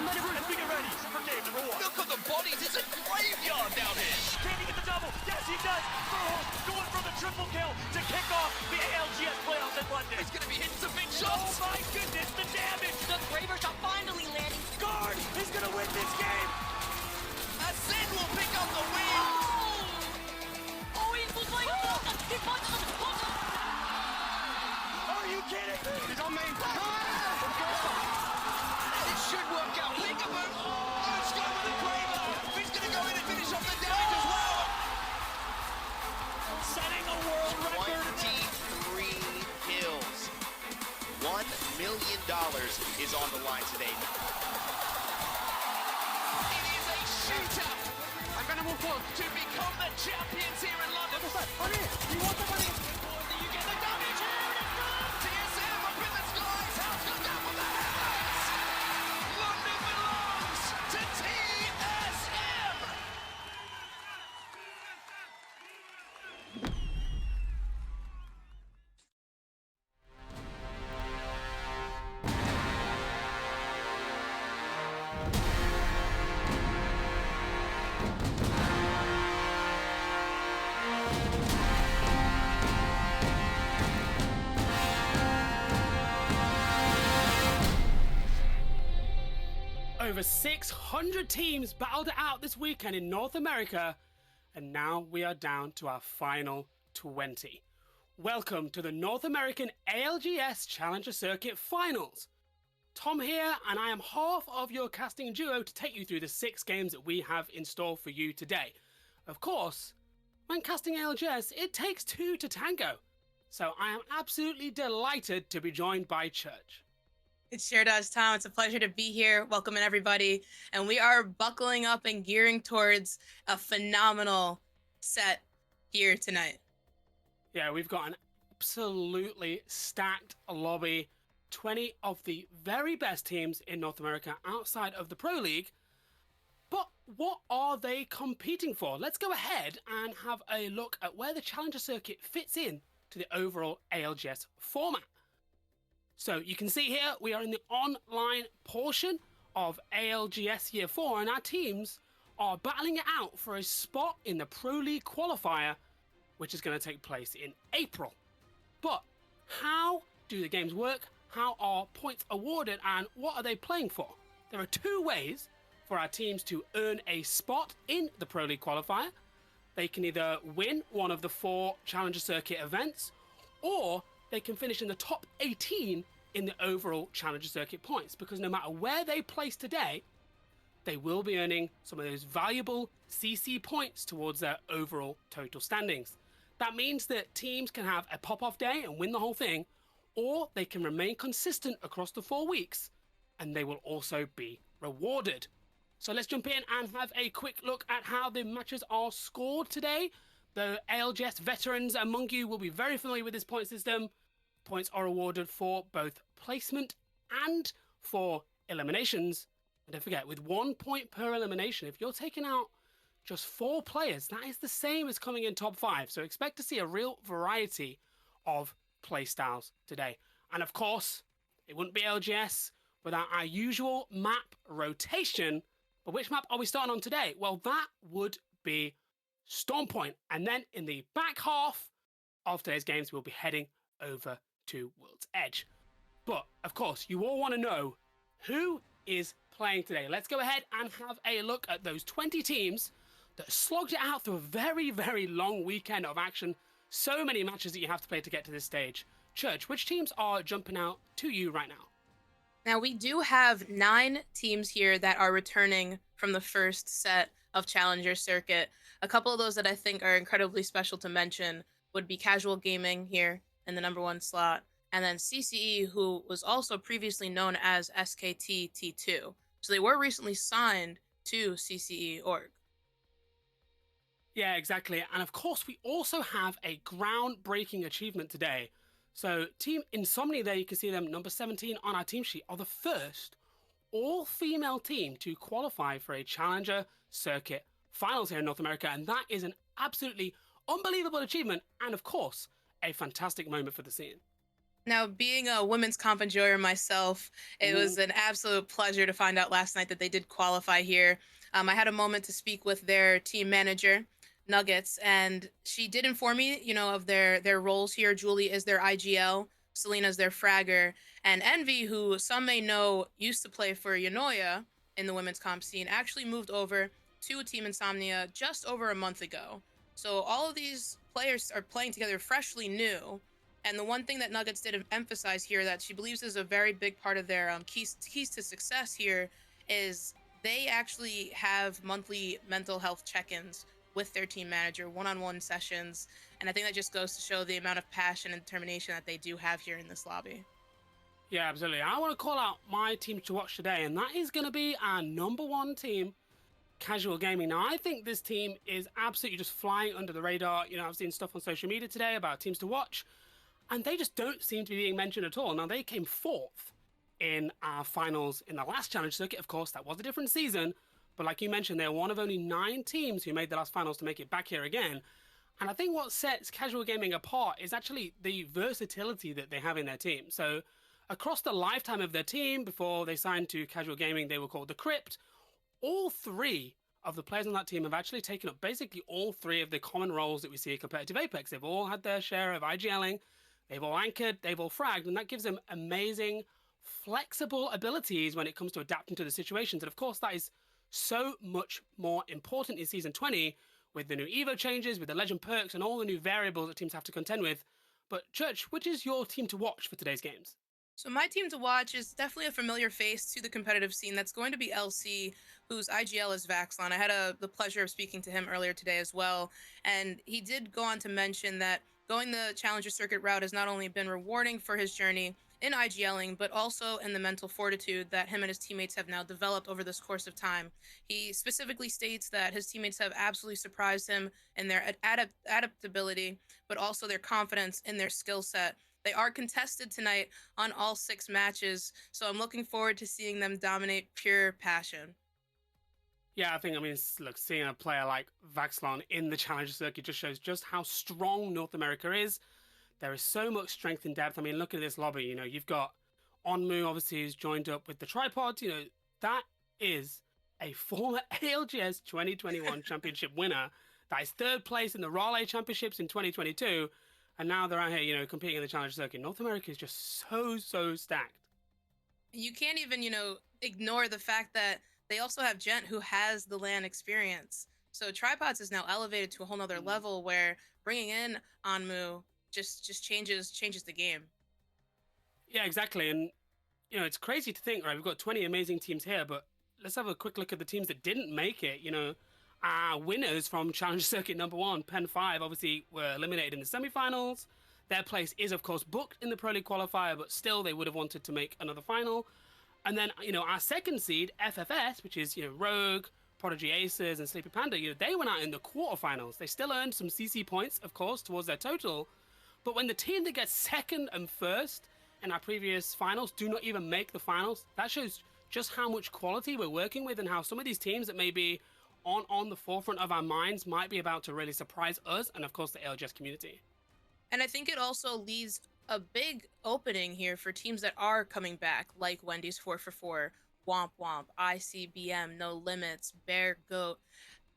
Let's get ready for game number 1. Look at the bodies, it's a graveyard down here. Can he get the double? Yes, he does. Going for the triple kill to kick off the ALGS playoffs in London. He's going to be hitting some big Oh shots. my goodness, the damage. The Braver shot finally landing. Guard is going to win this game. Ascend will pick up the win. Oh, he's playing a ball. He punches him. Are you kidding me? He's on main. It should work out. Peekaboo. Let's go with the Braver. He's going to go in and finish off the damage as well. Setting a world record. 23 kills. $1 million is on the line today. It is a shootout I'm gonna move forward. to become the champions here in London. Hurry! You want the money? You get the damage here. It's good. TSM up in the skies. House goes down from the heavens. London belongs to TSM. Over 600 teams battled it out this weekend in North America, and now we are down to our final 20. Welcome to the North American ALGS Challenger Circuit Finals. Tom here, and I am half of your casting duo to take you through the 6 games that we have in store for you today. Of course, when casting ALGS, it takes 2 to tango, so I am absolutely delighted to be joined by Church. It sure does, Tom. It's a pleasure to be here. Welcoming everybody. And we are buckling up and gearing towards a phenomenal set here tonight. Yeah, we've got an absolutely stacked lobby. 20 of the very best teams in North America outside of the Pro League. But what are they competing for? Let's go ahead and have a look at where the Challenger Circuit fits in to the overall ALGS format. So you can see here, we are in the online portion of ALGS Year 4, and our teams are battling it out for a spot in the Pro League qualifier, which is going to take place in April. But how do the games work? How are points awarded, and what are they playing for? There are 2 ways for our teams to earn a spot in the Pro League qualifier. They can either win one of the 4 Challenger Circuit events, or they can finish in the top 18 in the overall Challenger Circuit points, because no matter where they place today, they will be earning some of those valuable CC points towards their overall total standings. That means that teams can have a pop-off day and win the whole thing, or they can remain consistent across the 4 weeks, and they will also be rewarded. So let's jump in and have a quick look at how the matches are scored today. The ALGS veterans among you will be very familiar with this point system. Points are awarded for both placement and for eliminations. And don't forget, with 1 point per elimination, if you're taking out just 4 players, that is the same as coming in top 5. So expect to see a real variety of play styles today. And of course, it wouldn't be LGS without our usual map rotation. But which map are we starting on today? Well, that would be Storm Point. And then in the back half of today's games, we'll be heading over to World's Edge. But of course, you all want to know who is playing today. Let's go ahead and have a look at those 20 teams that slogged it out through a very, very long weekend of action. So many matches that you have to play to get to this stage. Church, which teams are jumping out to you right now? Now, we do have 9 teams here that are returning from the first set of Challenger Circuit. A couple of those that I think are incredibly special to mention would be Casual Gaming here in the number 1 slot, and then CCE, who was also previously known as SKT T2. So they were recently signed to CCE org. Yeah, exactly. And of course, we also have a groundbreaking achievement today. So Team Insomnia there, you can see them, number 17 on our team sheet, are the first all-female team to qualify for a Challenger Circuit Finals here in North America. And that is an absolutely unbelievable achievement and, of course, a fantastic moment for the scene. Now, being a women's comp enjoyer myself, it was an absolute pleasure to find out last night that they did qualify here. I had a moment to speak with their team manager, Nuggets, and she did inform me, of their roles here. Julie is their IGL, Selena's their fragger, and Envy, who some may know used to play for Yonoya in the women's comp scene, actually moved over to Team Insomnia just over a month ago. So all of these players are playing together freshly new. And the one thing that Nuggets did emphasize here that she believes is a very big part of their keys to success here is they actually have monthly mental health check-ins with their team manager, one-on-one sessions, and I think that just goes to show the amount of passion and determination that they do have here in this lobby. Yeah, absolutely. I want to call out my team to watch today, and that is going to be our number one team, Casual Gaming. Now, I think this team is absolutely just flying under the radar. I've seen stuff on social media today about teams to watch, and they just don't seem to be being mentioned at all. Now, they came fourth in our finals in the last challenge circuit. Of course, that was a different season, but like you mentioned, they're one of only 9 teams who made the last finals to make it back here again. And I think what sets Casual Gaming apart is actually the versatility that they have in their team. So across the lifetime of their team, before they signed to Casual Gaming, they were called the Crypt. All 3 of the players on that team have actually taken up basically all 3 of the common roles that we see in competitive Apex. They've all had their share of IGLing, they've all anchored, they've all fragged, and that gives them amazing, flexible abilities when it comes to adapting to the situations. And of course, that is so much more important in Season 20 with the new Evo changes, with the Legend perks, and all the new variables that teams have to contend with. But Church, which is your team to watch for today's games? So my team to watch is definitely a familiar face to the competitive scene. That's going to be LC, whose IGL is Vaxlon. I had the pleasure of speaking to him earlier today as well, and he did go on to mention that going the Challenger Circuit route has not only been rewarding for his journey in IGLing, but also in the mental fortitude that him and his teammates have now developed over this course of time. He specifically states that his teammates have absolutely surprised him in their adaptability, but also their confidence in their skill set. They are contested tonight on all 6 matches, so I'm looking forward to seeing them dominate pure passion. Yeah, look, seeing a player like Vaxlon in the Challenger circuit just shows just how strong North America is. There is so much strength and depth. Look at this lobby. You've got Onmu, obviously, who's joined up with the Tripods. That is a former ALGS 2021 championship winner. That is 3rd place in the Raleigh Championships in 2022. And now they're out here, competing in the Challenger circuit. North America is just so stacked. You can't even, ignore the fact that they also have Gent, who has the LAN experience. So Tripods is now elevated to a whole nother level where bringing in Onmu just changes the game. Yeah, exactly. And, it's crazy to think, right? We've got 20 amazing teams here, but let's have a quick look at the teams that didn't make it. Our winners from Challenger Circuit number 1, Pen 5, obviously were eliminated in the semifinals. Their place is, of course, booked in the Pro League qualifier, but still they would have wanted to make another final. And then, our second seed, FFS, which is, Rogue, Prodigy Aces, and Sleepy Panda, they went out in the quarterfinals. They still earned some CC points, of course, towards their total. But when the team that gets 2nd and 1st in our previous finals do not even make the finals, that shows just how much quality we're working with and how some of these teams that may be on the forefront of our minds might be about to really surprise us and, of course, the ALGS community. And I think it also leaves a big opening here for teams that are coming back, like Wendy's 4for4, Womp Womp, ICBM, No Limits, Bear Goat.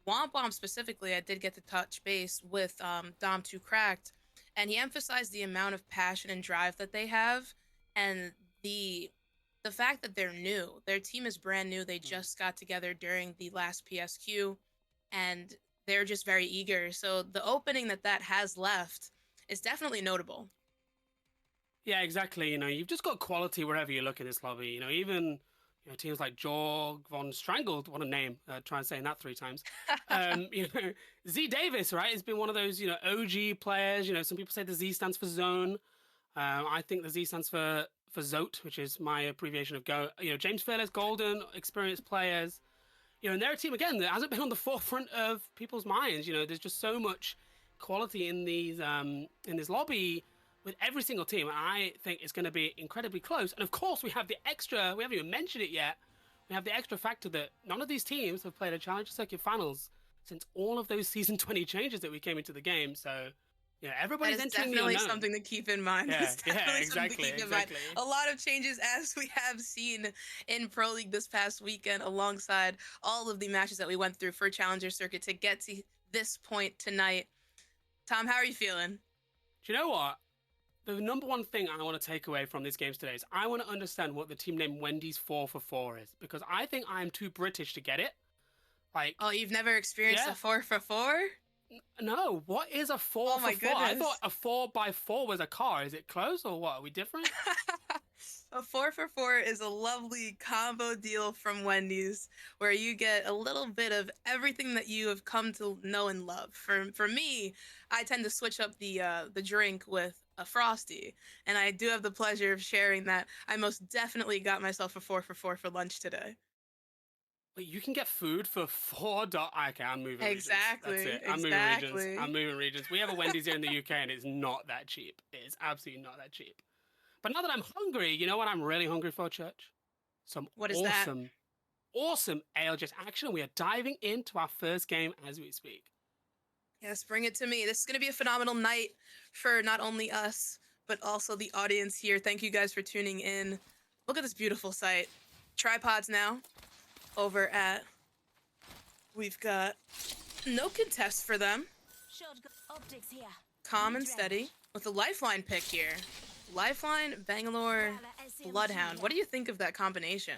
Womp Womp specifically, I did get to touch base with Dom2 Cracked, and he emphasized the amount of passion and drive that they have, and the fact that they're new. Their team is brand new. They just got together during the last PSQ, and they're just very eager. So the opening that has left is definitely notable. Yeah, exactly. You've just got quality wherever you look in this lobby. Even teams like Jorg von Strangled, what a name, try and saying that 3 times. Z Davis, right, has been one of those, OG players. Some people say the Z stands for zone. I think the Z stands for Zote, which is my abbreviation of Go. James Fairless, Golden, experienced players. And they're a team, again, that hasn't been on the forefront of people's minds. There's just so much quality in these in this lobby with every single team. And I think it's going to be incredibly close. And of course, we have the extra, we haven't even mentioned it yet, we have the extra factor that none of these teams have played a Challenger Circuit Finals since all of those Season 20 changes that we came into the game. So, Yeah, That everybody's is entering the definitely unknown. something to keep in mind. Yeah, That's yeah, definitely something exactly, to keep in mind. exactly. A lot of changes as we have seen in Pro League this past weekend, alongside all of the matches that we went through for Challenger Circuit to get to this point tonight. Tom, how are you feeling? Do you know what? The number one thing I want to take away from these games today is I want to understand what the team name Wendy's 4-for-4 is, because I think I'm too British to get it. Like, Oh, you've never experienced Yeah. a 4-for-4? no, what is a 4 Oh my for 4? I goodness. thought a 4x4 was a car. Is it close or what? Are we different? A 4-for-4 is a lovely combo deal from Wendy's where you get a little bit of everything that you have come to know and love. For me, I tend to switch up the drink with a Frosty, and I do have the pleasure of sharing that I most definitely got myself a 4-for-4 for lunch today. Wait, you can get food for Okay, I'm moving regions. That's Exactly, it. I'm moving regions. exactly. I'm moving regions. We have a Wendy's here in the UK and it's not that cheap. It is absolutely not that cheap. But now that I'm hungry, you know what I'm really hungry for, Church? Some What is that? awesome ALGS action. We are diving into our first game as we speak. Yes, bring it to me. This is going to be a phenomenal night for not only us, but also the audience here. Thank you guys for tuning in. Look at this beautiful sight. Tripods now over at... We've got no contest for them. Shotgun optics here. Calm and steady with a lifeline pick here. Lifeline, Bangalore, Bloodhound. What do you think of that combination?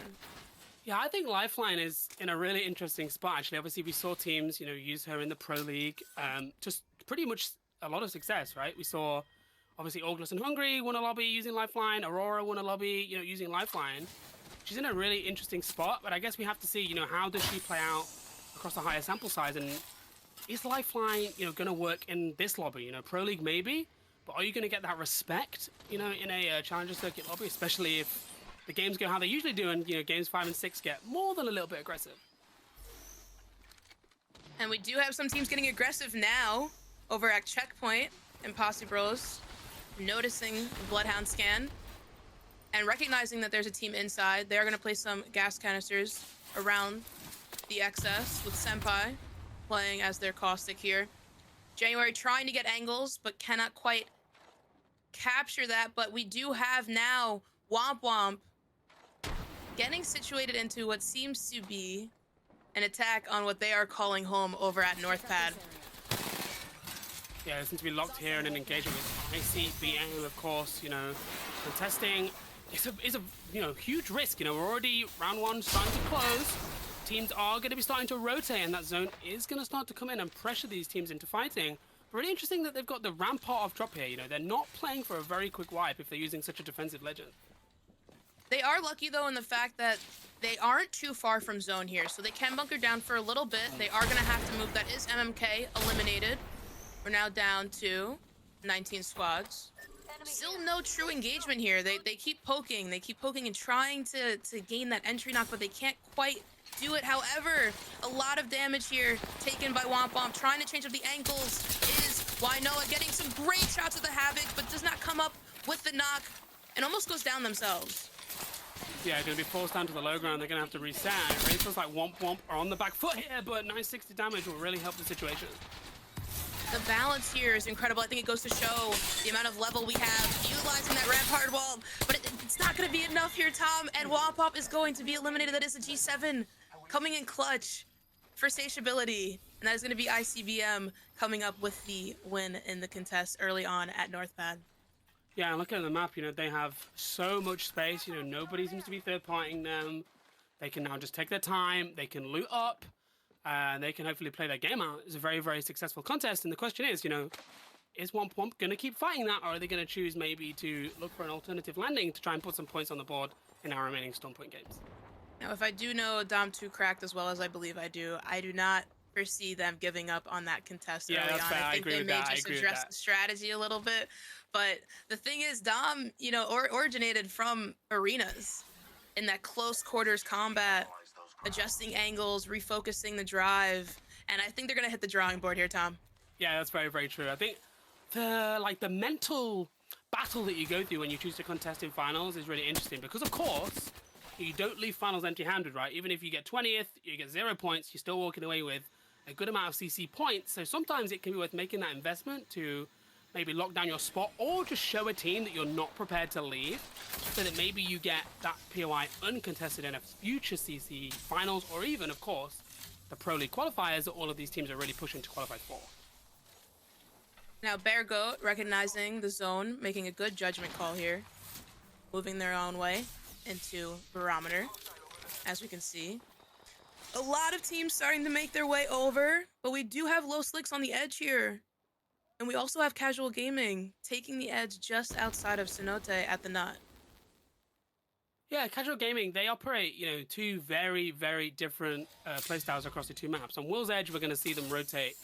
Yeah, I think Lifeline is in a really interesting spot, actually. Obviously, we saw teams, use her in the Pro League. Just pretty much a lot of success, right? We saw, obviously, August and Hungary won a lobby using Lifeline. Aurora won a lobby, using Lifeline. She's in a really interesting spot, but I guess we have to see, how does she play out across a higher sample size? And is Lifeline, going to work in this lobby? Pro League maybe, but are you going to get that respect, in a Challenger Circuit lobby, especially if the games go how they usually do, and games 5 and 6 get more than a little bit aggressive. And we do have some teams getting aggressive now over at Checkpoint and Posse Bros, noticing the Bloodhound scan and recognizing that there's a team inside. They are going to place some gas canisters around the XS with Senpai playing as their caustic here. January trying to get angles, but cannot quite capture that. But we do have now Womp Womp getting situated into what seems to be an attack on what they are calling home over at North Pad. Yeah, they seem to be locked here in an engagement with ICBM, of course, contesting. It's a huge risk. We're already round 1 starting to close. Teams are going to be starting to rotate, and that zone is going to start to come in and pressure these teams into fighting. But really interesting that they've got the rampart of drop here. They're not playing for a very quick wipe if they're using such a defensive legend. They are lucky, though, in the fact that they aren't too far from zone here, so they can bunker down for a little bit. They are going to have to move. That is MMK eliminated. We're now down to 19 squads. Still no true engagement here. They keep poking. They keep poking and trying to gain that entry knock, but they can't quite do it. However, a lot of damage here taken by Womp Womp. Trying to change up the angles is Winoa getting some great shots of the Havoc, but does not come up with the knock and almost goes down themselves. Yeah, going to be forced down to the low ground. They're going to have to reset. It really feels like Womp Womp are on the back foot here, but 960 damage will really help the situation. The balance here is incredible. I think it goes to show the amount of level we have utilizing that rampart wall, but it's not going to be enough here, Tom, and Womp Womp is going to be eliminated. That is a G7 coming in clutch for Satiability, and that is going to be ICBM coming up with the win in the contest early on at North Pad. Yeah, and looking at the map, they have so much space. Nobody seems to be third-partying them. They can now just take their time. They can loot up, and they can hopefully play their game out. It's a very, very successful contest, and the question is, is Womp Womp going to keep fighting that, or are they going to choose maybe to look for an alternative landing to try and put some points on the board in our remaining Stormpoint games? Now, if I do know Dom 2 cracked as well as I believe I do not foresee them giving up on that contest early on. Fair. I think they may just address the strategy a little bit. But the thing is, Dom, originated from arenas in that close quarters combat, adjusting angles, refocusing the drive, and I think they're going to hit the drawing board here, Tom. Yeah, that's very, very true. I think the mental battle that you go through when you choose to contest in finals is really interesting because, of course, you don't leave finals empty-handed, right? Even if you get 20th, you get 0 points, you're still walking away with a good amount of CC points. So sometimes it can be worth making that investment to maybe lock down your spot, or just show a team that you're not prepared to leave, so that maybe you get that POI uncontested in a future CC finals, or even, of course, the Pro League qualifiers that all of these teams are really pushing to qualify for. Now, Bear Goat recognizing the zone, making a good judgment call here, moving their own way into Barometer, as we can see. A lot of teams starting to make their way over, but we do have Low Slicks on the edge here. And we also have Casual Gaming taking the edge just outside of Cenote at the nut. Yeah, Casual Gaming, they operate, two very, very different playstyles across the two maps. On Will's Edge, we're going to see them rotate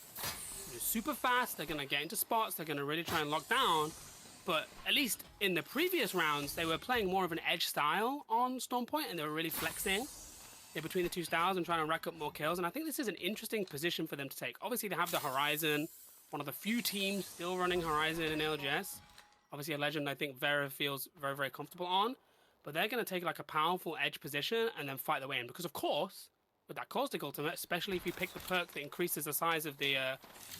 super fast. They're going to get into spots. They're going to really try and lock down. But at least in the previous rounds, they were playing more of an edge style on Stormpoint, and they were really flexing between the two styles and trying to rack up more kills. And I think this is an interesting position for them to take. Obviously, they have the Horizon, one of the few teams still running Horizon in LGS. Obviously, a legend I think Vera feels very, very comfortable on. But they're going to take like a powerful edge position and then fight their way in. Because, of course, with that Caustic ultimate, especially if you pick the perk that increases the size of the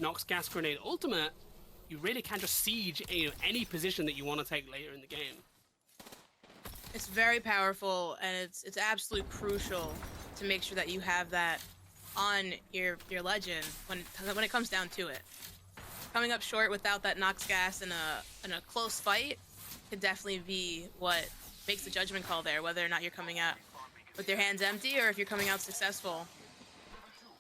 Nox Gas Grenade ultimate, you really can just siege any position that you want to take later in the game. It's very powerful, and it's absolutely crucial to make sure that you have that on your legend when it comes down to it. Coming up short without that Nox Gas in a close fight could definitely be what makes the judgment call there, whether or not you're coming out with your hands empty or if you're coming out successful.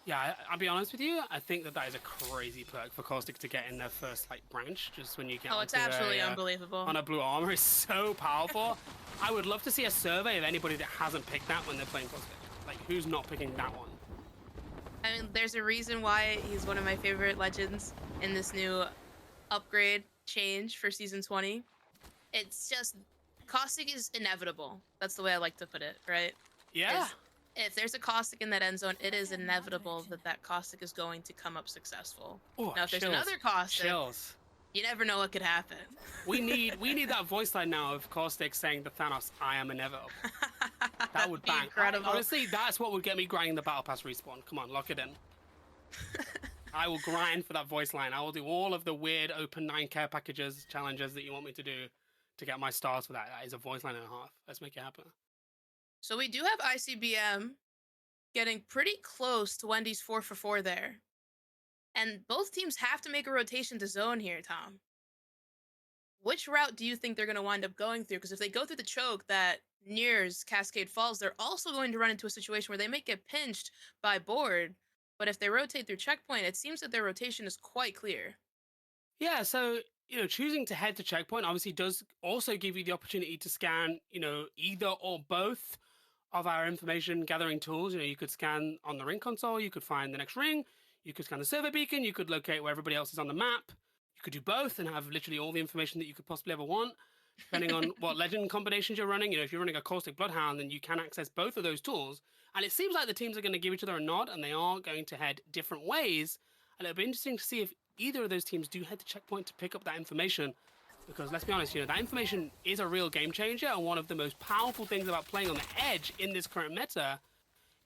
Yeah, I'll be honest with you. I think that is a crazy perk for Caustic to get in their first branch, just when you get. Oh, it's absolutely unbelievable. On a blue armor is so powerful. I would love to see a survey of anybody that hasn't picked that when they're playing Caustic. Like, who's not picking that one? I mean, there's a reason why he's one of my favorite legends in this new upgrade change for Season 20. It's just, Caustic is inevitable. That's the way I like to put it, right? Yeah. If there's a Caustic in that end zone, it is inevitable that Caustic is going to come up successful. Ooh, now, if there's another Caustic, chills. You never know what could happen. We need that voice line now of Caustic saying to Thanos, "I am inevitable." That would bang. Incredible. Honestly, that's what would get me grinding the Battle Pass respawn. Come on, lock it in. I will grind for that voice line. I will do all of the weird open 9 care packages, challenges that you want me to do to get my stars for that. That is a voice line and a half. Let's make it happen. So we do have ICBM getting pretty close to Wendy's 4 for 4 there. And both teams have to make a rotation to zone here, Tom. Which route do you think they're going to wind up going through? Because if they go through the choke that nears Cascade Falls, they're also going to run into a situation where they may get pinched by board. But if they rotate through checkpoint, it seems that their rotation is quite clear. Yeah, so, choosing to head to checkpoint obviously does also give you the opportunity to scan, either or both of our information gathering tools. You could scan on the ring console, you could find the next ring, you could scan the server beacon, you could locate where everybody else is on the map. You could do both and have literally all the information that you could possibly ever want, depending on what legend combinations you're running. If you're running a Caustic Bloodhound, then you can access both of those tools. And it seems like the teams are going to give each other a nod, and they are going to head different ways. And it'll be interesting to see if either of those teams do head to checkpoint to pick up that information. Because let's be honest, that information is a real game changer, and one of the most powerful things about playing on the edge in this current meta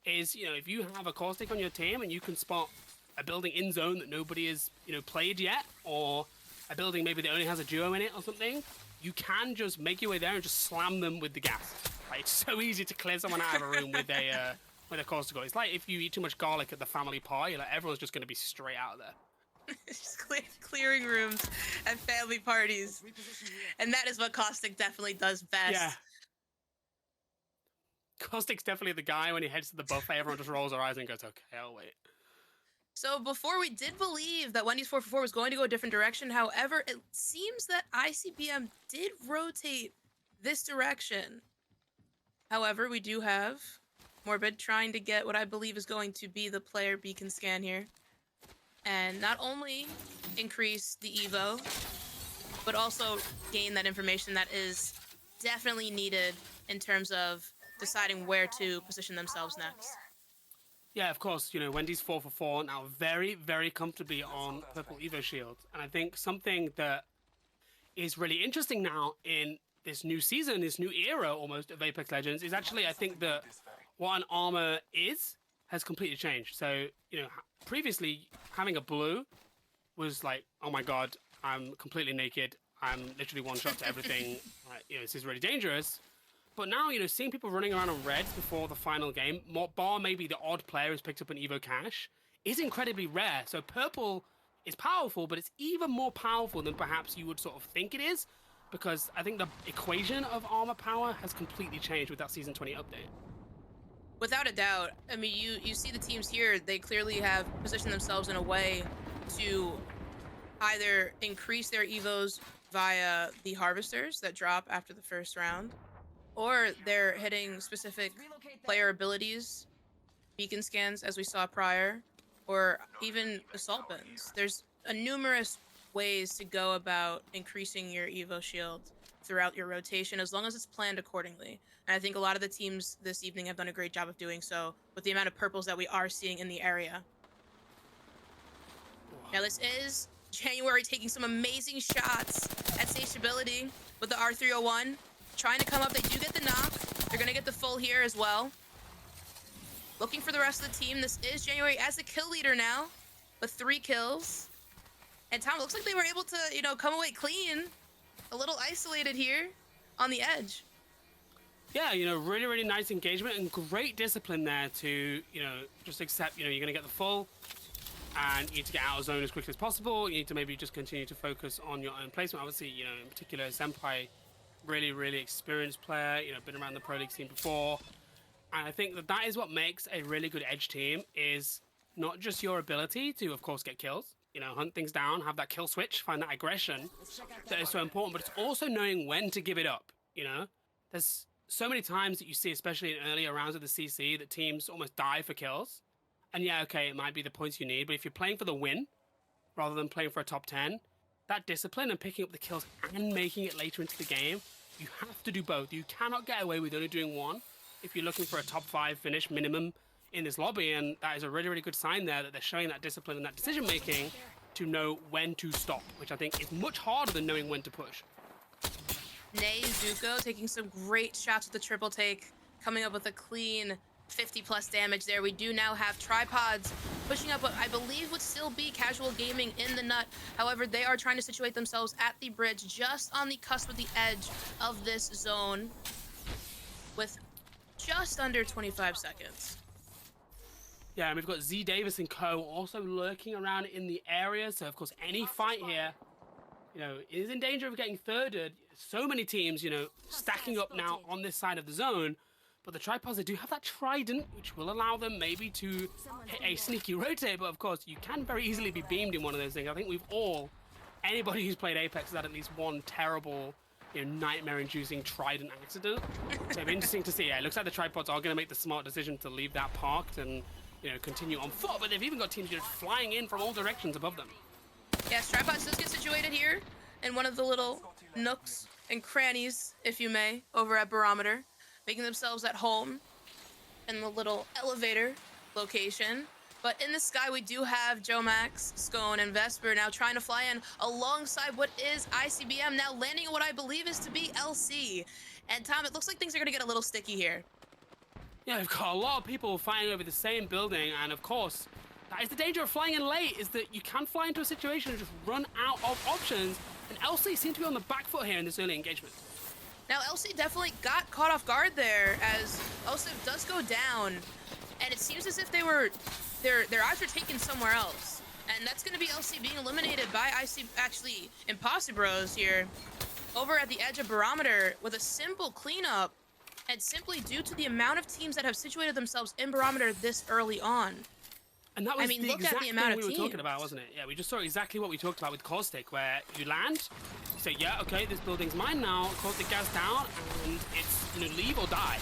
is, if you have a Caustic on your team and you can spot a building in zone that nobody has, played yet, or a building maybe that only has a duo in it or something, you can just make your way there and just slam them with the gas. It's so easy to clear someone out of a room with a Caustic. It's like if you eat too much garlic at the family pie, everyone's just going to be straight out of there. Just clearing rooms at family parties. And that is what Caustic definitely does best. Yeah. Caustic's definitely the guy when he heads to the buffet, everyone just rolls their eyes and goes, okay, I'll wait. So before we did believe that Wendy's 4 for 4 was going to go a different direction, however, it seems that ICBM did rotate this direction. However, we do have Morbid trying to get what I believe is going to be the player beacon scan here. And not only increase the Evo, but also gain that information that is definitely needed in terms of deciding where to position themselves next. Yeah, of course, Wendy's 4 for 4 now very, very comfortably on Purple Evo Shield. And I think something that is really interesting now in this new season, this new era almost of Apex Legends, is actually, I think that what an armor has completely changed. So, previously having a blue was like, oh my god, I'm completely naked. I'm literally one shot to everything. This is really dangerous. But now, seeing people running around on reds before the final game, bar maybe the odd player who's picked up an Evo Cash, is incredibly rare. So purple is powerful, but it's even more powerful than perhaps you would sort of think it is, because I think the equation of armor power has completely changed with that Season 20 update. Without a doubt. I mean, you see the teams here, they clearly have positioned themselves in a way to either increase their evos via the harvesters that drop after the first round, or they're hitting specific player abilities, beacon scans as we saw prior, or even assault bins. There's numerous ways to go about increasing your evo shield throughout your rotation as long as it's planned accordingly. And I think a lot of the teams this evening have done a great job of doing so with the amount of purples that we are seeing in the area. Now this is January taking some amazing shots at Satiability with the R301. Trying to come up, they do get the knock. They're gonna get the full here as well. Looking for the rest of the team. This is January as the kill leader now with 3 kills. And Tom, looks like they were able to, come away clean. A little isolated here on the edge. Yeah, really, really nice engagement and great discipline there to, just accept, you're going to get the full and you need to get out of zone as quickly as possible. You need to maybe just continue to focus on your own placement. Obviously, in particular, Senpai, really, really experienced player, been around the Pro League scene before. And I think that is what makes a really good edge team, is not just your ability to, of course, get kills, hunt things down, have that kill switch, find that aggression that is so important, but it's also knowing when to give it up, There's so many times that you see, especially in earlier rounds of the CC, that teams almost die for kills. And yeah, okay, it might be the points you need, but if you're playing for the win, rather than playing for a top 10, that discipline and picking up the kills and making it later into the game, you have to do both. You cannot get away with only doing one if you're looking for a top 5 finish minimum in this lobby, and that is a really, really good sign there that they're showing that discipline and that decision making to know when to stop, which I think is much harder than knowing when to push. Ney Zuko taking some great shots with the triple take, coming up with a clean 50 plus damage there. We do now have tripods pushing up what I believe would still be Casual Gaming in the nut. However, they are trying to situate themselves at the bridge, just on the cusp of the edge of this zone, with just under 25 seconds. Yeah, and we've got Z Davis and co also lurking around in the area. So, of course, any fight here, is in danger of getting thirded. So many teams, stacking up now on this side of the zone. But the tripods, they do have that trident, which will allow them maybe to hit a sneaky rotate. But, of course, you can very easily be beamed in one of those things. I think anybody who's played Apex has had at least one terrible, nightmare-inducing trident accident. So it'll be interesting to see. Yeah, it looks like the tripods are going to make the smart decision to leave that parked and continue on foot, but they've even got teams just flying in from all directions above them. Yes, tripods does get situated here in one of the little nooks and crannies, if you may, over at Barometer, making themselves at home in the little elevator location. But in the sky, we do have Joe Max, Scone, and Vesper now trying to fly in alongside what is ICBM, now landing on what I believe is to be LC. And Tom, it looks like things are going to get a little sticky here. Yeah, we've got a lot of people fighting over the same building, and of course, that is the danger of flying in late, is that you can fly into a situation and just run out of options, and LC seem to be on the back foot here in this early engagement. Now, LC definitely got caught off guard there, as OSIF does go down, and it seems as if their eyes were taken somewhere else. And that's going to be LC being eliminated by Impossible Bros here, over at the edge of Barometer with a simple cleanup. And simply due to the amount of teams that have situated themselves in Barometer this early on. And that was the exact thing we were teams. talking about, wasn't it? Yeah, we just saw exactly what we talked about with Caustic, where you land, you say, yeah, okay, this building's mine now, Caustic gas down, and it's, leave or die,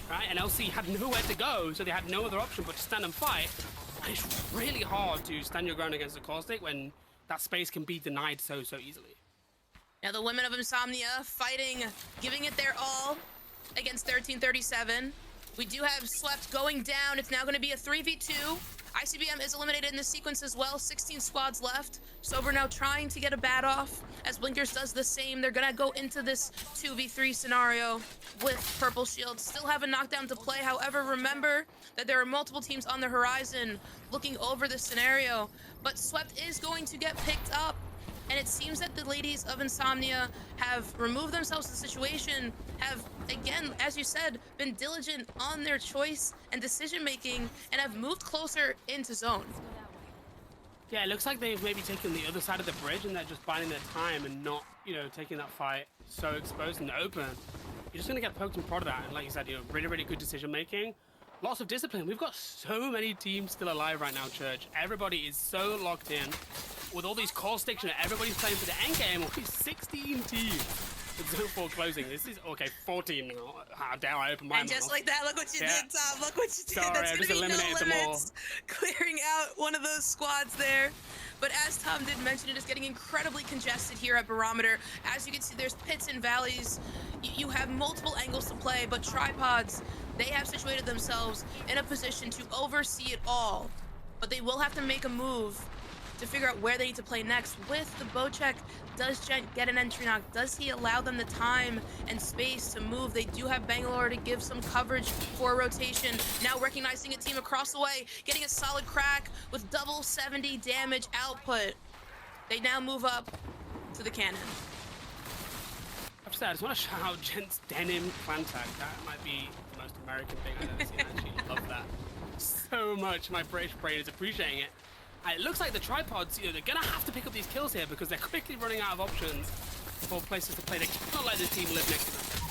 right? And LC had nowhere to go, so they had no other option but to stand and fight. And it's really hard to stand your ground against a Caustic when that space can be denied so easily. Now the women of Insomnia fighting, giving it their all against 1337. We do have Slept going down. It's now going to be a 3v2. ICBM is eliminated in this sequence as well. 16 squads left. Sober now trying to get a bat off as Blinkers does the same. They're going to go into this 2v3 scenario with Purple Shield. Still have a knockdown to play. However, remember that there are multiple teams on the horizon looking over this scenario. But Swept is going to get picked up And it seems that the ladies of Insomnia have removed themselves from the situation, have, again, as you said, been diligent on their choice and decision making, and have moved closer into zone. Yeah, it looks like they've maybe taken the other side of the bridge and they're just biding their time and not, taking that fight so exposed in the open. You're just going to get poked and prodded at. And like you said, really, really good decision making. Lots of discipline. We've got so many teams still alive right now, Church. Everybody is so locked in. With all these call sticks, everybody's playing for the end game. Only 16 teams. With Zone 4 closing. This is, okay, 14 now. How dare I open my mouth. And just like that, look what you did, Tom. Look what you did. Sorry, That's I going just to be no eliminated them all. limits. Clearing out one of those squads there. But as Tom did mention, it is getting incredibly congested here at Barometer. As you can see, there's pits and valleys. You have multiple angles to play, but Tripods, they have situated themselves in a position to oversee it all. But they will have to make a move to figure out where they need to play next. With the bow check, does Gent get an entry knock? Does he allow them the time and space to move? They do have Bangalore to give some coverage for a rotation. Now recognizing a team across the way, getting a solid crack with double 70 damage output. They now move up to the cannon. I just want to shout out Gent's denim clan tag. That might be the most American thing I've ever seen. I actually love that so much. My British brain is appreciating it. It looks like the Tripods, they're going to have to pick up these kills here because they're quickly running out of options for places to play. They cannot let this team live next to them.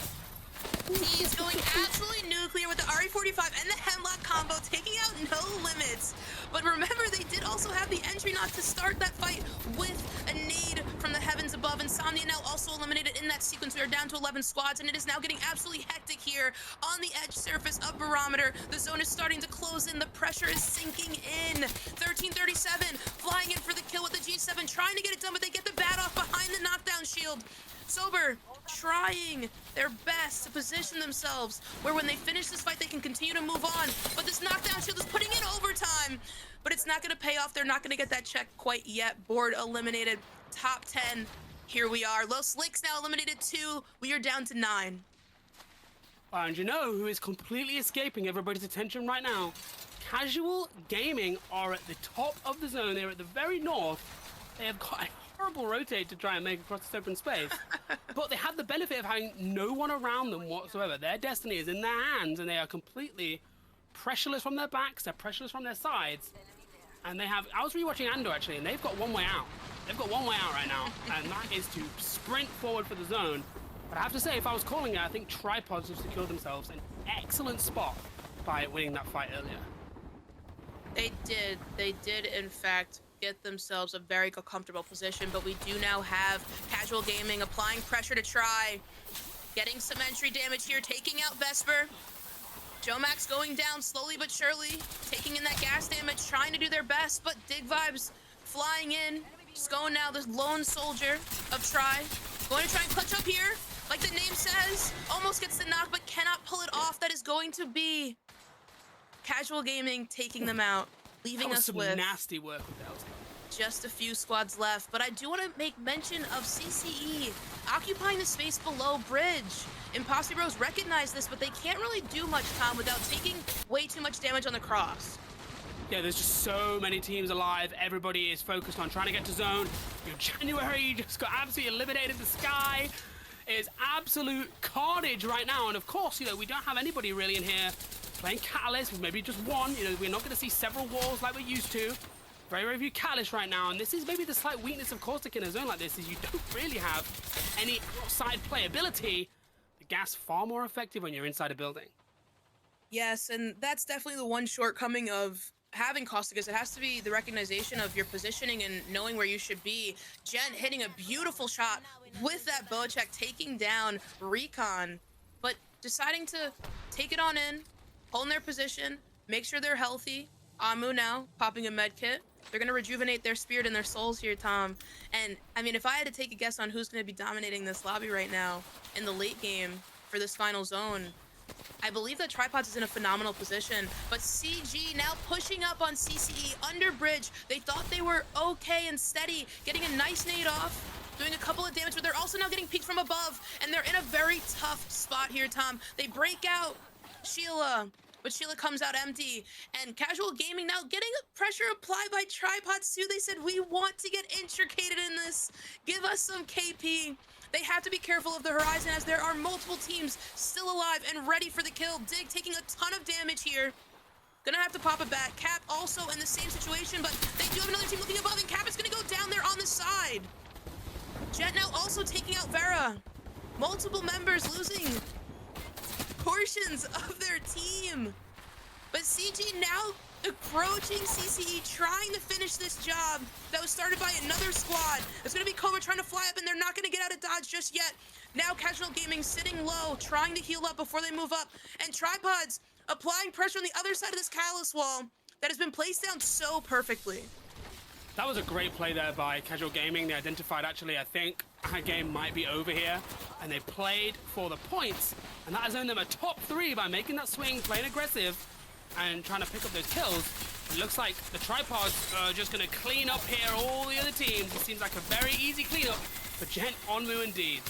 He's going absolutely nuclear with the RE45 and the Hemlock combo, taking out no limits. But remember, they did also have the entry knock to start that fight with a nade from the heavens above. Insomnia now also eliminated in that sequence. We are down to 11 squads, and it is now getting absolutely hectic here on the edge surface of Barometer. The zone is starting to close in. The pressure is sinking in. 1337 flying in for the kill with the G7, trying to get it done, but they get the bat off behind the knockdown shield. Sober trying their best to position themselves where when they finish this fight they can continue to move on, but this knockdown shield is putting in overtime, but it's not going to pay off. They're not going to get that check quite yet. Board eliminated. Top 10, here we are. Los Licks now eliminated 2. We are down to 9. And who is completely escaping everybody's attention right now? Casual Gaming are at the top of the zone. They're at the very north. They have got a horrible rotate to try and make across this open space, but they have the benefit of having no one around them whatsoever. Their destiny is in their hands, and they are completely pressureless from their backs. They're pressureless from their sides, and they have. I was rewatching Andor actually, and they've got one way out. They've got one way out right now, and that is to sprint forward for the zone. But I have to say, if I was calling it, I think Tripods have secured themselves an excellent spot by winning that fight earlier. They did. They did, in fact, get themails a very comfortable position, but we do now have Casual Gaming applying pressure to try, getting some entry damage here, taking out Vesper. Joe Max going down slowly but surely, taking in that gas damage, trying to do their best, but Dig Vibes flying in. Just going now, the lone soldier of Try. Going to try and clutch up here, like the name says. Almost gets the knock, but cannot pull it off. That is going to be Casual Gaming taking them out, leaving us with some nasty work with those. Just a few squads left, but I do want to make mention of CCE occupying the space below bridge. Imposter Bros recognize this, but they can't really do much, Tom, without taking way too much damage on the cross. Yeah, there's just so many teams alive. Everybody is focused on trying to get to zone. January just got absolutely eliminated. The sky is absolute carnage right now. And of course, we don't have anybody really in here playing Catalyst with maybe just one. We're not going to see several walls like we're used to. Very, very few Catalyst right now. And this is maybe the slight weakness of Caustic in a zone like this, is you don't really have any outside playability. The gas far more effective when you're inside a building. Yes, and that's definitely the one shortcoming of having Caustic, is it has to be the recognition of your positioning and knowing where you should be. Jen hitting a beautiful shot with that bow check, taking down Recon, but deciding to take it on in, holding their position, make sure they're healthy. Amu now popping a med kit. They're going to rejuvenate their spirit and their souls here, Tom. And, I mean, if I had to take a guess on who's going to be dominating this lobby right now in the late game for this final zone, I believe that Tripods is in a phenomenal position, but CG now pushing up on CCE under bridge. They thought they were okay and steady, getting a nice nade off, doing a couple of damage, but they're also now getting peeked from above, and they're in a very tough spot here, Tom. They break out Sheila, but Sheila comes out empty. And Casual Gaming now getting pressure applied by Tripods too. They said, we want to get intricated in this. Give us some KP. They have to be careful of the horizon as there are multiple teams still alive and ready for the kill. Dig taking a ton of damage here. Gonna have to pop it back. Cap also in the same situation, but they do have another team looking above, and Cap is gonna go down there on the side. Jet now also taking out Vera. Multiple members losing portions of their team. But CG now approaching CCE, trying to finish this job that was started by another squad. It's gonna be Cobra trying to fly up, and they're not gonna get out of dodge just yet. Now Casual Gaming sitting low, trying to heal up before they move up. And Tripods applying pressure on the other side of this catalyst wall that has been placed down so perfectly. That was a great play there by Casual Gaming. They identified, actually, I think our game might be over here, and they played for the points, and that has earned them a top 3 by making that swing, playing aggressive, and trying to pick up those kills. It looks like the Tripods are just going to clean up here all the other teams. It seems like a very easy cleanup for Gent Onmu indeed.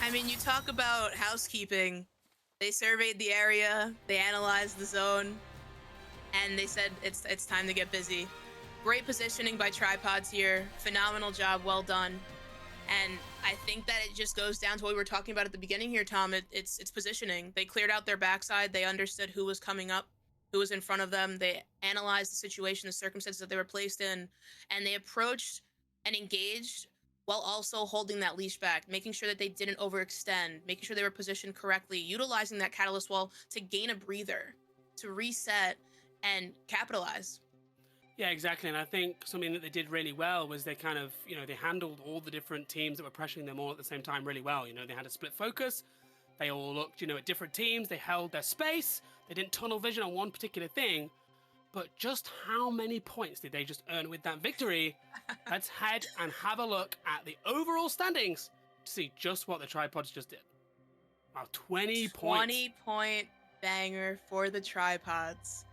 I mean, you talk about housekeeping. They surveyed the area, they analyzed the zone, and they said it's time to get busy. Great positioning by Tripods here. Phenomenal job, well done. And I think that it just goes down to what we were talking about at the beginning here, Tom. It's positioning. They cleared out their backside. They understood who was coming up, who was in front of them. They analyzed the situation, the circumstances that they were placed in, and they approached and engaged while also holding that leash back, making sure that they didn't overextend, making sure they were positioned correctly, utilizing that catalyst wall to gain a breather, to reset and capitalize. Yeah, exactly. And I think something that they did really well was they kind of, they handled all the different teams that were pressuring them all at the same time really well. They had a split focus. They all looked, at different teams. They held their space. They didn't tunnel vision on one particular thing. But just how many points did they just earn with that victory? Let's head and have a look at the overall standings to see just what the Tripods just did. Wow, 20 points. 20-point banger for the Tripods.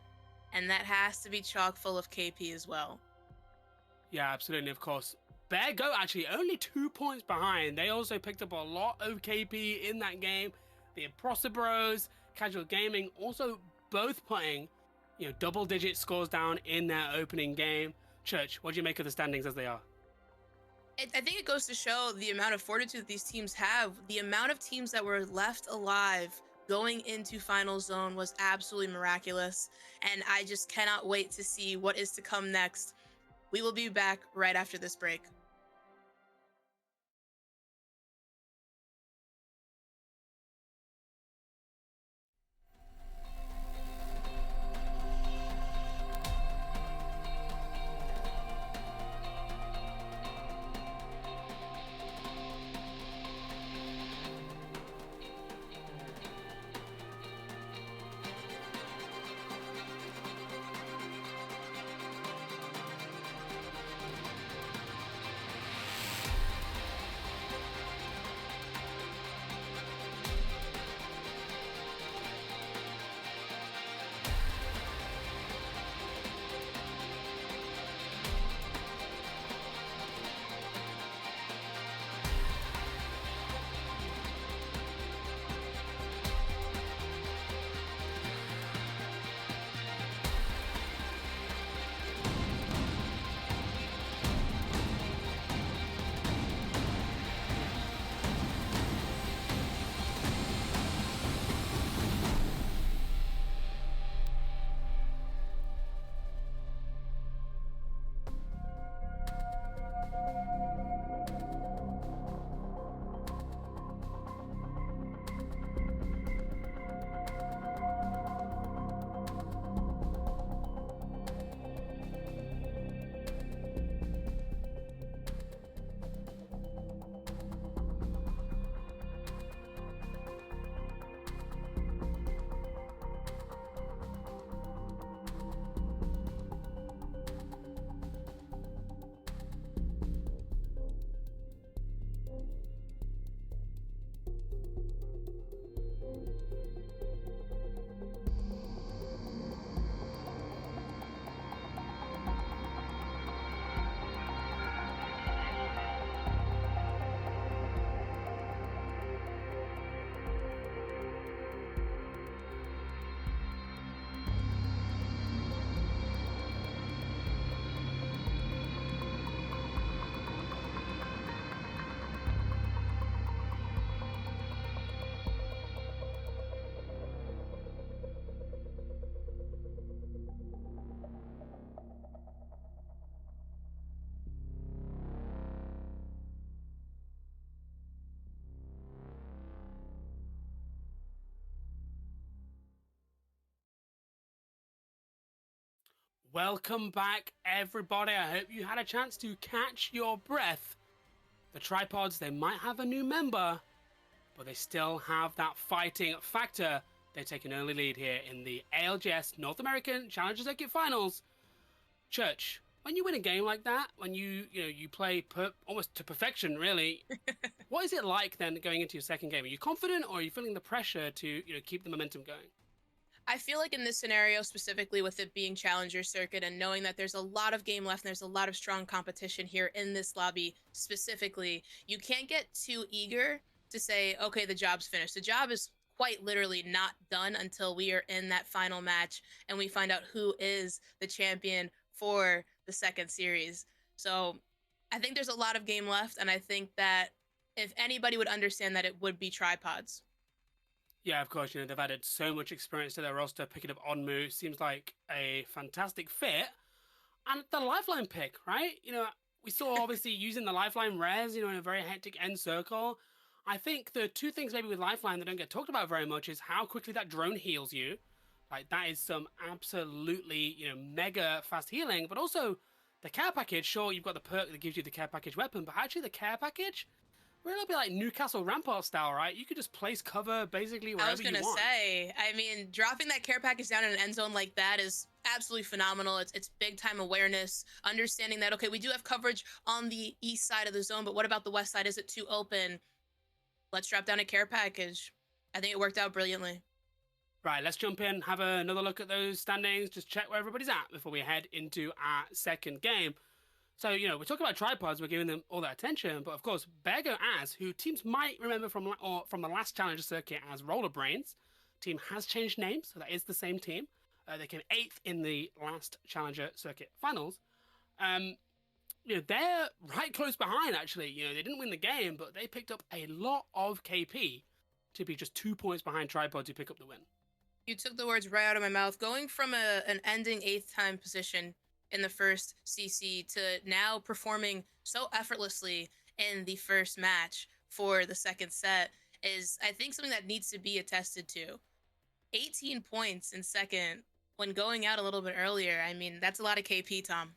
And that has to be chock full of KP as well. Yeah, absolutely, of course. Bear Goat actually only 2 points behind. They also picked up a lot of KP in that game. The Imposter Bros, Casual Gaming also both putting double-digit scores down in their opening game. Church, what do you make of the standings as they are? I think it goes to show the amount of fortitude these teams have. The amount of teams that were left alive going into Final Zone was absolutely miraculous, and I just cannot wait to see what is to come next. We will be back right after this break. Welcome back, everybody. I hope you had a chance to catch your breath. The Tripods, they might have a new member, but they still have that fighting factor. They take an early lead here in the ALGS North American Challenger Circuit Finals. Church, when you win a game like that, when you play almost to perfection, really, what is it like then going into your second game? Are you confident, or are you feeling the pressure to keep the momentum going? I feel like in this scenario, specifically with it being Challenger Circuit and knowing that there's a lot of game left and there's a lot of strong competition here in this lobby specifically, you can't get too eager to say, okay, the job's finished. The job is quite literally not done until we are in that final match and we find out who is the champion for the second series. So I think there's a lot of game left, and I think that if anybody would understand that, it would be Tripods. Yeah, of course, they've added so much experience to their roster. Picking up Onmu seems like a fantastic fit. And the Lifeline pick, right? We saw obviously using the Lifeline res, in a very hectic end circle. I think the two things maybe with Lifeline that don't get talked about very much is how quickly that drone heals you. Like, that is some absolutely, mega fast healing. But also, the care package, sure, you've got the perk that gives you the care package weapon, but actually the care package, really be like Newcastle Rampart style, right? You could just place cover basically I was wherever you gonna want. say, I mean, dropping that care package down in an end zone like that is absolutely phenomenal. It's big time awareness, understanding that okay, we do have coverage on the east side of the zone, but what about the west side? Is it too open? Let's drop down a care package. I think it worked out brilliantly. Right, let's jump in, have another look at those standings, just check where everybody's at before we head into our second game. So, we're talking about Tripods, we're giving them all that attention, but of course, Bergo Az, who teams might remember from the last Challenger Circuit as Roller Brains, team has changed names, so that is the same team. They came 8th in the last Challenger Circuit Finals. They're right close behind, actually. They didn't win the game, but they picked up a lot of KP to be just 2 points behind Tripods who pick up the win. You took the words right out of my mouth. Going from an ending 8th time position in the first CC to now performing so effortlessly in the first match for the second set is, I think, something that needs to be attested to. 18 points in second when going out a little bit earlier. I mean, that's a lot of KP, Tom.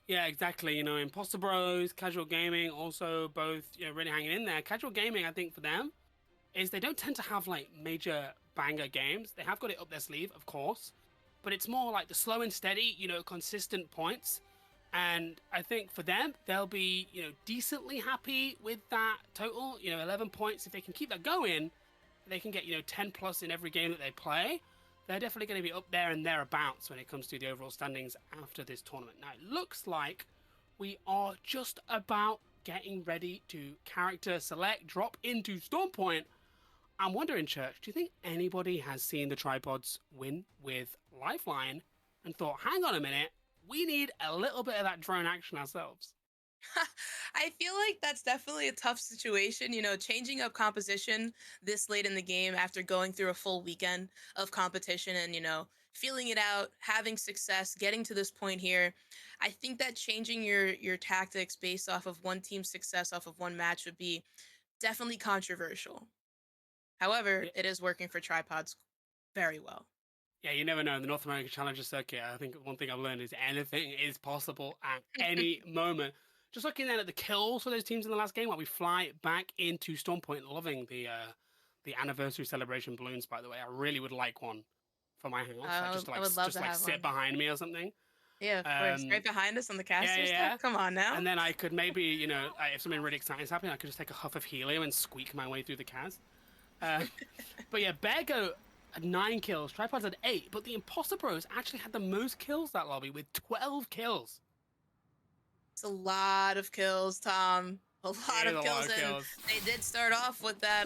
Yeah, exactly. Imposter Bros, Casual Gaming, also both, really hanging in there. Casual Gaming, I think, for them, is they don't tend to have, like, major banger games. They have got it up their sleeve, of course, but it's more like the slow and steady, consistent points. And I think for them, they'll be, decently happy with that total, 11 points. If they can keep that going, they can get, 10 plus in every game that they play. They're definitely going to be up there and thereabouts when it comes to the overall standings after this tournament. Now, it looks like we are just about getting ready to character select, drop into Storm Point. I'm wondering, Church, do you think anybody has seen the Tripods win with Lifeline and thought, hang on a minute, we need a little bit of that drone action ourselves? I feel like that's definitely a tough situation, changing up composition this late in the game after going through a full weekend of competition and, feeling it out, having success, getting to this point here. I think that changing your tactics based off of one team's success off of one match would be definitely controversial. However, Yeah, it is working for Tripods very well. yeah, you never know. In the North American Challenger Circuit, I think one thing I've learned is anything is possible at any moment. Just looking then at the kills for those teams in the last game, while we fly back into Storm Point, loving the anniversary celebration balloons. By the way, I really would like one for my house, just to I would love to have sit one. behind me or something. Yeah, of course. Right behind us on the caster stuff. Come on now. And then I could maybe, if something really exciting is happening, I could just take a huff of helium and squeak my way through the Kaz. But yeah, Bergo had 9 kills, Tripods had 8, but the Imposter Bros actually had the most kills that lobby with 12 kills. It's a lot of kills, Tom. A lot of kills, and they did start off with that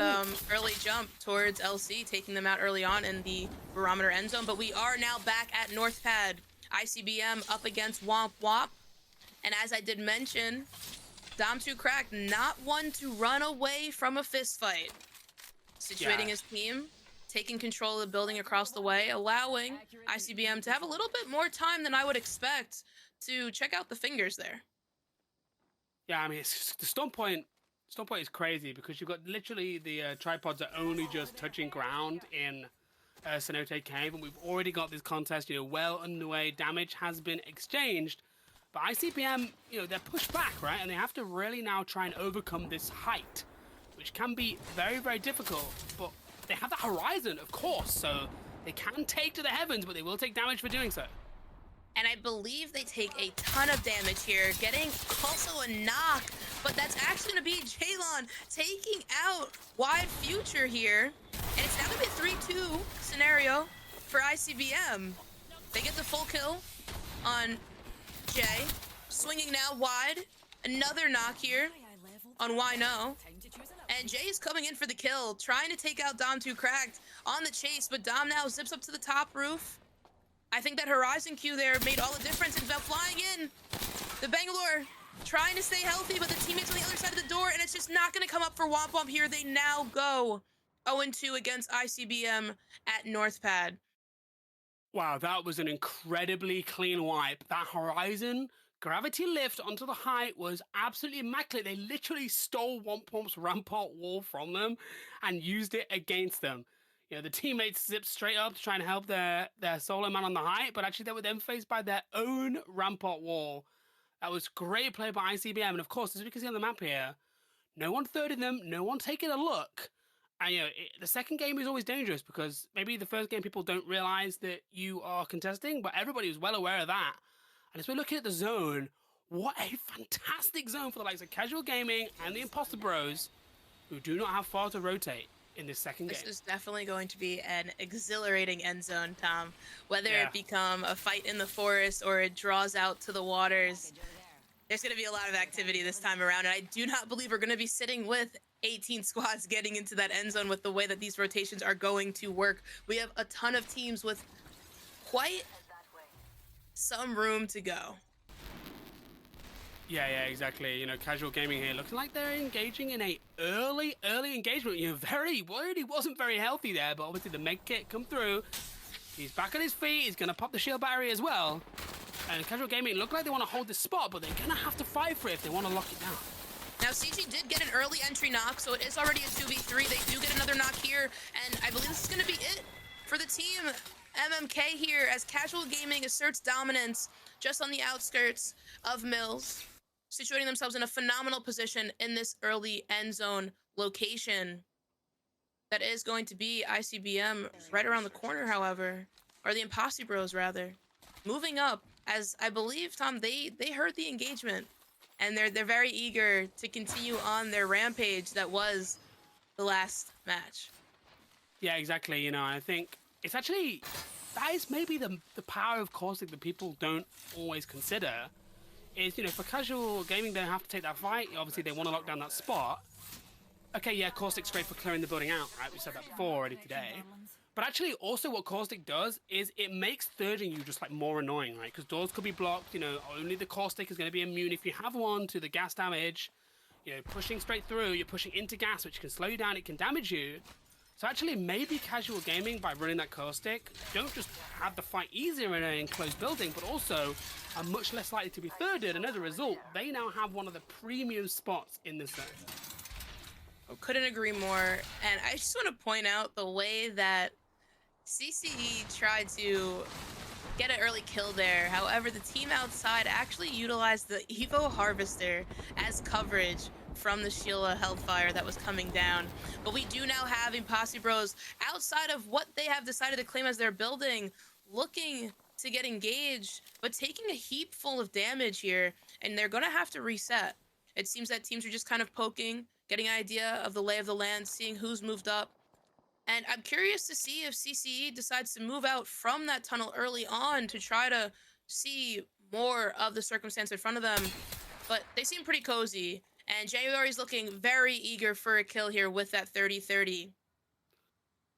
early jump towards LC, taking them out early on in the barometer end zone. But we are now back at North Pad. ICBM up against Womp Womp. And as I did mention, Dom2Crack not one to run away from a fist fight. Situating his team, taking control of the building across the way, allowing ICBM to have a little bit more time than I would expect to check out the fingers there. Yeah, I mean, the Storm Point is crazy because you've got literally the Tripods are only just touching ground in Cenote Cave, and we've already got this contest, well underway. Damage has been exchanged, but ICBM, they're pushed back, right? And they have to really now try and overcome this height, which can be very, very difficult. But they have the horizon, of course, so they can take to the heavens, but they will take damage for doing so. And I believe they take a ton of damage here, getting also a knock, but that's actually going to be Jalon taking out Wide Future here. And it's now going to be a 3-2 scenario for ICBM. They get the full kill on Jay. Swinging now wide. Another knock here on Wino. And Jay is coming in for the kill, trying to take out Dom2 Cracked on the chase, but Dom now zips up to the top roof. I think that Horizon Q there made all the difference. And now flying in, the Bangalore trying to stay healthy, but the teammates on the other side of the door, and it's just not going to come up for Womp Womp here. They now go 0-2 against ICBM at North Pad. Wow, that was an incredibly clean wipe. That Horizon gravity lift onto the height was absolutely immaculate. They literally stole Womp Womp's rampart wall from them and used it against them. The teammates zipped straight up to try and help their solo man on the height, but actually they were then faced by their own rampart wall. That was great play by ICBM, and of course, as we can see on the map here, no one thirded them, no one taking a look. And the second game is always dangerous because maybe the first game people don't realize that you are contesting, but everybody was well aware of that. And as we're looking at the zone, what a fantastic zone for the likes of Casual Gaming and the Imposter Bros, who do not have far to rotate in this second game. This is definitely going to be an exhilarating end zone, Tom. Whether it become a fight in the forest or it draws out to the waters, there's going to be a lot of activity this time around. And I do not believe we're going to be sitting with 18 squads getting into that end zone with the way that these rotations are going to work. We have a ton of teams with quite some room to go. Yeah, exactly. Casual Gaming here looking like they're engaging in a early engagement. Worried he wasn't very healthy there, but obviously the med kit come through. He's back on his feet. He's going to pop the shield battery as well. And Casual Gaming look like they want to hold this spot, but they're going to have to fight for it if they want to lock it down. Now, CG did get an early entry knock, so it is already a 2v3. They do get another knock here, and I believe this is going to be it for the team MMK here as Casual Gaming asserts dominance just on the outskirts of Mills, situating themselves in a phenomenal position in this early end zone location. That is going to be ICBM right around the corner, however, or the Imposter Bros, rather. Moving up, as I believe, Tom, they heard the engagement, and they're very eager to continue on their rampage that was the last match. Yeah, exactly. I think it's actually, that is maybe the power of Caustic that people don't always consider. Is, for Casual Gaming, they have to take that fight. Obviously, they want to lock down that spot. Okay, yeah, Caustic's great for clearing the building out, right? We said that before already today. But actually, also what Caustic does is it makes thirding you just more annoying, right? Because doors could be blocked. Only the Caustic is going to be immune if you have one to the gas damage. Pushing straight through, you're pushing into gas, which can slow you down. It can damage you. So actually, maybe Casual Gaming, by running that Caustic, don't just have the fight easier in an enclosed building, but also are much less likely to be thirded. And as a result, they now have one of the premium spots in this zone. Couldn't agree more. And I just want to point out the way that CCE tried to get an early kill there. However, the team outside actually utilized the Evo Harvester as coverage from the Sheila Hellfire that was coming down. But we do now have Imposter Bros outside of what they have decided to claim as their building, looking to get engaged, but taking a heap full of damage here, and they're going to have to reset. It seems that teams are just kind of poking, getting an idea of the lay of the land, seeing who's moved up. And I'm curious to see if CCE decides to move out from that tunnel early on to try to see more of the circumstance in front of them. But they seem pretty cozy. And January is looking very eager for a kill here with that 30-30.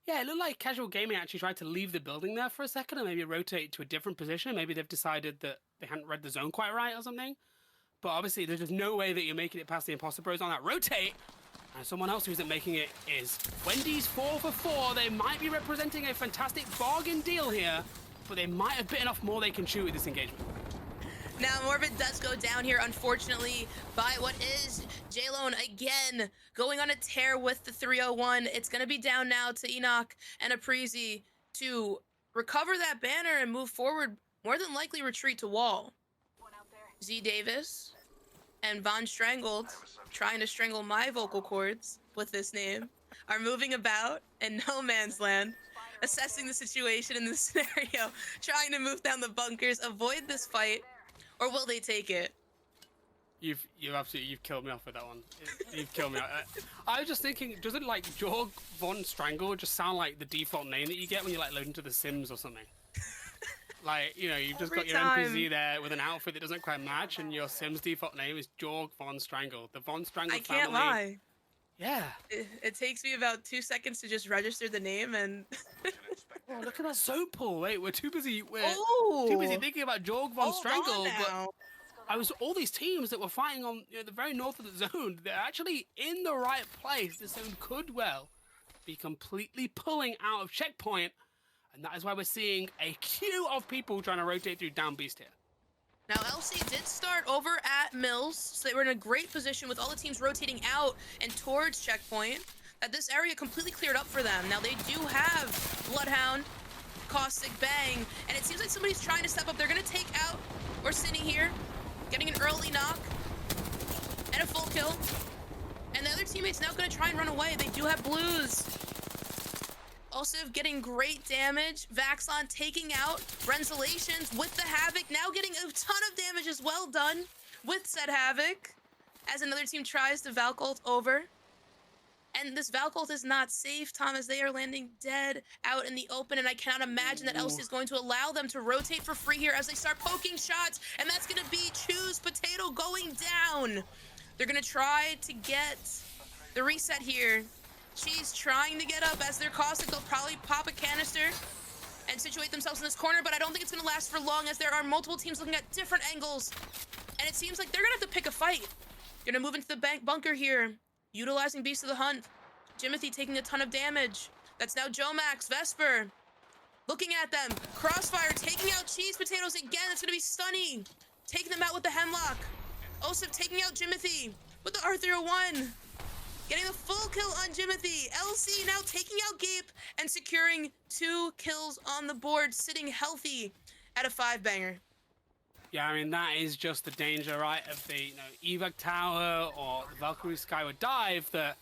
Yeah, it looked like Casual Gaming actually tried to leave the building there for a second and maybe rotate to a different position. Maybe they've decided that they hadn't read the zone quite right or something. But obviously, there's just no way that you're making it past the Imposter Bros on that rotate. And someone else who isn't making it is Wendy's 4 for 4. They might be representing a fantastic bargain deal here, but they might have bitten off more they can chew with this engagement. Now, Morbid does go down here, unfortunately, by what is Jalon again going on a tear with the 301. It's going to be down now to Enoch and Aprizi. to recover that banner and move forward, more than likely retreat to wall. Z Davis and Von Strangled, trying to strangle my vocal cords with this name, are moving about in no man's land, assessing the situation in this scenario, trying to move down the bunkers, avoid this fight, or will they take it? You've killed me off with that one. You've killed me. I was just thinking, doesn't like Jorg Von Strangle just sound like the default name that you get when you like load into The Sims or something? Like, you know, you've just got your NPC there with an outfit that doesn't quite match, and your Sims default name is Jorg Von Strangle. The Von Strangle family. I can't lie. Yeah. It takes me about 2 seconds to just register the name and. Oh, look at that soap pool. Wait, we're too busy. Too busy thinking about Jorg Von Strangle. But all these teams that were fighting on the very north of the zone. They're actually in the right place. The zone could well be completely pulling out of checkpoint. And that is why we're seeing a queue of people trying to rotate through down beast here. Now, LC did start over at Mills, so they were in a great position with all the teams rotating out and towards checkpoint. That this area completely cleared up for them. Now, they do have Bloodhound, Caustic, Bang, and it seems like somebody's trying to step up. They're going to take out Orsini here, getting an early knock and a full kill. And the other teammate's now going to try and run away. They do have blues. Also getting great damage. Vaxlon taking out Rensolations with the Havoc. Now getting a ton of damage as well done with said Havoc. As another team tries to Valk ult over. And this Valk ult is not safe, Tom, as they are landing dead out in the open. And I cannot imagine that LC is going to allow them to rotate for free here as they start poking shots. And that's going to be Choose Potato going down. They're going to try to get the reset here. She's trying to get up as they're Caustic. They'll probably pop a canister and situate themselves in this corner, but I don't think it's going to last for long as there are multiple teams looking at different angles. And it seems like they're going to have to pick a fight. Going to move into the bunker here, utilizing Beast of the Hunt. Jimothy taking a ton of damage. That's now Jomax, Vesper. Looking at them. Crossfire taking out Cheese Potatoes again. That's going to be Stunny. Taking them out with the Hemlock. Osip taking out Jimothy with the R301. Getting the full kill on Jimothy. LC now taking out Gape and securing 2 kills on the board, sitting healthy at a 5-banger. Yeah, I mean, that is just the danger, right, of the evac tower or the Valkyrie Skyward Dive, that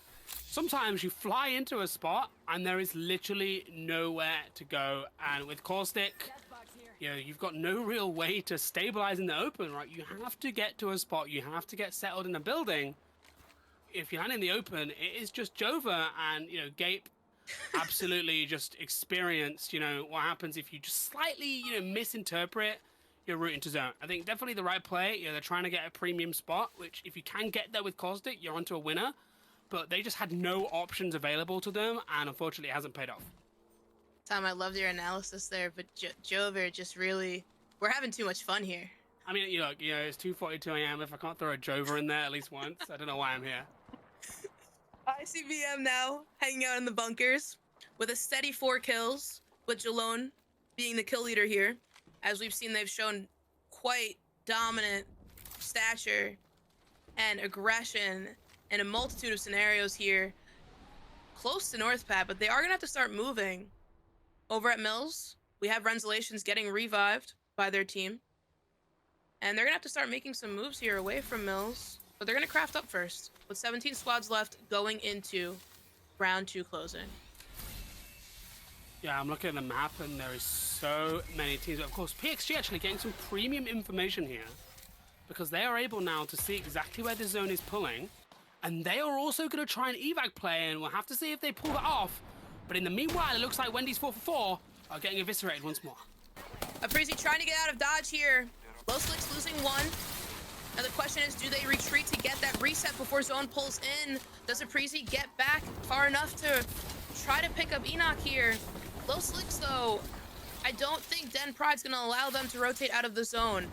sometimes you fly into a spot and there is literally nowhere to go. And with Caustic, you've got no real way to stabilize in the open, right? You have to get to a spot. You have to get settled in a building. If you land in the open, it is just Jova, and Gape absolutely just experienced what happens if you just slightly misinterpret your route into zone. I think definitely the right play. They're trying to get a premium spot, which if you can get there with Caustic, you're onto a winner. But they just had no options available to them, and unfortunately it hasn't paid off. Tom, I loved your analysis there, but Jover just really, we're having too much fun here. I mean, it's 2:42 a.m. If I can't throw a Jover in there at least once, I don't know why I'm here. ICBM now hanging out in the bunkers with a steady 4 kills, with Jalone being the kill leader here. As we've seen, they've shown quite dominant stature and aggression in a multitude of scenarios here. Close to North Pat, but they are going to have to start moving. Over at Mills, we have Rensolations getting revived by their team. And they're going to have to start making some moves here away from Mills. But they're going to craft up first, with 17 squads left going into round 2 closing. Yeah, I'm looking at the map, and there is so many teams. Of course, PXG actually getting some premium information here, because they are able now to see exactly where the zone is pulling, and they are also going to try and evac play, and we'll have to see if they pull it off. But in the meanwhile, it looks like Wendy's 4-for-4 are getting eviscerated once more. Aprizi trying to get out of dodge here. Low Slicks losing 1. Now the question is, do they retreat to get that reset before zone pulls in? Does Aprizi get back far enough to try to pick up Enoch here? Low Slicks, though, I don't think Den Pride's going to allow them to rotate out of the zone.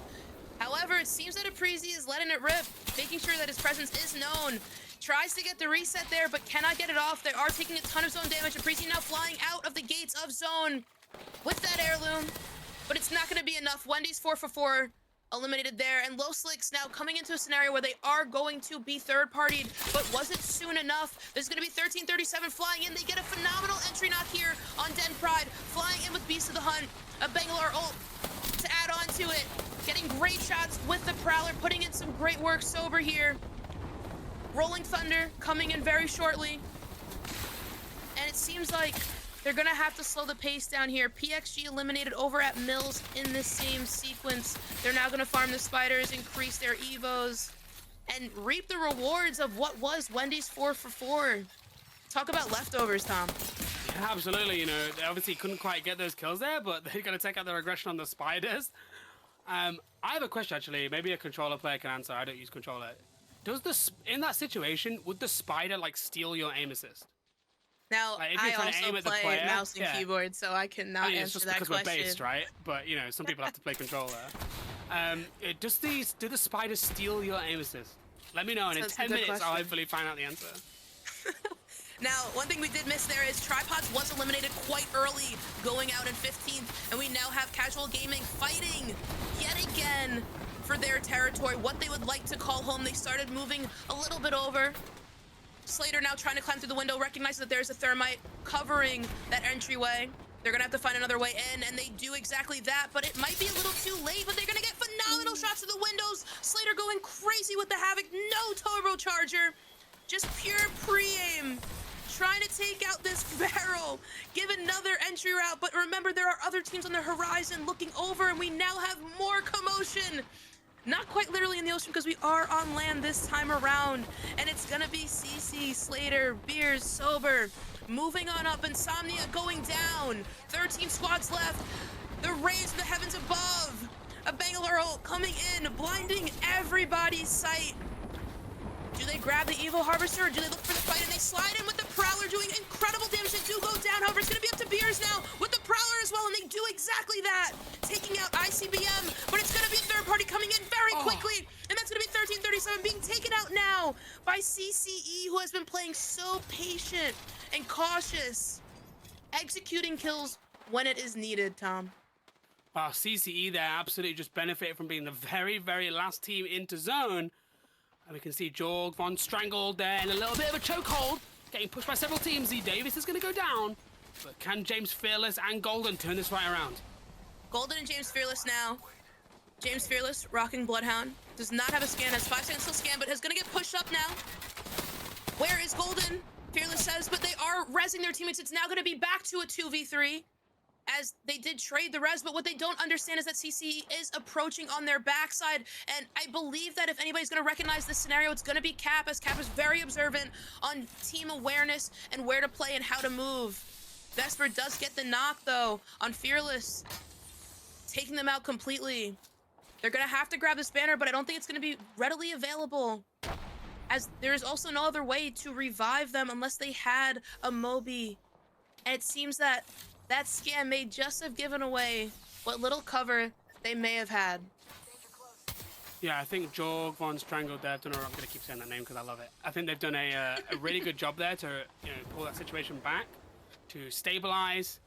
However, it seems that Aprizi is letting it rip, making sure that his presence is known. Tries to get the reset there, but cannot get it off. They are taking a ton of zone damage. Aprizi now flying out of the gates of zone with that heirloom, but it's not going to be enough. Wendy's 4-for-4, eliminated there. And Low Slicks now coming into a scenario where they are going to be third-partied, but was it soon enough? There's going to be 1337 flying in. They get a phenomenal entry knock here on Den Pride, flying in with Beast of the Hunt, a Bangalore ult to add on to it. Getting great shots with the Prowler, putting in some great work. Sober here. Rolling Thunder coming in very shortly. And it seems like they're going to have to slow the pace down here. PXG eliminated over at Mills in this same sequence. They're now going to farm the spiders, increase their evos, and reap the rewards of what was Wendy's 4 for 4. Talk about leftovers, Tom. Yeah, absolutely. You know, they obviously couldn't quite get those kills there, but they're going to take out their aggression on the spiders. I have a question, actually. Maybe a controller player can answer. I don't use controller. In that situation, would the spider, like, steal your aim assist? Now, Like, if you're I trying to aim also at the play player, mouse and yeah. keyboard, so I cannot It's answer just that because question. we're based, right? But, you know, some people have to play controller. Do the spiders steal your aim assist? Let me know, and in That's a 10 good minutes, I'll question. hopefully find out the answer. Now, one thing we did miss there is Tripods was eliminated quite early, going out in 15th, and we now have Casual Gaming fighting yet again for their territory, what they would like to call home. They started moving a little bit over. Slater now trying to climb through the window, recognizes that there's a thermite covering that entryway. They're gonna have to find another way in, and they do exactly that, but it might be a little too late, but they're gonna get phenomenal shots to the windows. Slater going crazy with the Havoc, no turbocharger, just pure pre-aim. Trying to take out this barrel, give another entry route, but remember there are other teams on the horizon looking over, and we now have more commotion. Not quite literally in the ocean because we are on land this time around, and it's gonna be CC, Slater, Beers, Sober, moving on up, Insomnia going down, 13 squads left, the rays in the heavens above, a Bangalore ult coming in, blinding everybody's sight. Do they grab the Evo Harvester, or do they look for the fight? And they slide in with the Prowler, doing incredible damage. They do go down, however, it's going to be up to Beers now with the Prowler as well, and they do exactly that. Taking out ICBM, but it's going to be a third party coming in very quickly, and that's going to be 1337 being taken out now by CCE, who has been playing so patient and cautious, executing kills when it is needed, Tom. Wow, CCE there absolutely just benefited from being the very, very last team into zone. And we can see Jorg von strangled there in a little bit of a chokehold, getting pushed by several teams. Z Davis is going to go down, but can James Fearless and Golden turn this right around? Golden and James Fearless now. James Fearless rocking Bloodhound. Does not have a scan, has 5 seconds till scan, but is going to get pushed up now. Where is Golden? Fearless says, but they are rezzing their teammates. It's now going to be back to a 2v3. As they did trade the res, but what they don't understand is that CC is approaching on their backside, and I believe that if anybody's going to recognize this scenario, it's going to be Cap, as Cap is very observant on team awareness and where to play and how to move. Vesper does get the knock, though, on Fearless, taking them out completely. They're going to have to grab this banner, but I don't think it's going to be readily available, as there's also no other way to revive them unless they had a Moby, and it seems that that scan may just have given away what little cover they may have had. Yeah, I think Jorg von strangled there. I don't know, I'm going to keep saying that name because I love it. I think they've done a really good job there to pull that situation back, to stabilize,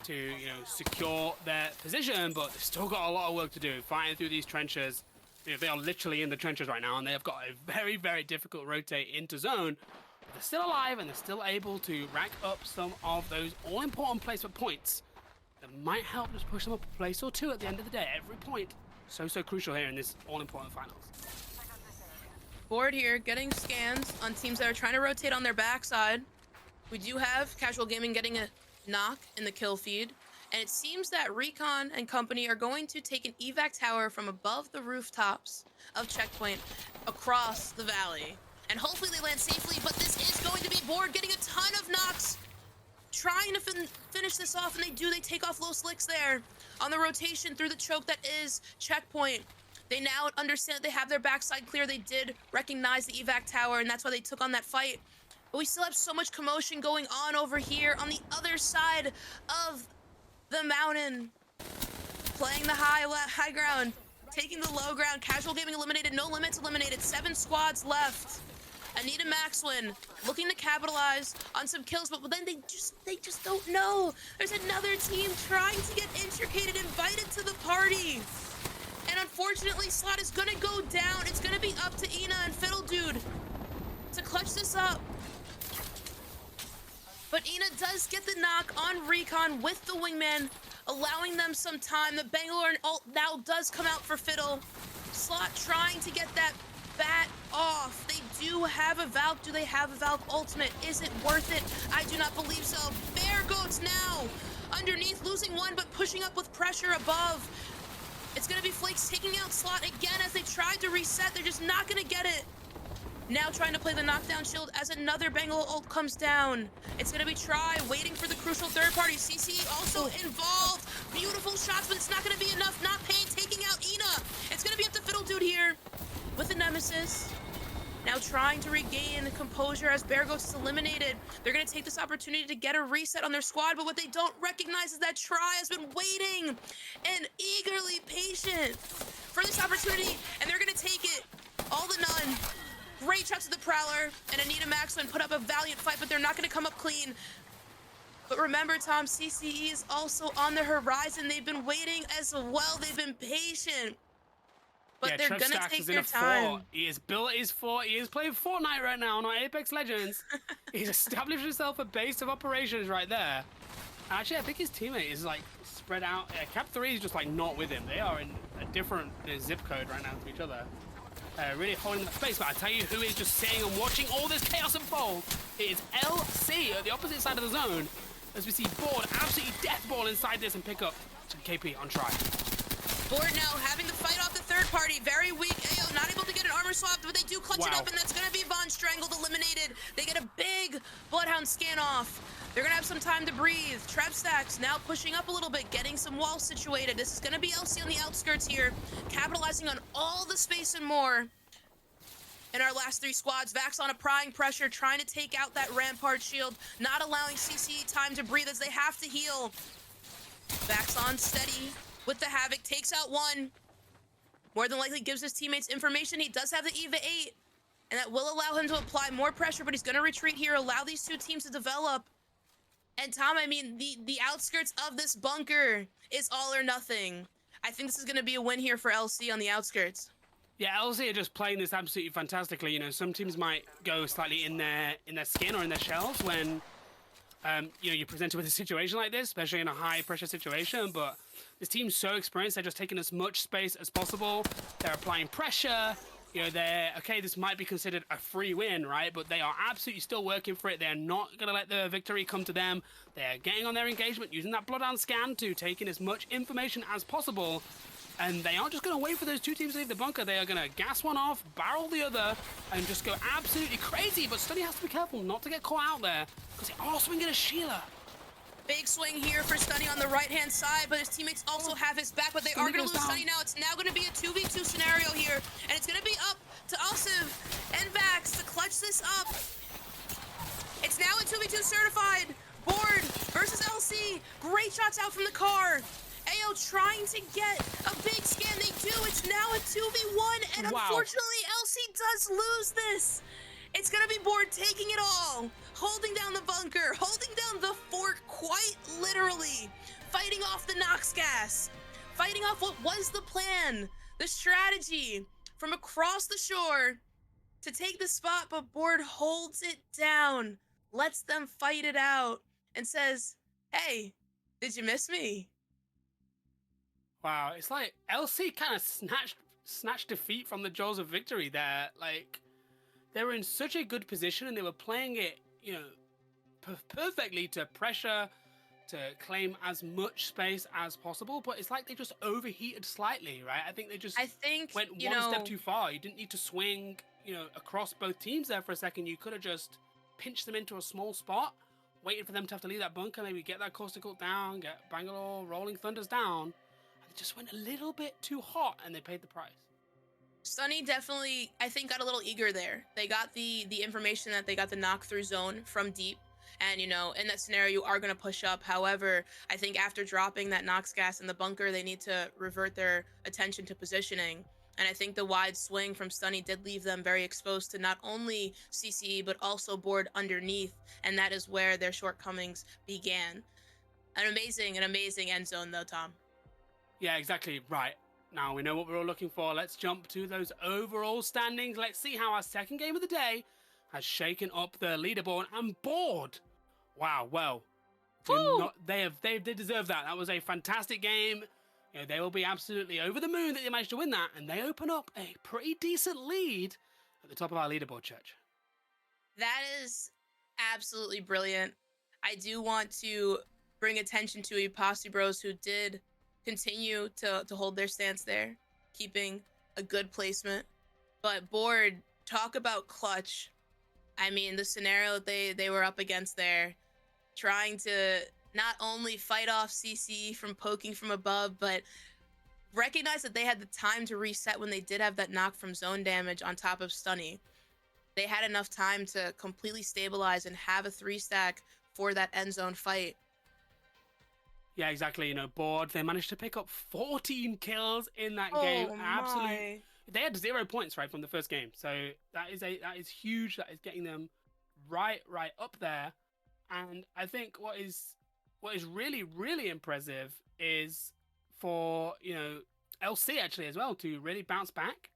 to secure their position, but they've still got a lot of work to do fighting through these trenches. They are literally in the trenches right now, and they have got a very, very difficult rotate into zone. They're still alive, and they're still able to rack up some of those all-important placement points that might help just push them up a place or two at the end of the day. Every point so crucial here in this all-important finals. Board here, getting scans on teams that are trying to rotate on their backside. We do have Casual Gaming getting a knock in the kill feed, and it seems that Recon and company are going to take an evac tower from above the rooftops of Checkpoint across the valley. And hopefully they land safely, but this is going to be Board getting a ton of knocks, trying to finish this off, and they do. They take off Low Slicks there on the rotation through the choke that is Checkpoint. They now understand that they have their backside clear. They did recognize the evac tower, and that's why they took on that fight. But we still have so much commotion going on over here on the other side of the mountain. Playing the high ground, taking the low ground. Casual Gaming eliminated, No Limits eliminated, 7 squads left. Anita Maxwin looking to capitalize on some kills, but then they just don't know. There's another team trying to get intricated, invited to the party. And unfortunately, unfortunately, Slot is gonna go down. It's gonna be up to Ina and Fiddle Dude to clutch this up. But Ina does get the knock on Recon with the wingman, allowing them some time. The Bangalore ult now does come out for Fiddle. Slot trying to get that bat off. They do have a Valk. Do they have a Valk ultimate? Is it worth it? I do not believe so. Bear Goats now underneath, losing one, but pushing up with pressure above. It's gonna be Flakes taking out Slot again as they tried to reset. They're just not gonna get it. Now trying to play the knockdown shield as another Bangalore ult comes down. It's gonna be Try waiting for the crucial third party. CC also involved. Beautiful shots, but it's not gonna be enough. Not Pain taking out Ina. It's gonna be up to Fiddle Dude here with the Nemesis. Now trying to regain composure as Bear Goats is eliminated. They're gonna take this opportunity to get a reset on their squad, but what they don't recognize is that Try has been waiting and eagerly patient for this opportunity, and they're gonna take it. All the none. Great shots to the Prowler, and Anita Maxwell put up a valiant fight, but they're not gonna come up clean. But remember, Tom, CCE is also on the horizon. They've been waiting as well. They've been patient. But they're gonna take their time. He has built his fort. He is playing Fortnite right now, not Apex Legends. He's established himself a base of operations right there. Actually, I think his teammate is like spread out. Cap 3 is just like not with him. They are in a different zip code right now to each other. Really holding that space, but I tell you who is just sitting and watching all this chaos unfold. It is LC at the opposite side of the zone. As we see Board absolutely deathball inside this and pick up some KP on Try. Board now having to fight off the third party. Very weak. AO not able to get an armor swap, but they do clutch it up, and that's going to be Von Strangled eliminated. They get a big Bloodhound scan off. They're going to have some time to breathe. Trap Stacks now pushing up a little bit, getting some walls situated. This is going to be LC on the outskirts here, capitalizing on all the space and more. In our last three squads, Vax on applying pressure, trying to take out that Rampart shield, not allowing CCE time to breathe as they have to heal. Vax on steady with the Havoc, takes out one. More than likely gives his teammates information. He does have the EVA 8, and that will allow him to apply more pressure, but he's going to retreat here, allow these two teams to develop. And Tom, I mean, the outskirts of this bunker is all or nothing. I think this is going to be a win here for LC on the outskirts. Yeah, LC are just playing this absolutely fantastically. You know, some teams might go slightly in their skin or in their shells when, you know, you're presented with a situation like this, especially in a high-pressure situation, but this team's so experienced, they're just taking as much space as possible. They're applying pressure. You know, okay, this might be considered a free win, right? But they are absolutely still working for it. They're not going to let the victory come to them. They're getting on their engagement, using that Bloodhound scan to take in as much information as possible. And they aren't just going to wait for those two teams to leave the bunker. They are going to gas one off, barrel the other, and just go absolutely crazy. But Stunny has to be careful not to get caught out there, because they are swinging a Sheila. Big swing here for Stunny on the right-hand side, but his teammates also have his back, but they are going to lose Stunny now. It's now going to be a 2v2 scenario here, and it's going to be up to Alsiv and Vax to clutch this up. It's now a 2v2 certified. Board versus LC. Great shots out from the car. AO trying to get a big scan. They do. It's now a 2v1, and unfortunately, LC does lose this. It's going to be Board taking it all, holding down the bunker, holding down the fort quite literally, fighting off the Nox gas, fighting off what was the plan, the strategy from across the shore to take the spot, but Board holds it down, lets them fight it out, and says, hey, did you miss me? Wow, it's like LC kind of snatched defeat from the jaws of victory there. Like, they were in such a good position and they were playing it, you know, perfectly to pressure, to claim as much space as possible. But it's like they just overheated slightly, right? I think they just went one step too far. You didn't need to swing, you know, across both teams there for a second. You could have just pinched them into a small spot, waited for them to have to leave that bunker, maybe get that caustic ult down, get Bangalore Rolling Thunders down. And they just went a little bit too hot and they paid the price. Stunny definitely, I think, got a little eager there. They got the information that they got the knock-through zone from deep. And, you know, in that scenario, you are going to push up. However, I think after dropping that Nox gas in the bunker, they need to revert their attention to positioning. And I think the wide swing from Stunny did leave them very exposed to not only CCE, but also Board underneath. And that is where their shortcomings began. An amazing end zone, though, Tom. Yeah, exactly right. Now we know what we're all looking for. Let's jump to those overall standings. Let's see how our second game of the day has shaken up the leaderboard and board. Wow, well, they deserve that. That was a fantastic game. You know, they will be absolutely over the moon that they managed to win that, and they open up a pretty decent lead at the top of our leaderboard, Church. That is absolutely brilliant. I do want to bring attention to Epoxy Bros, who did continue to hold their stance there, keeping a good placement. But board, talk about clutch. I mean, the scenario that they were up against there, trying to not only fight off CC from poking from above, but recognize that they had the time to reset when they did have that knock from zone damage on top of Stunny. They had enough time to completely stabilize and have a 3-stack for that end zone fight. Yeah, exactly. You know, board, they managed to pick up 14 kills in that game. Absolutely. They had 0 points right from the first game. So that is huge. That is getting them right up there. And I think what is really, really impressive is for, you know, LC actually as well to really bounce back.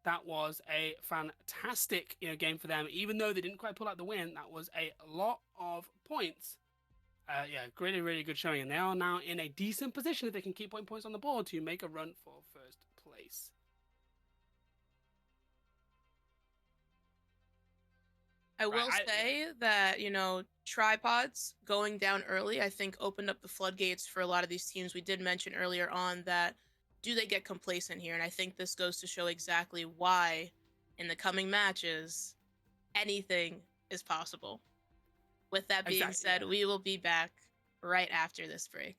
That was a fantastic, you know, game for them. Even though they didn't quite pull out the win, that was a lot of points. Yeah, really, really good showing. And they are now in a decent position if they can keep putting points on the board to make a run for first place. I will say that, you know, tripods going down early, I think opened up the floodgates for a lot of these teams. We did mention earlier on that do they get complacent here? And I think this goes to show exactly why in the coming matches, anything is possible. With that being said, we will be back right after this break.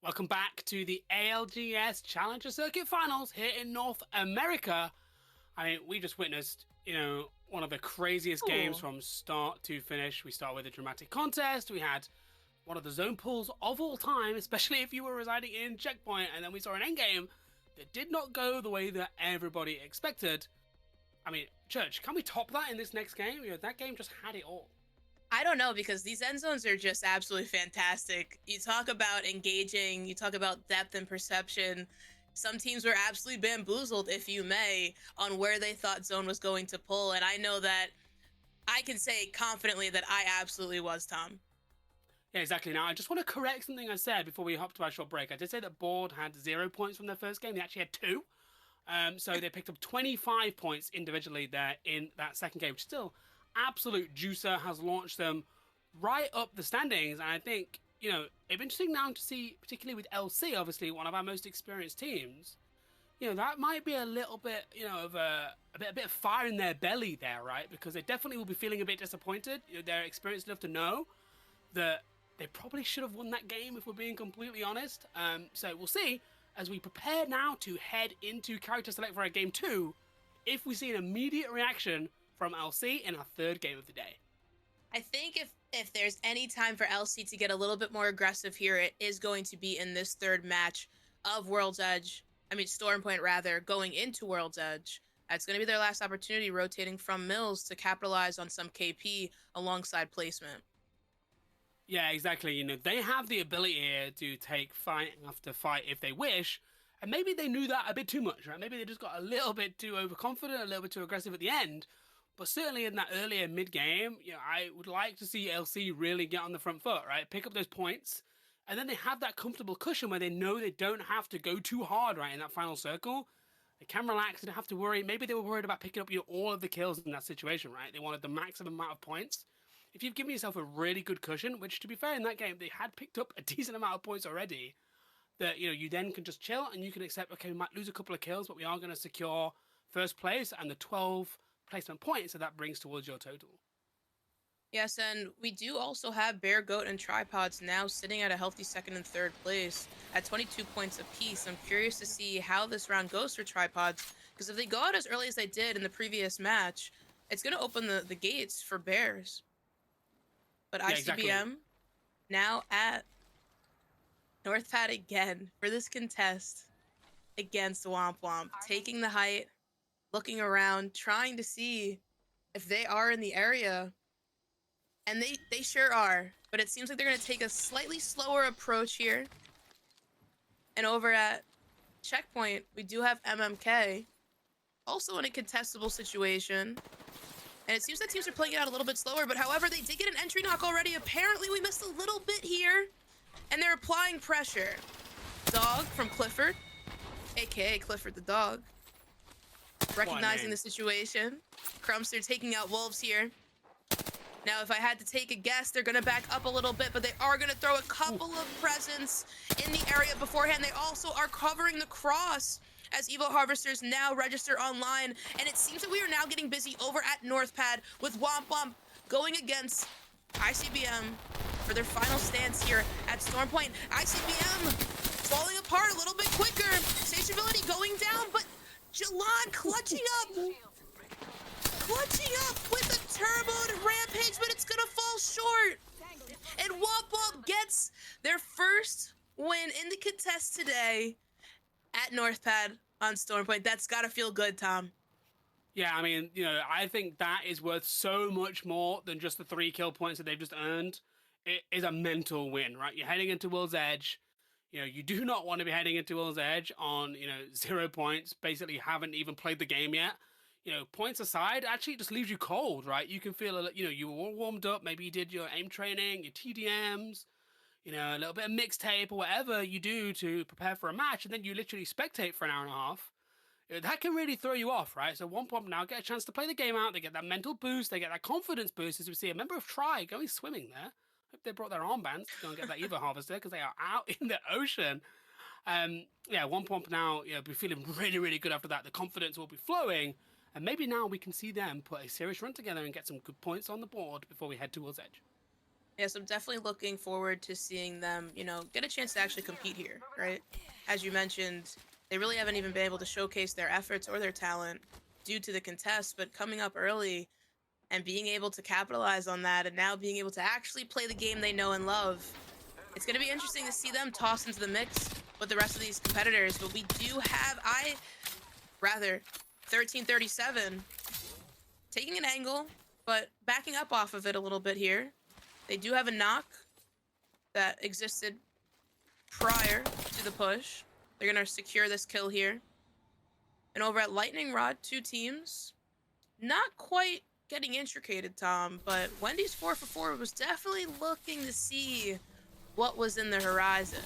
Welcome back to the ALGS Challenger Circuit Finals here in North America. I mean, we just witnessed, you know, one of the craziest games from start to finish. We start with a dramatic contest. We had one of the zone pulls of all time, especially if you were residing in Checkpoint, and then we saw an endgame that did not go the way that everybody expected. I mean, Church, can we top that in this next game? You know, that game just had it all. I don't know, because these end zones are just absolutely fantastic. You talk about engaging, you talk about depth and perception. Some teams were absolutely bamboozled, if you may, on where they thought zone was going to pull. And I know that I can say confidently that I absolutely was, Tom. Yeah, exactly. Now, I just want to correct something I said before we hopped to our short break. I did say that Board had 0 points from their first game. They actually had 2. So they picked up 25 points individually there in that second game, which still absolute juicer, has launched them right up the standings. And I think, it'd be interesting now to see, particularly with LC, obviously one of our most experienced teams, that might be a little bit, of a bit of fire in their belly there, right? Because they definitely will be feeling a bit disappointed. They're experienced enough to know that they probably should have won that game, if we're being completely honest. So we'll see as we prepare now to head into character select for our game 2, if we see an immediate reaction from LC in our third game of the day. I think if there's any time for LC to get a little bit more aggressive here, it is going to be in this third match of World's Edge. I mean, Storm Point, rather, going into World's Edge. It's going to be their last opportunity, rotating from Mills to capitalize on some KP alongside placement. Yeah, exactly. They have the ability here to take fight after fight if they wish, and maybe they knew that a bit too much, right? Maybe they just got a little bit too overconfident, a little bit too aggressive at the end. But certainly in that earlier mid-game, I would like to see LC really get on the front foot, right? Pick up those points, and then they have that comfortable cushion where they know they don't have to go too hard, right, in that final circle. They can relax, they don't have to worry. Maybe they were worried about picking up all of the kills in that situation, right? They wanted the maximum amount of points. If you've given yourself a really good cushion, which to be fair in that game, they had picked up a decent amount of points already, that, you then can just chill and you can accept, okay, we might lose a couple of kills, but we are going to secure first place and the 12 placement points that brings towards your total. Yes, and we do also have Bear, Goat, and Tripods now sitting at a healthy second and third place at 22 points apiece. I'm curious to see how this round goes for Tripods, because if they go out as early as they did in the previous match, it's going to open the gates for Bears. But Yeah, ICBM exactly. now at North Pad again for this contest against Womp Womp, taking the height, looking around, trying to see if they are in the area. And they sure are, but it seems like they're going to take a slightly slower approach here. And over at Checkpoint, we do have MMK, also in a contestable situation. And it seems that teams are playing it out a little bit slower, but however, they did get an entry knock already. Apparently, we missed a little bit here, and they're applying pressure. Dog from Clifford, aka Clifford the dog, recognizing the situation. Crumpster taking out Wolves here. Now, if I had to take a guess, they're going to back up a little bit, but they are going to throw a couple of presents in the area beforehand. They also are covering the cross as Evo Harvesters now register online. And it seems that we are now getting busy over at North Pad with Womp Womp going against ICBM for their final stance here at Storm Point. ICBM falling apart a little bit quicker. Stationability going down, but Jalad clutching up with a turboed rampage, but it's gonna fall short. And Womp Womp gets their first win in the contest today at North Pad on Storm Point. That's gotta feel good, Tom. Yeah, I mean, I think that is worth so much more than just the 3 kill points that they've just earned. It is a mental win, right? You're heading into World's Edge. You do not want to be heading into World's Edge on, 0 points. Basically, haven't even played the game yet. Points aside, actually it just leaves you cold, right? You can feel, you were all warmed up. Maybe you did your aim training, your TDMs, a little bit of mixtape or whatever you do to prepare for a match, and then you literally spectate for an hour and a half. That can really throw you off, right? So Womp Womp now get a chance to play the game out. They get that mental boost. They get that confidence boost, as we see a member of Tri going swimming there. Hope they brought their armbands to go and get that Evo Harvester, because they are out in the ocean. Womp Womp now, be feeling really, really good after that. The confidence will be flowing. And maybe now we can see them put a serious run together and get some good points on the board before we head towards Edge. Yes, I'm definitely looking forward to seeing them, get a chance to actually compete here, right? As you mentioned, they really haven't even been able to showcase their efforts or their talent due to the contest, but coming up early and being able to capitalize on that and now being able to actually play the game they know and love, it's going to be interesting to see them toss into the mix with the rest of these competitors. But we do have, 1337 taking an angle, but backing up off of it a little bit here. They do have a knock that existed prior to the push. They're going to secure this kill here. And over at Lightning Rod, 2 teams. Not quite getting intricated, Tom, but Wendy's 4 for 4 was definitely looking to see what was in the horizon.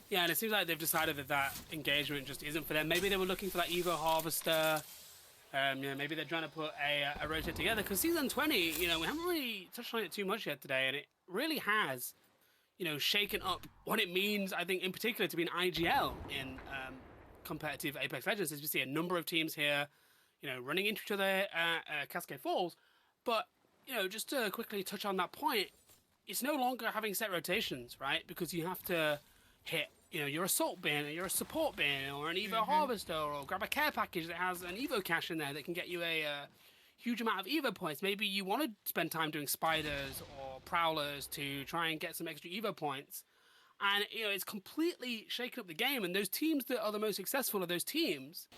Yeah, and it seems like they've decided that engagement just isn't for them. Maybe they were looking for that Evo Harvester. Maybe they're trying to put a rotate together, because Season 20, we haven't really touched on it too much yet today, and it really has, shaken up what it means, I think, in particular, to be an IGL in competitive Apex Legends, as we see a number of teams here, running into each other at Cascade Falls. But, just to quickly touch on that point, it's no longer having set rotations, right? Because you have to hit, your assault bin, or your support bin, or an Evo Harvester, or grab a care package that has an Evo cache in there that can get you a huge amount of Evo points. Maybe you want to spend time doing spiders or prowlers to try and get some extra Evo points. And, it's completely shaken up the game. And those teams that are the most successful are those teams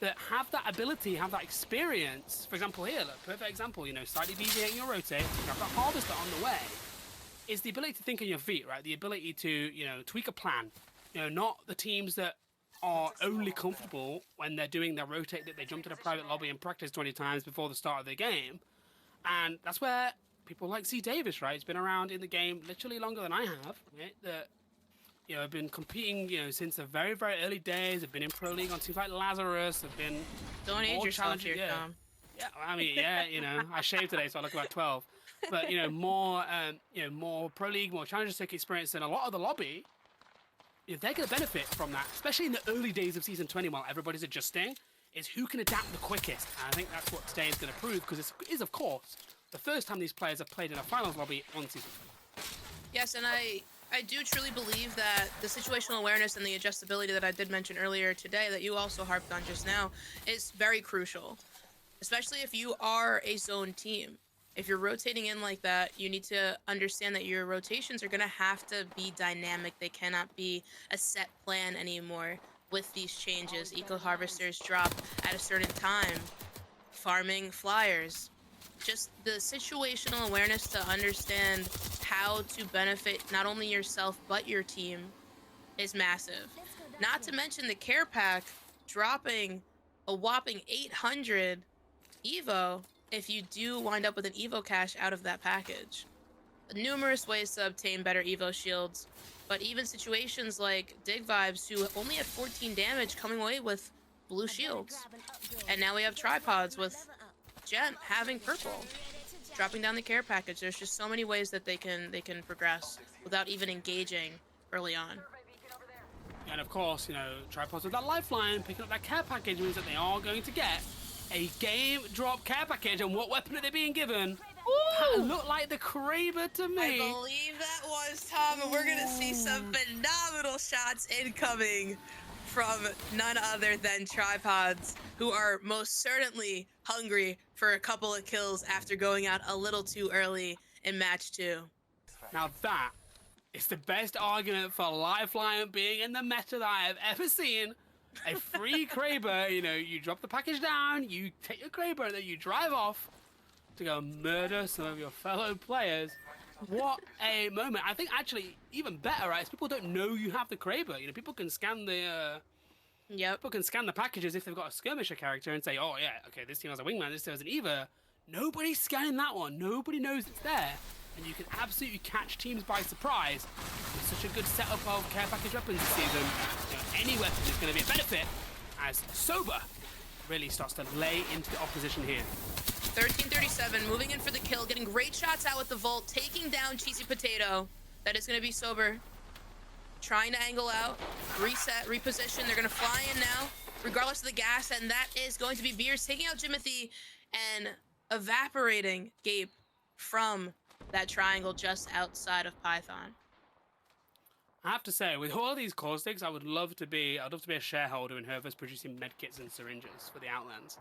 that have that ability, have that experience. For example, here, look, perfect example, slightly deviating your rotate, grab that Harvester on the way, is the ability to think on your feet, right? The ability to, tweak a plan. Not the teams that are only comfortable when they're doing their rotate, that they jump to the private lobby and practice 20 times before the start of the game. And that's where people like C. Davis, right? He's been around in the game literally longer than I have, right? That, I've been competing, since the very, very early days. I've been in Pro League on teams like Lazarus. I've been Don't age yourself here, Tom. Yeah, I mean, yeah, I shaved today, so I look about 12. But, more Pro League, more Challenger Circuit experience than a lot of the lobby. They're going to benefit from that, especially in the early days of Season 20 while everybody's adjusting, is who can adapt the quickest. And I think that's what today is going to prove, because it is, of course, the first time these players have played in a finals lobby on Season 20. Yes, and I do truly believe that the situational awareness and the adjustability that I did mention earlier today, that you also harped on just now, is very crucial, especially if you are a zone team. If you're rotating in like that, you need to understand that your rotations are going to have to be dynamic. They cannot be a set plan anymore with these changes. Eco Harvesters drop at a certain time, farming flyers. Just the situational awareness to understand how to benefit not only yourself but your team is massive. Not to mention the care pack dropping a whopping 800 Evo if you do wind up with an Evo cache out of that package. Numerous ways to obtain better Evo shields, but even situations like Dig Vibes, who only had 14 damage, coming away with blue shields. And now we have tripods with Gent having purple, dropping down the care package. There's just so many ways that they can progress without even engaging early on. And of course, tripods with that lifeline, picking up that care package means that they are going to get a game drop care package. And what weapon are they being given? That looked like the Kraber to me. I believe that was, Tom, and we're gonna see some phenomenal shots incoming from none other than Tripods, who are most certainly hungry for a couple of kills after going out a little too early in match 2. Now that is the best argument for Lifeline being in the meta that I have ever seen. A free Kraber, you drop the package down, you take your Kraber, and then you drive off to go murder some of your fellow players. What a moment. I think actually even better, right, is people don't know you have the Kraber. People can scan the people can scan the packages if they've got a skirmisher character and say, oh yeah, okay, this team has a wingman, this team has an Eva. Nobody's scanning that one. Nobody knows it's there. And you can absolutely catch teams by surprise with such a good setup of care package weapons this season. Any weapon is going to be a benefit as Sober really starts to lay into the opposition here. 1337, moving in for the kill, getting great shots out with the Volt, taking down Cheesy Potato. That is going to be Sober. Trying to angle out, reset, reposition. They're going to fly in now, regardless of the gas, and that is going to be Beers taking out Jimothy and evaporating Gabe from that triangle just outside of Python. I have to say, with all these caustics, I'd love to be a shareholder in Herver's producing medkits and syringes for the Outlands.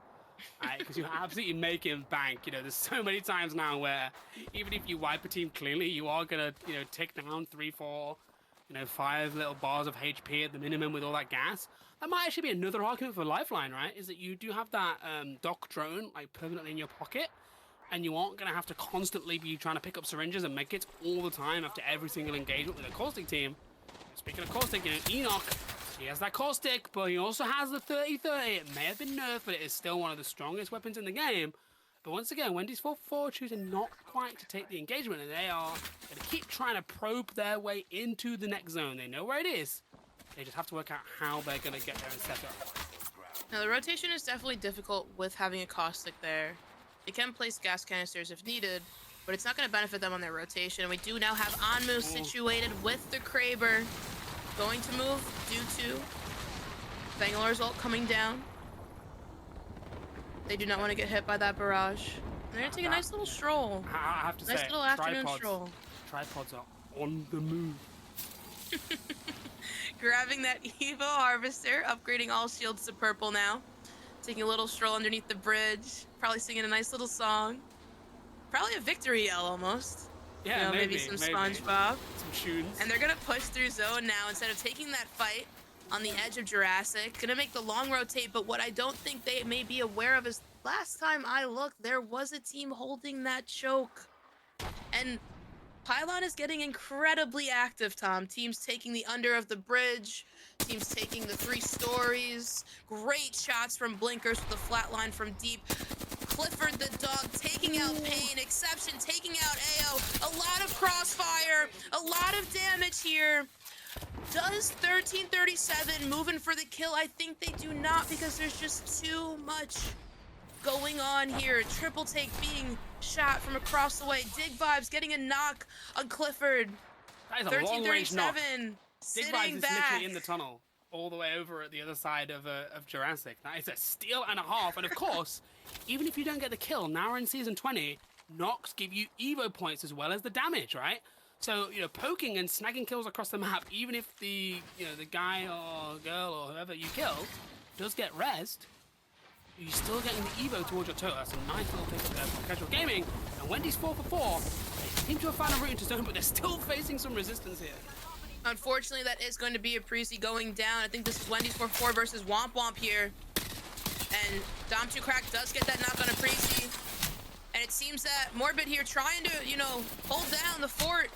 Because you're absolutely making bank. There's so many times now where even if you wipe a team cleanly, you are gonna, take down 3, 4, 5 little bars of HP at the minimum with all that gas. That might actually be another argument for Lifeline, right? Is that you do have that dock drone permanently in your pocket. and you aren't going to have to constantly be trying to pick up syringes and make it all the time after every single engagement with a caustic team. Speaking of caustic, Enoch, he has that caustic, but he also has the 30-30. It may have been nerfed, but it is still one of the strongest weapons in the game. But once again, Wendy's 4-4 choosing not quite to take the engagement, and they are going to keep trying to probe their way into the next zone. They know where it is. They just have to work out how they're going to get there and set up. Now, the rotation is definitely difficult with having a caustic there. They can place gas canisters if needed, but it's not going to benefit them on their rotation. We do now have Anmu situated with the Kraber. Going to move due to Bangalore ult coming down. They do not want to get hit by that barrage. And they're going to take a nice little stroll. I have to say, Nice little afternoon stroll. Tripods are on the move. Grabbing that Evo Harvester, upgrading all shields to purple now. Taking a little stroll underneath the bridge. Probably singing a nice little song. Probably a victory yell almost. Yeah, you know, maybe some SpongeBob. Some tunes. And they're going to push through zone now instead of taking that fight on the edge of Jurassic. Going to make the long rotate, but what I don't think they may be aware of is last time I looked, there was a team holding that choke. And Pylon is getting incredibly active, Tom. Teams taking the under of the bridge. Teams taking the 3 stories. Great shots from Blinkers with the flatline from deep. Clifford the dog taking out Pain. Exception taking out AO. A lot of crossfire. A lot of damage here. Does 1337 moving for the kill? I think they do not, because there's just too much going on here. Triple take being shot from across the way. Dig Vibes getting a knock on Clifford. That is a long range knock. 1337 Dig sitting Vibes is back. literally in the tunnel, all the way over at the other side of Jurassic. That is a steal and a half. And of course, even if you don't get the kill, now we're in Season 20, knocks give you Evo points as well as the damage, right? So, poking and snagging kills across the map, even if the guy or girl or whoever you kill does get rezzed, you're still getting the Evo towards your total. That's a nice little pick up there from Casual Gaming. And Wendy's 4-4. They seem to have found a route into zone, but they're still facing some resistance here. Unfortunately, that is going to be a Preezy going down. I think this is Wendy's 4-4 versus Womp Womp here. And Dom2Crack does get that knock on a Preezy. And it seems that Morbid here trying to, hold down the fort.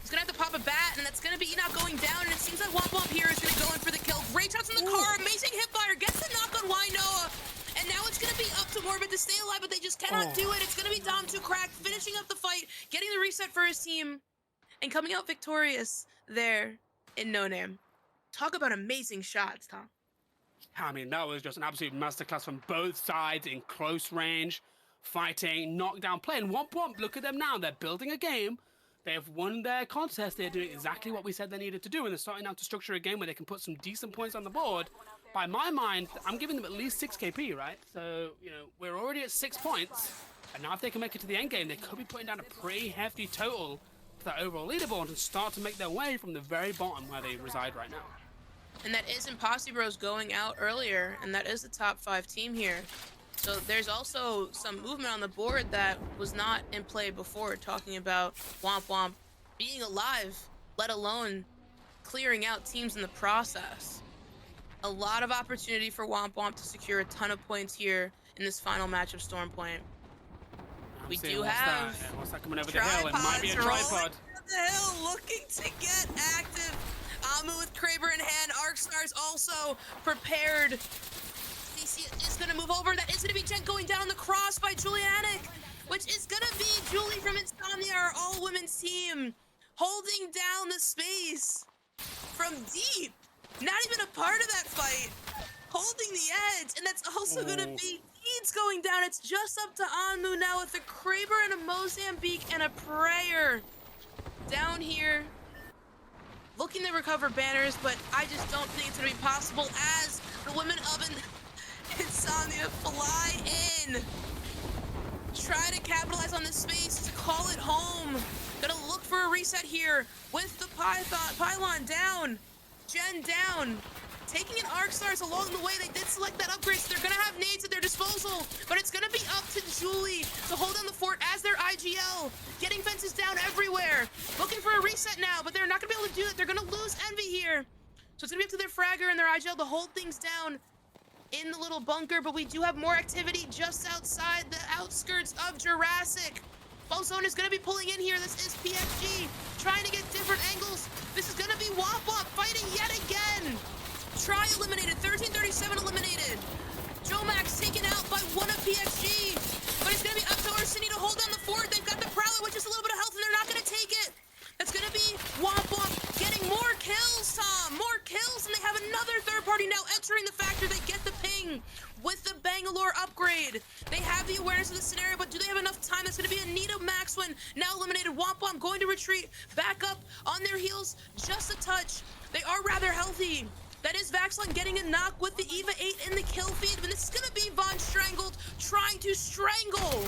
He's going to have to pop a bat, and that's going to be Enoch going down. And it seems that Womp Womp here is going to go in for the kill. Great shots in the car. Amazing hipfire. Gets the knock on Wainoa. And now it's going to be up to Morbid to stay alive, but they just cannot do it. It's going to be Dom2Crack finishing up the fight, getting the reset for his team, and coming out victorious there in No Name. Talk about amazing shots, Tom. I mean, that was just an absolute masterclass from both sides in close range, fighting, knockdown play. And Womp Womp, look at them now. They're building a game. They have won their contest. They're doing exactly what we said they needed to do, and they're starting now to structure a game where they can put some decent points on the board. By my mind, I'm giving them at least 6 KP, right? So, we're already at 6 points, and now if they can make it to the end game, they could be putting down a pretty hefty total for that overall leaderboard and start to make their way from the very bottom where they reside right now. And that is Impossible Bros going out earlier, and that is the top 5 team here. So there's also some movement on the board that was not in play before, talking about Womp Womp being alive, let alone clearing out teams in the process. A lot of opportunity for Womp Womp to secure a ton of points here in this final match of Storm Point. We do have what's that coming over the hill? It might be a tripod. The hill looking to get active. Amu with Kraber in hand. Arcstars also prepared. CC is going to move over. That is going to be Jen going down on the cross by Julianic, which is going to be Julie from Insomnia, our all-women's team, holding down the space from deep. Not even a part of that fight. Holding the edge. And that's also going to be Deeds going down. It's just up to Anmu now with a Kraber and a Mozambique and a Prayer down here. Looking to recover banners, but I just don't think it's going to be possible as the women of Insomnia fly in. Try to capitalize on this space to call it home. Gonna look for a reset here with the Pylon down. Jen down. Taking an Arcstars along the way. They did select that upgrade, so they're gonna have nades at their disposal. But it's gonna be up to Julie to hold down the fort as their IGL. Getting fences down everywhere. Looking for a reset now, but they're not gonna be able to do it. They're gonna lose Envy here. So it's gonna be up to their Fragger and their IGL to hold things down in the little bunker, but we do have more activity just outside the outskirts of Jurassic. Bozone is going to be pulling in here. This is PXG trying to get different angles. This is going to be Womp Womp fighting yet again. Try eliminated, 1337 eliminated. Joe Max taken out by one of PXG. But it's going to be up to Orsini to hold down the fort. They've got the Prowler with just a little bit of health, and they're not going to take it. That's going to be Womp Womp getting more kills, Tom. More kills, and they have another third party now entering the factor. They get the ping with the Bangalore upgrade. They have the awareness of the scenario, but do they have enough time? That's going to be Anita Maxwin now eliminated. Womp Womp going to retreat back up on their heels just a touch. They are rather healthy. That is Vaxlon getting a knock with the EVA 8 in the kill feed, but this is going to be Von Strangled trying to strangle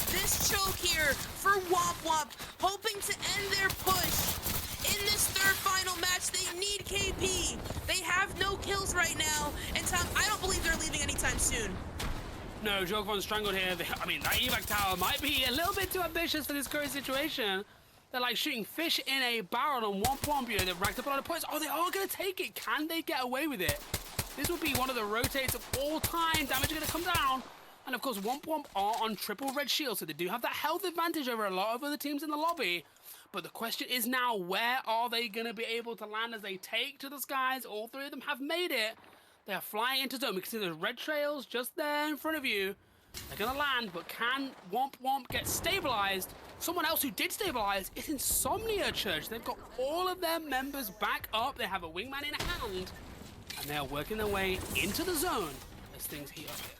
this choke here for Womp Womp, hoping to end their push. In this third final match, they need KP. They have no kills right now, and Tom, I don't believe they're leaving anytime soon. No, Joke Von Strangled here. I mean, that evac tower might be a little bit too ambitious for this current situation. They're like shooting fish in a barrel on Womp Womp. You know, they've racked up a lot of points. Oh, they are going to take it. Can they get away with it? This would be one of the rotates of all time. Damage is going to come down. And of course, Womp Womp are on triple red shield, so they do have that health advantage over a lot of other teams in the lobby. But the question is now, where are they going to be able to land as they take to the skies? All three of them have made it. They are flying into zone. We can see the red trails just there in front of you. They're going to land, but can Womp Womp get stabilized? Someone else who did stabilize is Insomnia Church. They've got all of their members back up. They have a wingman in hand, and they are working their way into the zone as things heat up here.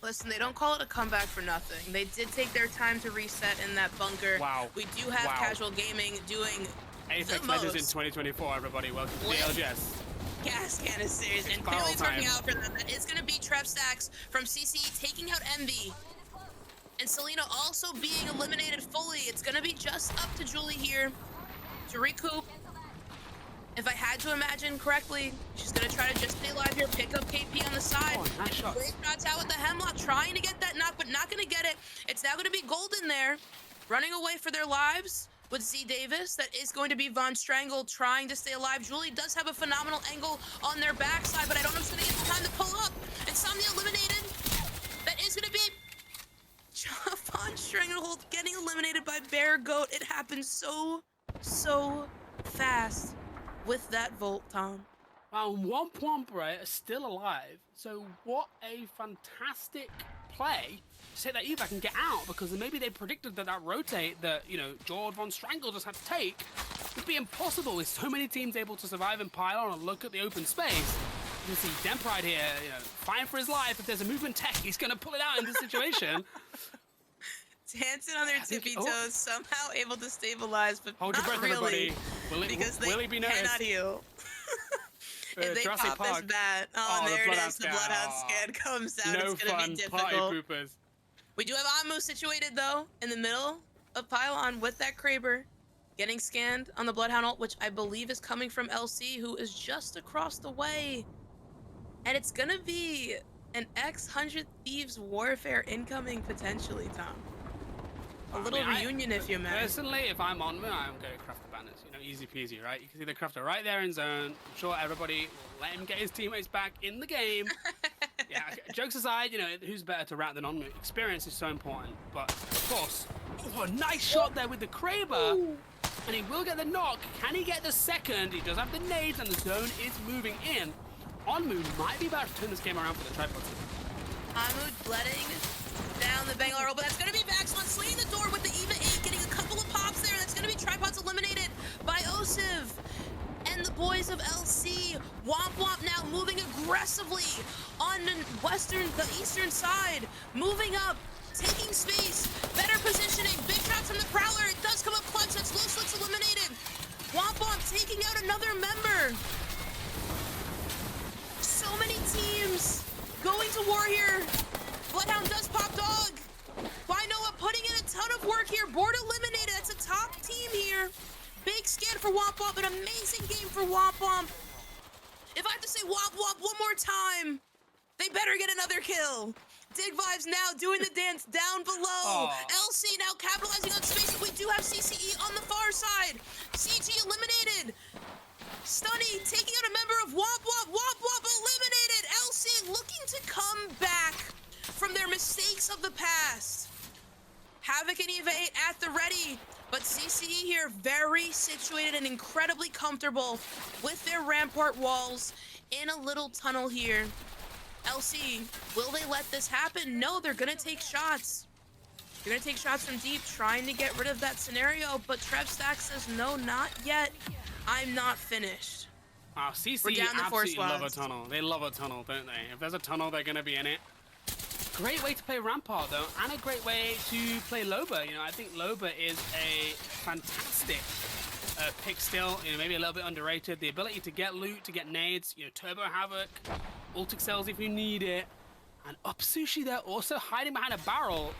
Listen, they don't call it a comeback for nothing. They did take their time to reset in that bunker. Wow. We do have Casual Gaming doing Apex the Legends in most 2024, everybody. Welcome to the LGS. gas canisters, and Barrel clearly it's working time. out for them. That is going to be Trev Stacks from CCE taking out Envy. And Selena also being eliminated fully. It's going to be just up to Julie here to recoup. If I had to imagine correctly, she's going to try to just stay alive here, pick up KP on the side. Oh, nice shots. Great shots out with the Hemlock, trying to get that knock, but not going to get it. It's now going to be Golden there, running away for their lives with Z Davis. That is going to be Von Strangle trying to stay alive. Julie does have a phenomenal angle on their backside, but I don't know if she's going to get the time to pull up. Insomnia eliminated. That is going to be Von Stranglehold getting eliminated by Bear Goat. It happened so fast with that Volt, Tom. Wow, Womp Womp, right, are still alive. So what a fantastic play to take that evac and get out, because maybe they predicted that that rotate that, you know, George Von Strangle just had to take would be impossible with so many teams able to survive and pile on and look at the open space. You can see Dempride here, you know, fighting for his life. If there's a movement tech, he's going to pull it out in this situation. Dancing on their tippy toes, somehow able to stabilize, but Hold not your breath, really, everybody. because will they he be noticed? cannot heal. If they Jurassic pop this Park. bat, there it is, the Bloodhound scan comes out. No It's going to fun, be party difficult. poopers. We do have Amu situated, though, in the middle of Pylon with that Kraber, getting scanned on the Bloodhound ult, which I believe is coming from LC, who is just across the way. And it's going to be an X-100 Thieves Warfare incoming, potentially, Tom. A little reunion, if you may. Personally, if I'm on me, I'm going to craft the banners. You know, easy peasy, right? You can see the crafter right there in zone. I'm sure everybody will let him get his teammates back in the game. Yeah, jokes aside, you know, who's better to rat than on me? Experience is so important. But, of course, oh, a nice shot there with the Kraber. And he will get the knock. Can he get the second? He does have the nades, and the zone is moving in. Onmu might be about to turn this game around for the tripod team. Amu bleeding down the Bangalore, but that's going to be Vaxlon slinging the door with the EVA 8, getting a couple of pops there. That's going to be Tripods eliminated by Osiv. And the boys of LC, Womp Womp now moving aggressively on the eastern side, moving up, taking space, better positioning, big shots from the Prowler. It does come up clutch. That's Low Slicks eliminated. Womp Womp taking out another member. So many teams going to war here. Bloodhound does pop dog. Binoa putting in a ton of work here. Board eliminated. That's a top team here. Big scan for Womp Womp. An amazing game for Womp Womp. If I have to say Womp Womp one more time, they better get another kill. Dig Vibes now doing the dance down below. LC now capitalizing on space. We do have CCE on the far side. CG eliminated. Stunny taking out a member of Womp Womp. Womp Womp eliminated. LC looking to come back from their mistakes of the past. Havoc and Eva 8 at the ready, but CCE here very situated and incredibly comfortable with their rampart walls in a little tunnel here. LC, will they let this happen? No, they're gonna take shots. They're gonna take shots from deep, trying to get rid of that scenario, but Trev Stack says, no, not yet. I'm not finished. Wow, CC absolutely love a tunnel. They love a tunnel, don't they? If there's a tunnel, they're gonna be in it. Great way to play Rampart, though, and a great way to play Loba. You know, I think Loba is a fantastic pick still. You know, maybe a little bit underrated. The ability to get loot, to get nades, you know, Turbo Havoc, Ultic Cells if you need it. And Up Sushi there also hiding behind a barrel.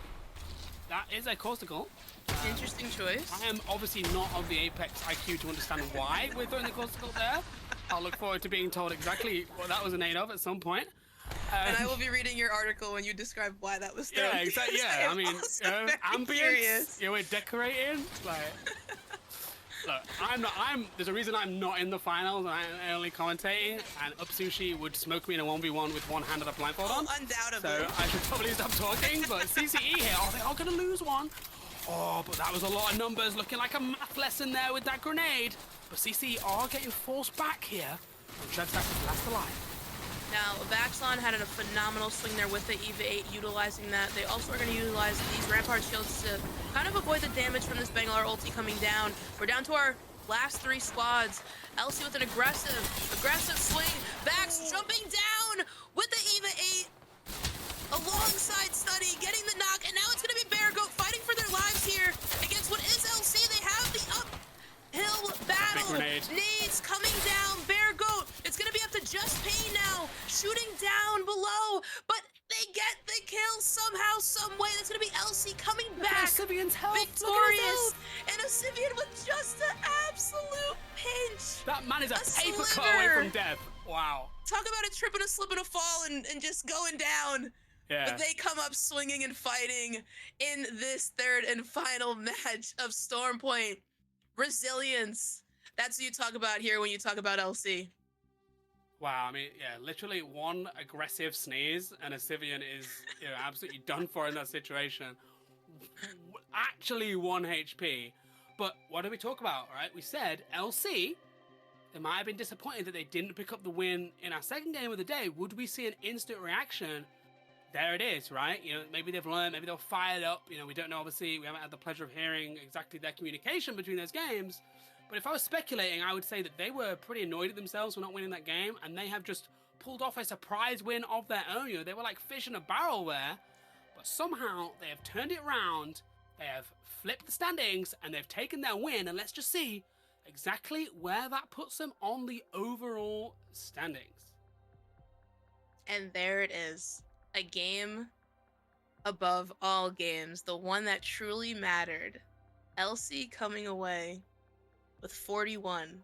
That is a Corsical. Interesting choice. I am obviously not of the Apex IQ to understand why we're throwing the Corsical there. I'll look forward to being told exactly what that was a nade of at some point. And I will be reading your article when you describe why that was thrown. Yeah, exactly. Yeah, I mean, ambience. You know, we're decorating. Like, look, there's a reason I'm not in the finals and I'm only commentating. And Up Sushi would smoke me in a 1v1 with one hand of the blindfold on. Undoubtedly. So I should probably stop talking. But CCE here, they are going to lose one. Oh, but that was a lot of numbers, looking like a math lesson there with that grenade. But CCE are getting forced back here. And Trev Stack is last alive. Now, Vaxlon had a phenomenal swing there with the EVA 8, utilizing that. They also are going to utilize these Rampart shields to kind of avoid the damage from this Bangalore ulti coming down. We're down to our last 3 squads. LC with an aggressive swing. Vax jumping down with the EVA 8 alongside Study, getting the knock, and now it's going to be Bear Goat fighting for their lives here against what is LC. They have the uphill battle. Nades coming down. Bear Goat. It's going to be up to Just Pain now, shooting down below, but they get the kill somehow, some way. That's going to be LC coming back, victorious, and a Sivian with just an absolute pinch. That man is a paper cut away from death. Wow. Talk about a trip and a slip and a fall and just going down. Yeah. But they come up swinging and fighting in this third and final match of Storm Point. Resilience. That's what you talk about here when you talk about LC. Wow, I mean, yeah, literally one aggressive sneeze and a Sivian is, you know, absolutely done for in that situation. Actually 1 HP. But what did we talk about, right? We said LC, they might have been disappointed that they didn't pick up the win in our second game of the day. Would we see an instant reaction? There it is, right? You know, maybe they've learned, maybe they're fired up. You know, we don't know, obviously, we haven't had the pleasure of hearing exactly their communication between those games. But if I was speculating, I would say that they were pretty annoyed at themselves for not winning that game, and they have just pulled off a surprise win of their own. You know, they were like fish in a barrel there, but somehow they have turned it around, they have flipped the standings, and they've taken their win, and let's just see exactly where that puts them on the overall standings. And there it is, a game above all games, the one that truly mattered. LC coming away with 41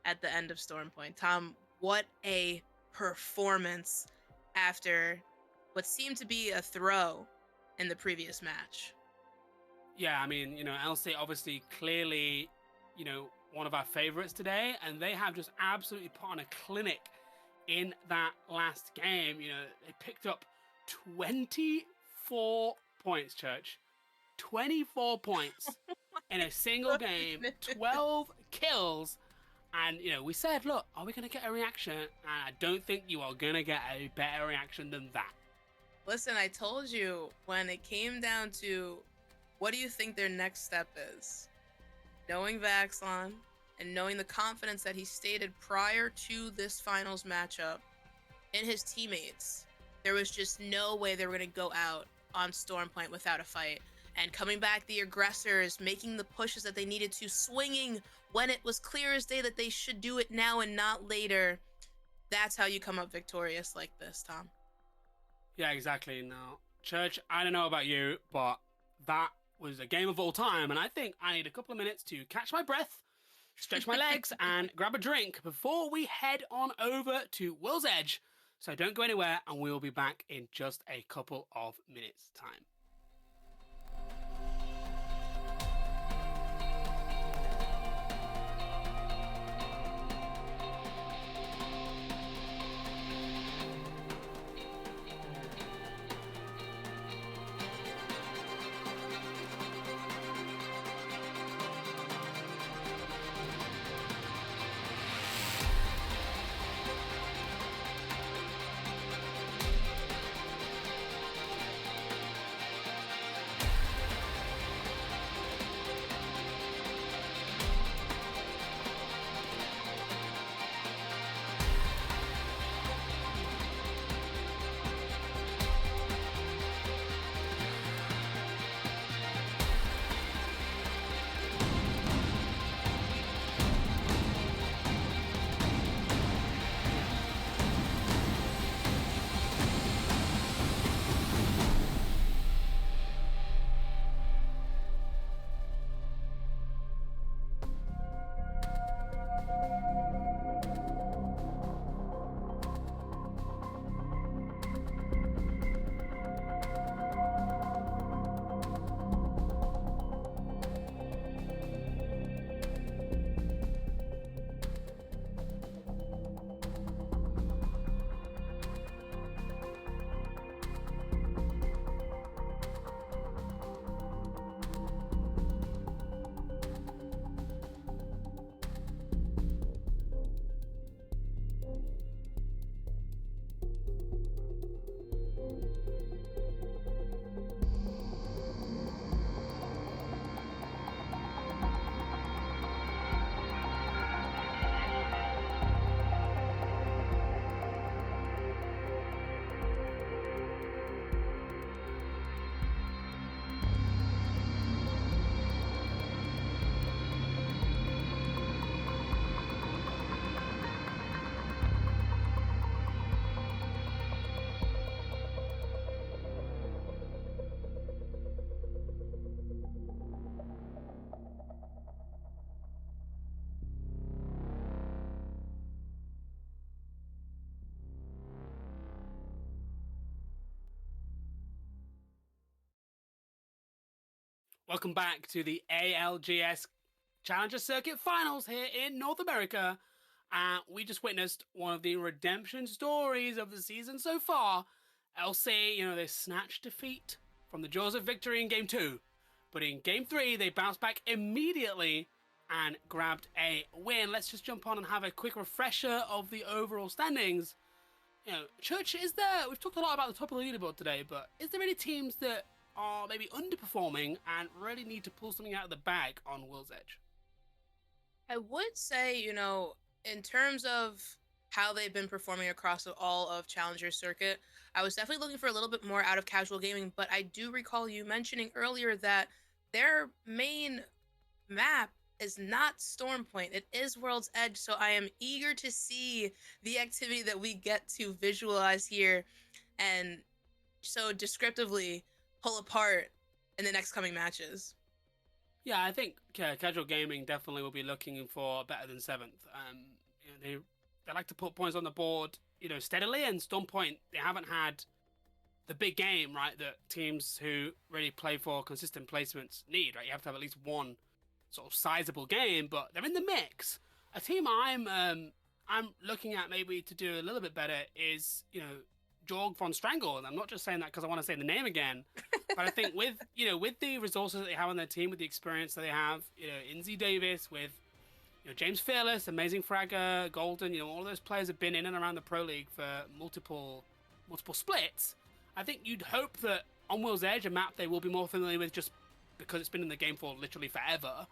at the end of Storm Point. Tom, what a performance after what seemed to be a throw in the previous match. Yeah, I mean, you know, LC obviously clearly, you know, one of our favorites today, and they have just absolutely put on a clinic in that last game. You know, they picked up 24 points, Church. 24 points in a single game, 12 kills, and, you know, we said, look, are we going to get a reaction? And I don't think you are going to get a better reaction than that. Listen, I told you when it came down to what do you think their next step is? Knowing Vaxlon and knowing the confidence that he stated prior to this finals matchup in his teammates, there was just no way they were going to go out on Storm Point without a fight. And coming back, the aggressors, making the pushes that they needed to, swinging when it was clear as day that they should do it now and not later. That's how you come up victorious like this, Tom. Yeah, exactly. Now, Church, I don't know about you, but that was a game of all time, and I think I need a couple of minutes to catch my breath, stretch my legs, and grab a drink before we head on over to World's Edge. So don't go anywhere, and we'll be back in just a couple of minutes' time. Welcome back to the ALGS Challenger Circuit Finals here in North America. We just witnessed one of the redemption stories of the season so far. LC, they snatched defeat from the jaws of victory in Game 2. But in Game 3, they bounced back immediately and grabbed a win. Let's just jump on and have a quick refresher of the overall standings. Church, we've talked a lot about the top of the leaderboard today, but is there any teams that are maybe underperforming and really need to pull something out of the bag on World's Edge? I would say, in terms of how they've been performing across all of Challenger Circuit, I was definitely looking for a little bit more out of casual gaming, but I do recall you mentioning earlier that their main map is not Stormpoint. It is World's Edge, so I am eager to see the activity that we get to visualize here and so descriptively pull apart in the next coming matches. Yeah, I think casual gaming definitely will be looking for better than 7th. They like to put points on the board, steadily, and Stormpoint, they haven't had the big game, right, that teams who really play for consistent placements need, right? You have to have at least one sort of sizable game, but they're in the mix. A team I'm looking at maybe to do a little bit better is, Jorg von Strangle, and I'm not just saying that because I want to say the name again, but I think with the resources that they have on their team, with the experience that they have, Inzi Davis, with James Fearless, Amazing Fragger, Golden, all those players have been in and around the Pro League for multiple splits. I think you'd hope that on World's Edge, a map they will be more familiar with just because it's been in the game for literally forever,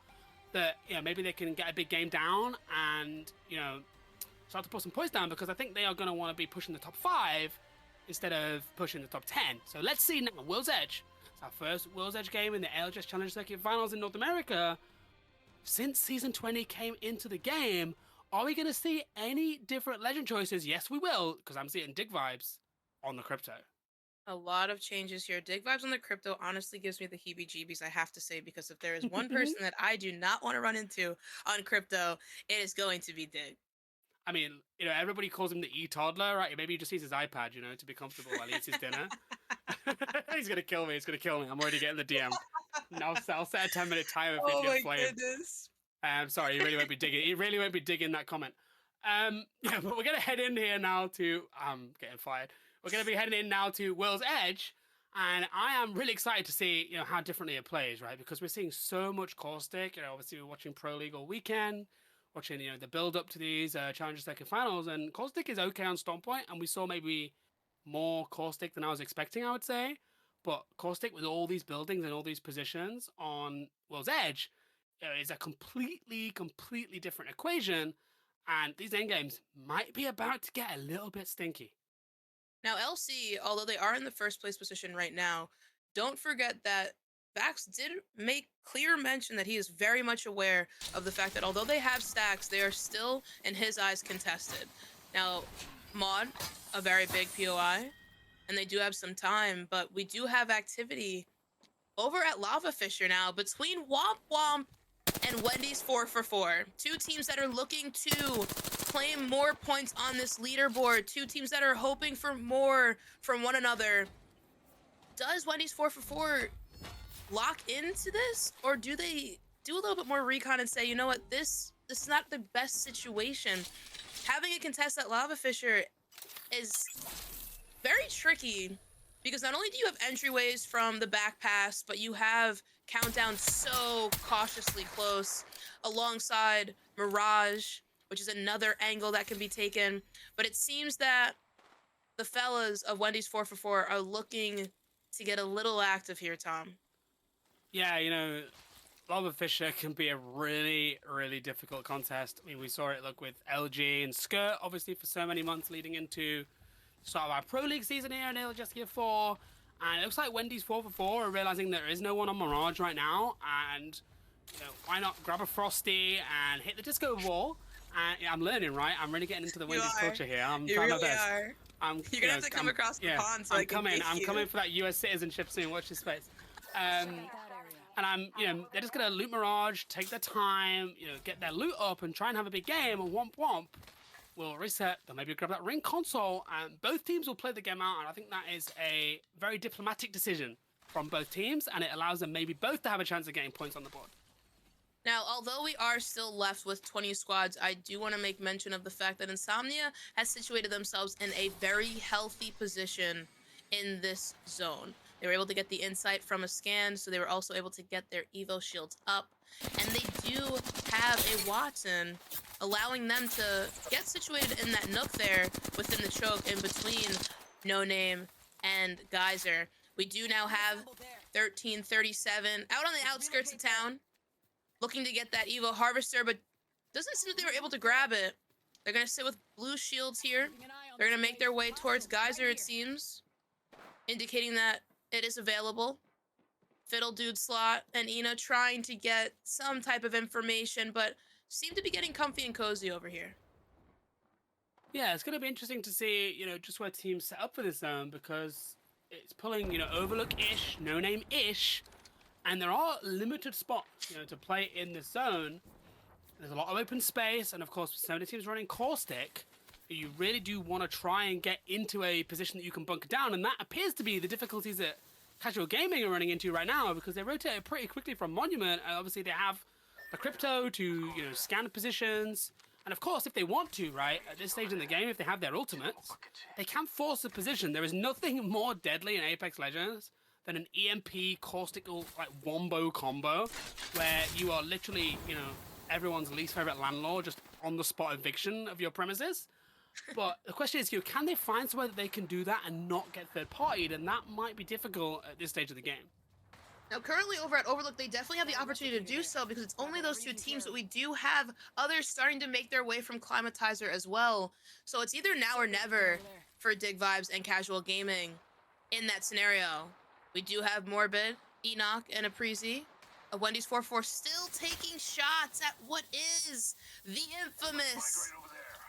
that maybe they can get a big game down and start to put some points down, because I think they are going to want to be pushing the top 5 instead of pushing the top 10. So let's see now. World's Edge. It's our first World's Edge game in the ALGS Challenger Circuit Finals in North America. Since Season 20 came into the game, are we going to see any different legend choices? Yes, we will, because I'm seeing Dig vibes on the Crypto. A lot of changes here. Dig vibes on the Crypto honestly gives me the heebie-jeebies, I have to say, because if there is one person that I do not want to run into on Crypto, it is going to be Dig. I mean, everybody calls him the e-toddler, right? Maybe he just uses his iPad, to be comfortable while he eats his dinner. He's going to kill me. He's going to kill me. I'm already getting the DM. No, I'll set a 10-minute timer for you to get flamed. Goodness. Sorry, he really won't be digging. He really won't be digging that comment. But we're going to head in here now to... I'm getting fired. We're going to be heading in now to World's Edge. And I am really excited to see, how differently it plays, right? Because we're seeing so much Caustic. Obviously, we're watching Pro League all weekend. Watching, the build-up to these Challenger Circuit Finals, and Caustic is okay on Stormpoint, and we saw maybe more Caustic than I was expecting, I would say. But Caustic, with all these buildings and all these positions on World's Edge, is a completely different equation, and these endgames might be about to get a little bit stinky. Now, LC, although they are in the first place position right now, don't forget that Vax did make clear mention that he is very much aware of the fact that although they have stacks, they are still, in his eyes, contested. Now, Mod, a very big POI, and they do have some time, but we do have activity over at Lava Fisher now between Womp Womp and Wendy's 4for4. Two teams that are looking to claim more points on this leaderboard. Two teams that are hoping for more from one another. Does Wendy's 4for4 lock into this, or do they do a little bit more recon and say, you know what, this is not the best situation? Having a contest at Lava Fisher is very tricky, because not only do you have entryways from the back pass, but you have Countdown so cautiously close alongside Mirage, which is another angle that can be taken. But it seems that the fellas of Wendy's 4for4 are looking to get a little active here, Tom. Yeah, Lava Fisher can be a really difficult contest. I mean, we saw it look with LG and Skirt, obviously, for so many months leading into the start of our Pro League season here in ALGS Gear 4. And it looks like Wendy's 4for4 are realizing there is no one on Mirage right now. And, why not grab a Frosty and hit the disco ball? And I'm learning, right? I'm really getting into the Wendy's culture here. I'm trying my best. Are. You're gonna have to come across the pond so I'm coming for that US citizenship soon. Watch this space. And they're just gonna loot Mirage, take their time, get their loot up and try and have a big game. And Womp Womp will reset. They'll maybe grab that ring console, and both teams will play the game out. And I think that is a very diplomatic decision from both teams, and it allows them maybe both to have a chance of getting points on the board. Now, although we are still left with 20 squads, I do want to make mention of the fact that Insomnia has situated themselves in a very healthy position in this zone. They were able to get the insight from a scan, so they were also able to get their Evo shields up. And they do have a Watson, allowing them to get situated in that nook there within the choke in between No Name and Geyser. We do now have 1337 out on the outskirts of town, looking to get that Evo Harvester, but doesn't seem that they were able to grab it. They're going to sit with blue shields here. They're going to make their way towards Geyser, it seems, indicating that it is available. Fiddle Dude Slot and Ina trying to get some type of information, but seem to be getting comfy and cozy over here. Yeah, it's going to be interesting to see, just where teams set up for this zone, because it's pulling, Overlook-ish, No Name-ish, and there are limited spots, to play in this zone. There's a lot of open space, and of course, with so many teams running Caustic, you really do want to try and get into a position that you can bunker down, and that appears to be the difficulties that Casual Gaming are running into right now, because they rotate pretty quickly from Monument, and obviously they have the Crypto to, scan positions, and of course, if they want to, right, at this stage in the game, if they have their ultimates, they can force a position. There is nothing more deadly in Apex Legends than an EMP Caustical, wombo combo, where you are literally, everyone's least favorite landlord, just on the spot eviction of your premises. But the question is, can they find somewhere that they can do that and not get third-partied? And that might be difficult at this stage of the game. Now, currently over at Overlook, they definitely have the opportunity to do so because it's only those two teams, but we do have others starting to make their way from Climatizer as well. So it's either now or never for Dig Vibes and Casual Gaming in that scenario. We do have Morbid, Enoch, and Aprizi. Wendy's 4-4 still taking shots at what is the infamous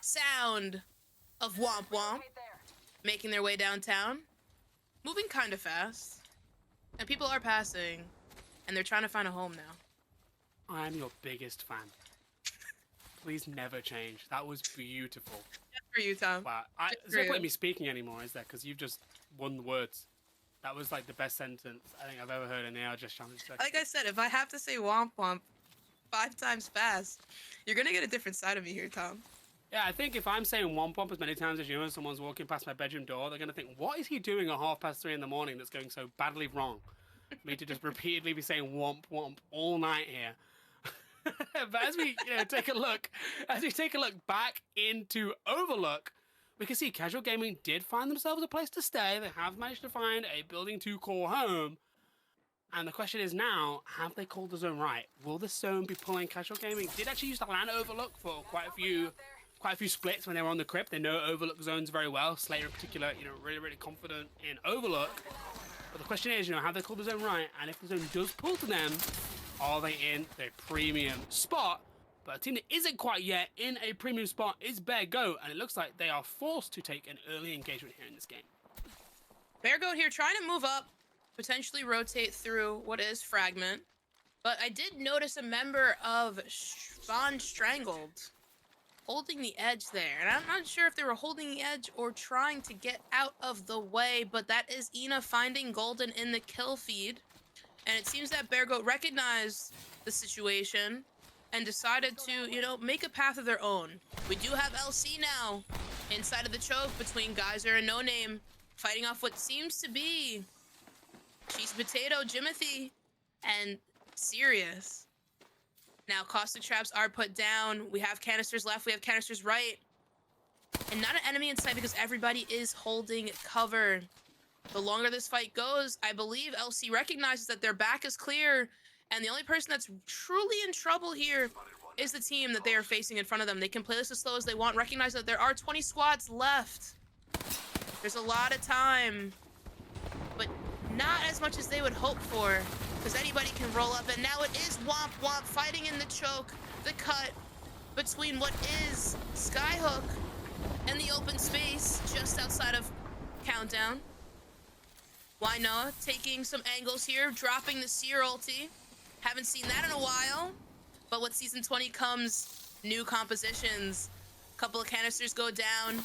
sound of Womp Womp, making their way downtown, moving kind of fast. And people are passing, and they're trying to find a home now. I'm your biggest fan. Please never change. That was beautiful. Good for you, Tom. Wow. There's no point in me speaking anymore, is there? Because you've just won the words. That was the best sentence I think I've ever heard in the Just Challenge. Like I said, if I have to say Womp Womp 5 times fast, you're going to get a different side of me here, Tom. Yeah, I think if I'm saying Womp Womp as many times as you and someone's walking past my bedroom door, they're going to think, what is he doing at 3:30 in the morning that's going so badly wrong? For me to just repeatedly be saying Womp Womp all night here. But as we take a look back into Overlook, we can see Casual Gaming did find themselves a place to stay. They have managed to find a building to call home. And the question is now, have they called the zone right? Will this zone be pulling Casual Gaming? Did actually use to land Overlook for quite a few splits when they were on the crypt. They know Overlook zones very well. Slayer in particular, really, really confident in Overlook. But the question is, have they called the zone right? And if the zone does pull to them, are they in their premium spot? But a team that isn't quite yet in a premium spot is Bear Goat, and it looks like they are forced to take an early engagement here in this game. Bear Goat here trying to move up, potentially rotate through what is Fragment. But I did notice a member of Spawn Strangled holding the edge there. And I'm not sure if they were holding the edge or trying to get out of the way, but that is Ina finding Golden in the kill feed. And it seems that Bear Goat recognized the situation and decided to, make a path of their own. We do have LC now inside of the choke between Geyser and No Name, fighting off what seems to be Cheese Potato, Jimothy, and Sirius. Now, caustic traps are put down. We have canisters left. We have canisters right. And not an enemy in sight because everybody is holding cover. The longer this fight goes, I believe LC recognizes that their back is clear. And the only person that's truly in trouble here is the team that they are facing in front of them. They can play this as slow as they want. Recognize that there are 20 squads left. There's a lot of time. But not as much as they would hope for. Because anybody can roll up, and now it is Womp Womp fighting in the choke, the cut between what is Skyhook and the open space just outside of Countdown. Why not? Taking some angles here, dropping the Seer ulti. Haven't seen that in a while, but with Season 20 comes new compositions. Couple of canisters go down.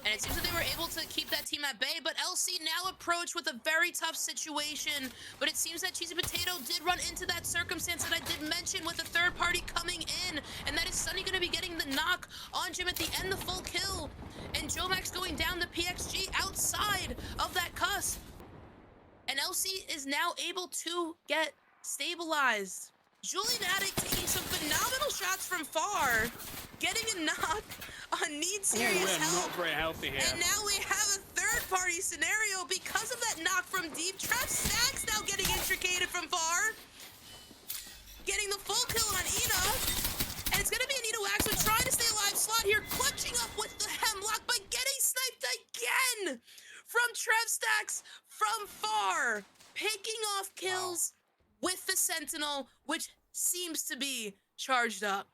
And it seems that they were able to keep that team at bay, but LC now approached with a very tough situation. But it seems that Cheesy Potato did run into that circumstance that I did mention with the third party coming in. And that is Sunny going to be getting the knock on Jim at the end, the full kill. And Jomax going down the PXG outside of that cusp. And LC is now able to get stabilized. Julian Attic taking some phenomenal shots from far, getting a knock on Need Serious we're Help. not very healthy here. And now we have a third-party scenario because of that knock from deep. Trap Stacks now getting intricated from far, getting the full kill on Ina. And it's going to be Anita Waxman trying to stay alive. Slot here, clutching up with the hemlock, but getting sniped again from Trev Stacks from far, picking off kills with the Sentinel, which seems to be charged up.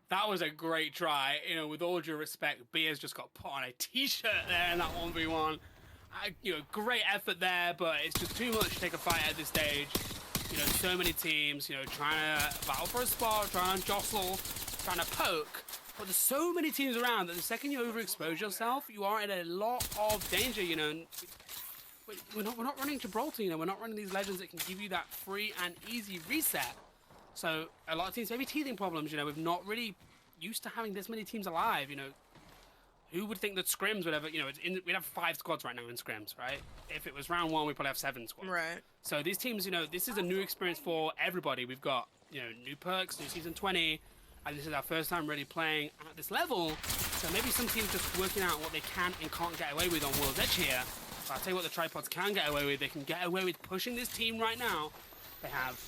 That was a great try. You know, with all due respect, Beers just got put on a t-shirt there in that 1v1. You know, great effort there, but it's just too much to take a fight at this stage. You know, so many teams, you know, trying to battle for a spot, trying to jostle, trying to poke. But there's so many teams around that the second you overexpose yourself, you are in a lot of danger, you know. We're not running Gibraltar, you know, we're not running these legends that can give you that free and easy reset. So a lot of teams may be teething problems, you know, we're not really used to having this many teams alive, you know. Who would think that scrims would ever, you know, we'd have 5 squads right now in scrims, right? If it was round 1, we'd probably have 7 squads. Right. So these teams, you know, this is a new experience for everybody. We've got, you know, new perks, new season 20, and this is our first time really playing at this level. So maybe some teams just working out what they can and can't get away with on World's Edge here. But I'll tell you what the Tripods can get away with. They can get away with pushing this team right now. They have,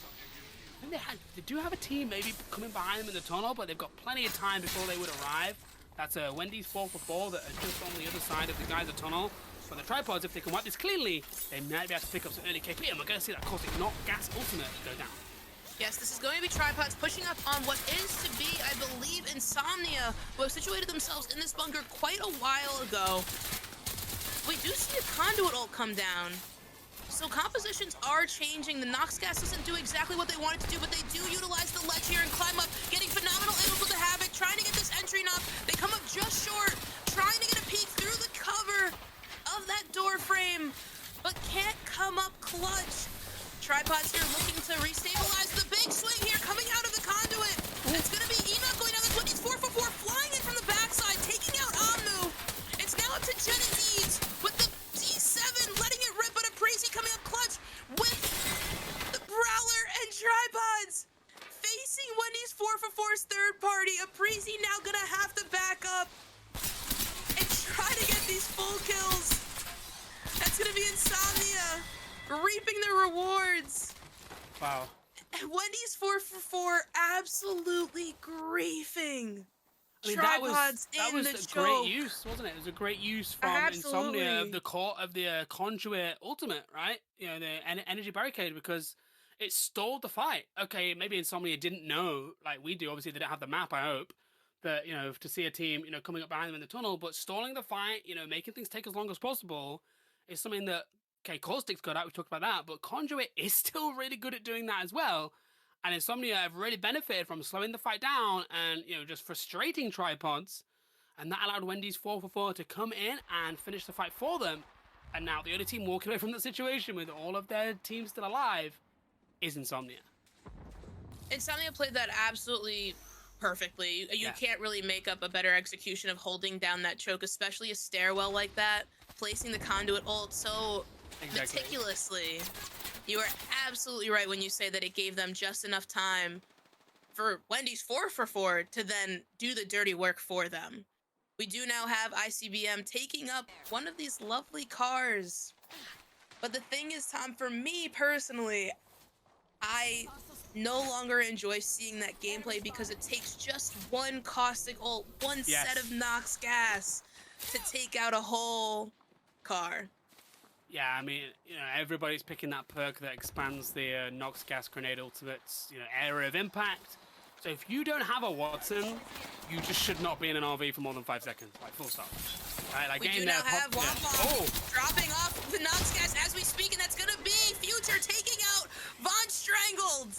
I think they do have a team maybe coming behind them in the tunnel, but they've got plenty of time before they would arrive. That's Wendy's 4 for 4 that are just on the other side of the geyser tunnel. But the Tripods, if they can wipe this cleanly, they might be able to pick up some early KP, and we're going to see that caustic not gas ultimate go down. Yes, this is going to be Tripods pushing up on what is to be, I believe, Insomnia, who have situated themselves in this bunker quite a while ago. We do see a conduit ult come down. So compositions are changing. The Nox gas doesn't do exactly what they wanted to do, but they do utilize the ledge here and climb up, getting phenomenal angles with the Havoc, trying to get this entry knock. They come up just short, trying to get a peek through the cover of that door frame, but can't come up clutch. Tripods here looking to restabilize. The big swing here coming out of the conduit. It's going to be Enoch going down the 20s, 4 for 4, flying in from the backside, taking out Amnu. It's now up to Jen and Deeds with the D7, letting it rip, but a Crazy coming up clutch with the Prowler and Tripods. Facing Wendy's 4 for 4's third party, Aprizi now going to have to back up and try to get these full kills. That's going to be Insomnia reaping the rewards. Wow. And Wendy's 4 for 4 absolutely griefing. I mean, Tripods that was in the a choke. great use, wasn't it? It was a great use from Absolutely. Insomnia of the conduit ultimate, right? You know, the energy barricade, because it stalled the fight. Okay, maybe Insomnia didn't know, like we do. Obviously, they don't have the map. I hope that, you know, to see a team, you know, coming up behind them in the tunnel, but stalling the fight, you know, making things take as long as possible, is something that, okay, Caustic's good at. We talked about that, but Conduit is still really good at doing that as well. And Insomnia have really benefited from slowing the fight down and, you know, just frustrating Tripods. And that allowed Wendy's 4 for 4 to come in and finish the fight for them. And now the only team walking away from the situation with all of their teams still alive is Insomnia. Insomnia played that absolutely perfectly. You can't really make up a better execution of holding down that choke, especially a stairwell like that, placing the conduit ult so meticulously. You are absolutely right when you say that it gave them just enough time for Wendy's 4 for 4 to then do the dirty work for them. We do now have ICBM taking up one of these lovely cars. But the thing is, Tom, for me personally, I no longer enjoy seeing that gameplay because it takes just one caustic ult, one set of Nox gas to take out a whole car. Yeah, I mean, you know, everybody's picking that perk that expands the Nox Gas Grenade Ultimate's, you know, area of impact. So if you don't have a Watson, you just should not be in an RV for more than 5 seconds, like full stop. Right, like We do now have Womp dropping off the Nox gas as we speak, and that's gonna be Future taking out Von Strangled.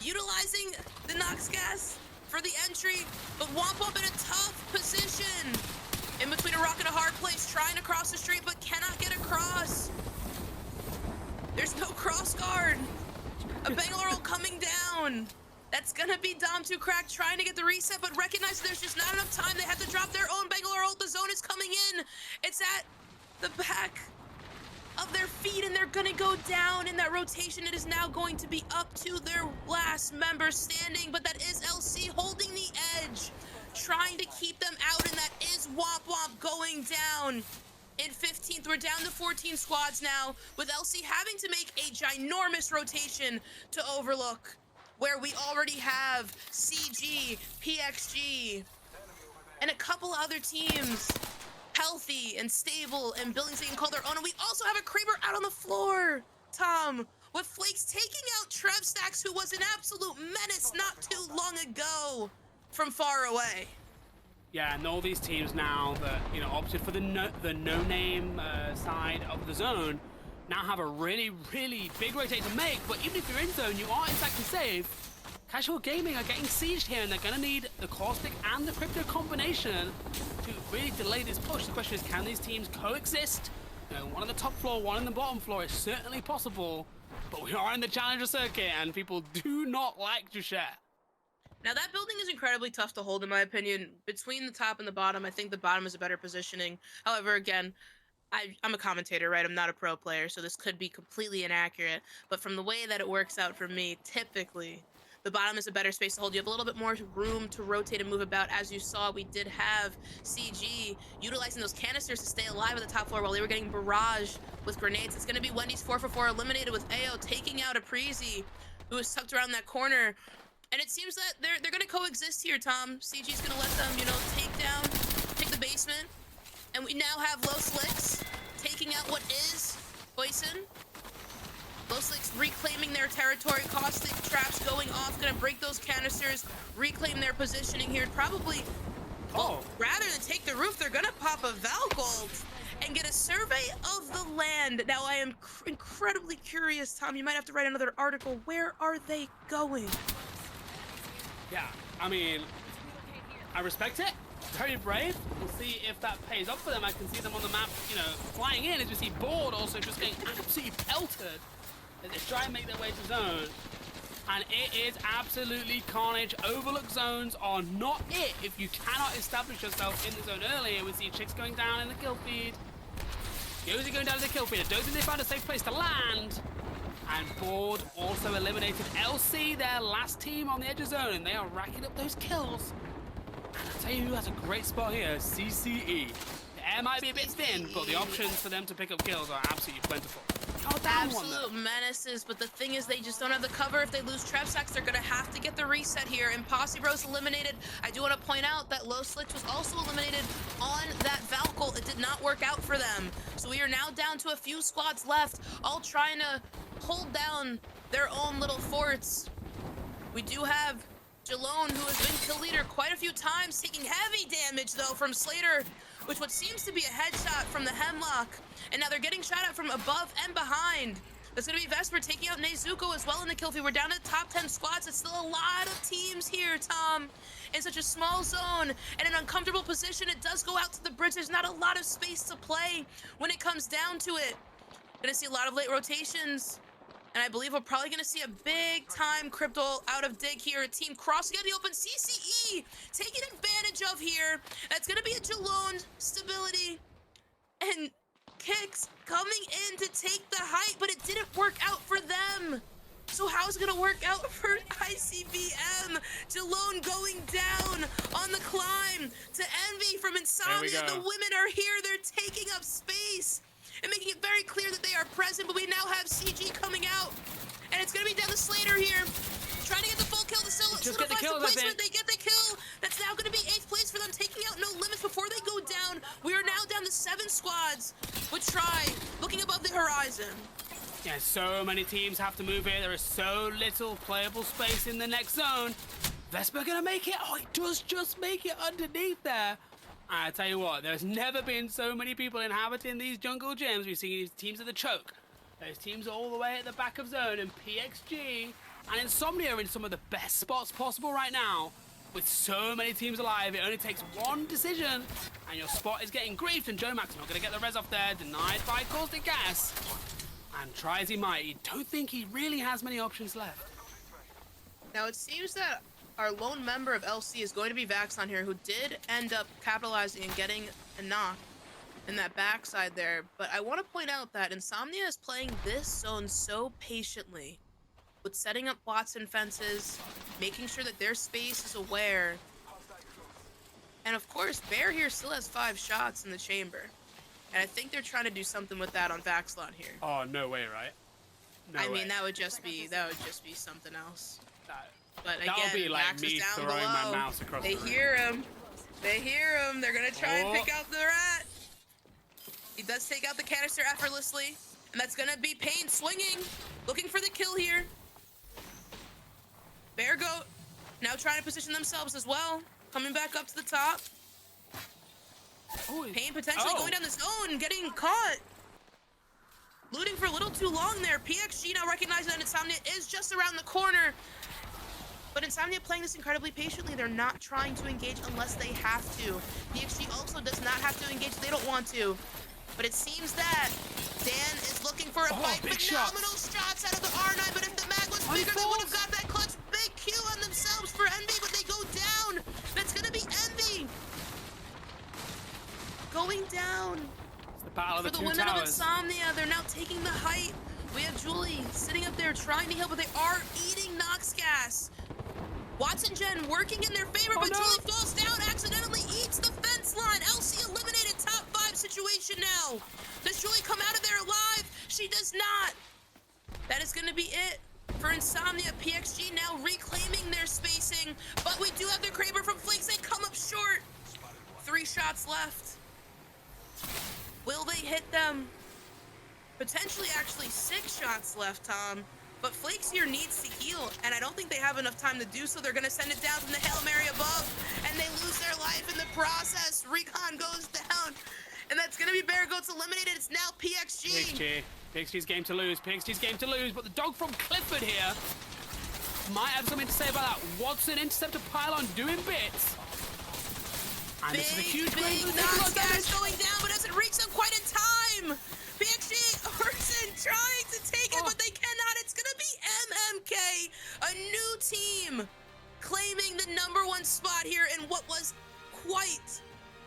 Utilizing the Nox gas for the entry, but Womp Womp in a tough position. In between a rock and a hard place, trying to cross the street, but cannot get across. There's no cross guard. A Bangalore coming down. That's gonna be Dom2Crack trying to get the reset, but recognize there's just not enough time. They have to drop their own Bangalore ult. The zone is coming in. It's at the back of their feet, and they're gonna go down in that rotation. It is now going to be up to their last member standing, but that is LC holding the edge, trying to keep them out, and that is Womp Womp going down. In 15th, we're down to 14 squads now, with LC having to make a ginormous rotation to Overlook, where we already have CG, PXG, and a couple other teams healthy and stable and buildings they can call their own. And we also have a Creeper out on the floor, Tom, with Flakes taking out Trev Stacks, who was an absolute menace not too long ago from far away. Yeah, and all these teams now that, you know, opted for the no-name side of the zone now have a really, really big rotate to make, but even if you're in zone, you are exactly safe. Casual Gaming are getting sieged here, and they're going to need the Caustic and the Crypto combination to really delay this push. The question is, can these teams coexist? You know, one on the top floor, one on the bottom floor is certainly possible, but we are in the Challenger circuit, and people do not like to share. Now, that building is incredibly tough to hold, in my opinion. Between the top and the bottom, I think the bottom is a better positioning. However, again, I'm a commentator, right? I'm not a pro player, so this could be completely inaccurate. But from the way that it works out for me, typically, the bottom is a better space to hold. You have a little bit more room to rotate and move about. As you saw, we did have CG utilizing those canisters to stay alive at the top floor while they were getting barraged with grenades. It's going to be Wendy's 4-for-4 eliminated, with AO taking out a Preezy, who was tucked around that corner. And it seems that they're going to coexist here, Tom. CG's going to let them, you know, take the basement. And we now have Low Slicks taking out what is Poison. Low Slicks reclaiming their territory. Caustic traps going off, going to break those canisters, reclaim their positioning here. Probably, well, rather than take the roof, they're going to pop a Valgold and get a survey of the land. Now, I am incredibly curious, Tom. You might have to write another article. Where are they going? Yeah, I mean, I respect it. Very brave. We'll see if that pays off for them. I can see them on the map, you know, flying in, as you see Board also just getting absolutely pelted as they try and make their way to zone. And it is absolutely carnage. Overlook zones are not it if you cannot establish yourself in the zone earlier. We see Chicks going down in the kill feed. Yosi going down to the kill feed. I don't think they found a safe place to land. And Board also eliminated LC, their last team on the edge of zone, and they are racking up those kills. And I'll tell you who has a great spot here, CCE. The air might be a bit thin, but the options for them to pick up kills are absolutely plentiful. Absolute menaces, but the thing is they just don't have the cover. If they lose Trev Stacks, they're going to have to get the reset here. And Posse Bros eliminated. I do want to point out that Low Slicks was also eliminated on that Valkyl. It did not work out for them. So we are now down to a few squads left, all trying to hold down their own little forts. We do have Jalone, who has been kill leader quite a few times, taking heavy damage, though, from Slater, with what seems to be a headshot from the Hemlock. And now they're getting shot at from above and behind. There's going to be Vesper taking out Nezuko as well in the kill feed. We're down to the top 10 squads. It's still a lot of teams here, Tom. In such a small zone and an uncomfortable position, it does go out to the bridge. There's not a lot of space to play when it comes down to it. Gonna see a lot of late rotations. And I believe we're probably going to see a big-time Crypto out of Dig here. Team crossing out the open. CCE taking advantage of here. That's going to be a Jalone stability. And Kicks coming in to take the height, but it didn't work out for them. So how's it going to work out for ICBM? Jalone going down on the climb to Envy from Insomnia. The women are here. They're taking up space and making it very clear that they are present, but we now have CG coming out, and it's going to be down to Slater here, trying to get the full kill. The solidifies the placement. They get the kill. That's now going to be 8th place for them, taking out No Limits before they go down. We are now down to 7 squads with Try looking above the horizon. Yeah, so many teams have to move here. There is so little playable space in the next zone. Vesper going to make it. Oh, he does just make it underneath there. I tell you what, there's never been so many people inhabiting these jungle gyms. We've seen these teams at the choke. Those teams all the way at the back of zone, and PXG and Insomnia are in some of the best spots possible right now. with so many teams alive, it only takes one decision, and your spot is getting griefed, and Joe Max not going to get the res off there, denied by Caustic Gas. And try as he might, you don't think he really has many options left. Now it seems that our lone member of LC is going to be Vaxon here, who did end up capitalizing and getting a knock in that backside there. But I want to point out that Insomnia is playing this zone so patiently, with setting up Watson fences, making sure that their space is aware. And of course, Bear here still has 5 shots in the chamber. And I think they're trying to do something with that on Vaxlon here. Oh, no way, right? No I way. mean, that would just be something else. But That would again, be like Max is me down throwing my below. mouse across They the room. hear him. They hear him. They're gonna try and Oh. pick out the rat. He does take out the canister effortlessly, and that's gonna be Pain swinging, looking for the kill here. Bear Goat now trying to position themselves as well, coming back up to the top. Oh, Pain potentially going down the zone, getting caught. Looting for a little too long there. PXG now recognizing that Insomnia is just around the corner. But Insomnia playing this incredibly patiently. They're not trying to engage unless they have to. PXG also does not have to engage if they don't want to. But it seems that Dan is looking for a fight. big Phenomenal shots out of the R9, but if the mag was bigger, they would have got that clutch. Big Q on themselves for Envy, but they go down. That's gonna be Envy. Going down. It's the battle of For the the two women of towers. Insomnia, they're now taking the height. We have Julie sitting up there trying to heal, but they are eating Nox gas. Watson Gen working in their favor, but no. Julie falls down, accidentally eats the fence line. LC eliminated, top 5 situation now. Does Julie come out of there alive? She does not. That is going to be it for Insomnia. PXG now reclaiming their spacing, but we do have the Kraber from Flakes. They come up short. 3 shots left. Will they hit them? Potentially actually 6 shots left, Tom. But Flakes here needs to heal, and I don't think they have enough time to do so. They're going to send it down from the Hail Mary above, and they lose their life in the process. Recon goes down, and that's going to be Bear Goats eliminated. It's now PXG. PXG's game to lose. PXG's game to lose, but the dog from Clifford here might have something to say about that. Watson interceptor pylon doing bits. And this is a huge big wave. Nox gas going down, but doesn't reach them quite in time. PXG, Orson trying to take it, but they cannot. It's gonna be MMK, a new team, claiming the #1 spot here in what was quite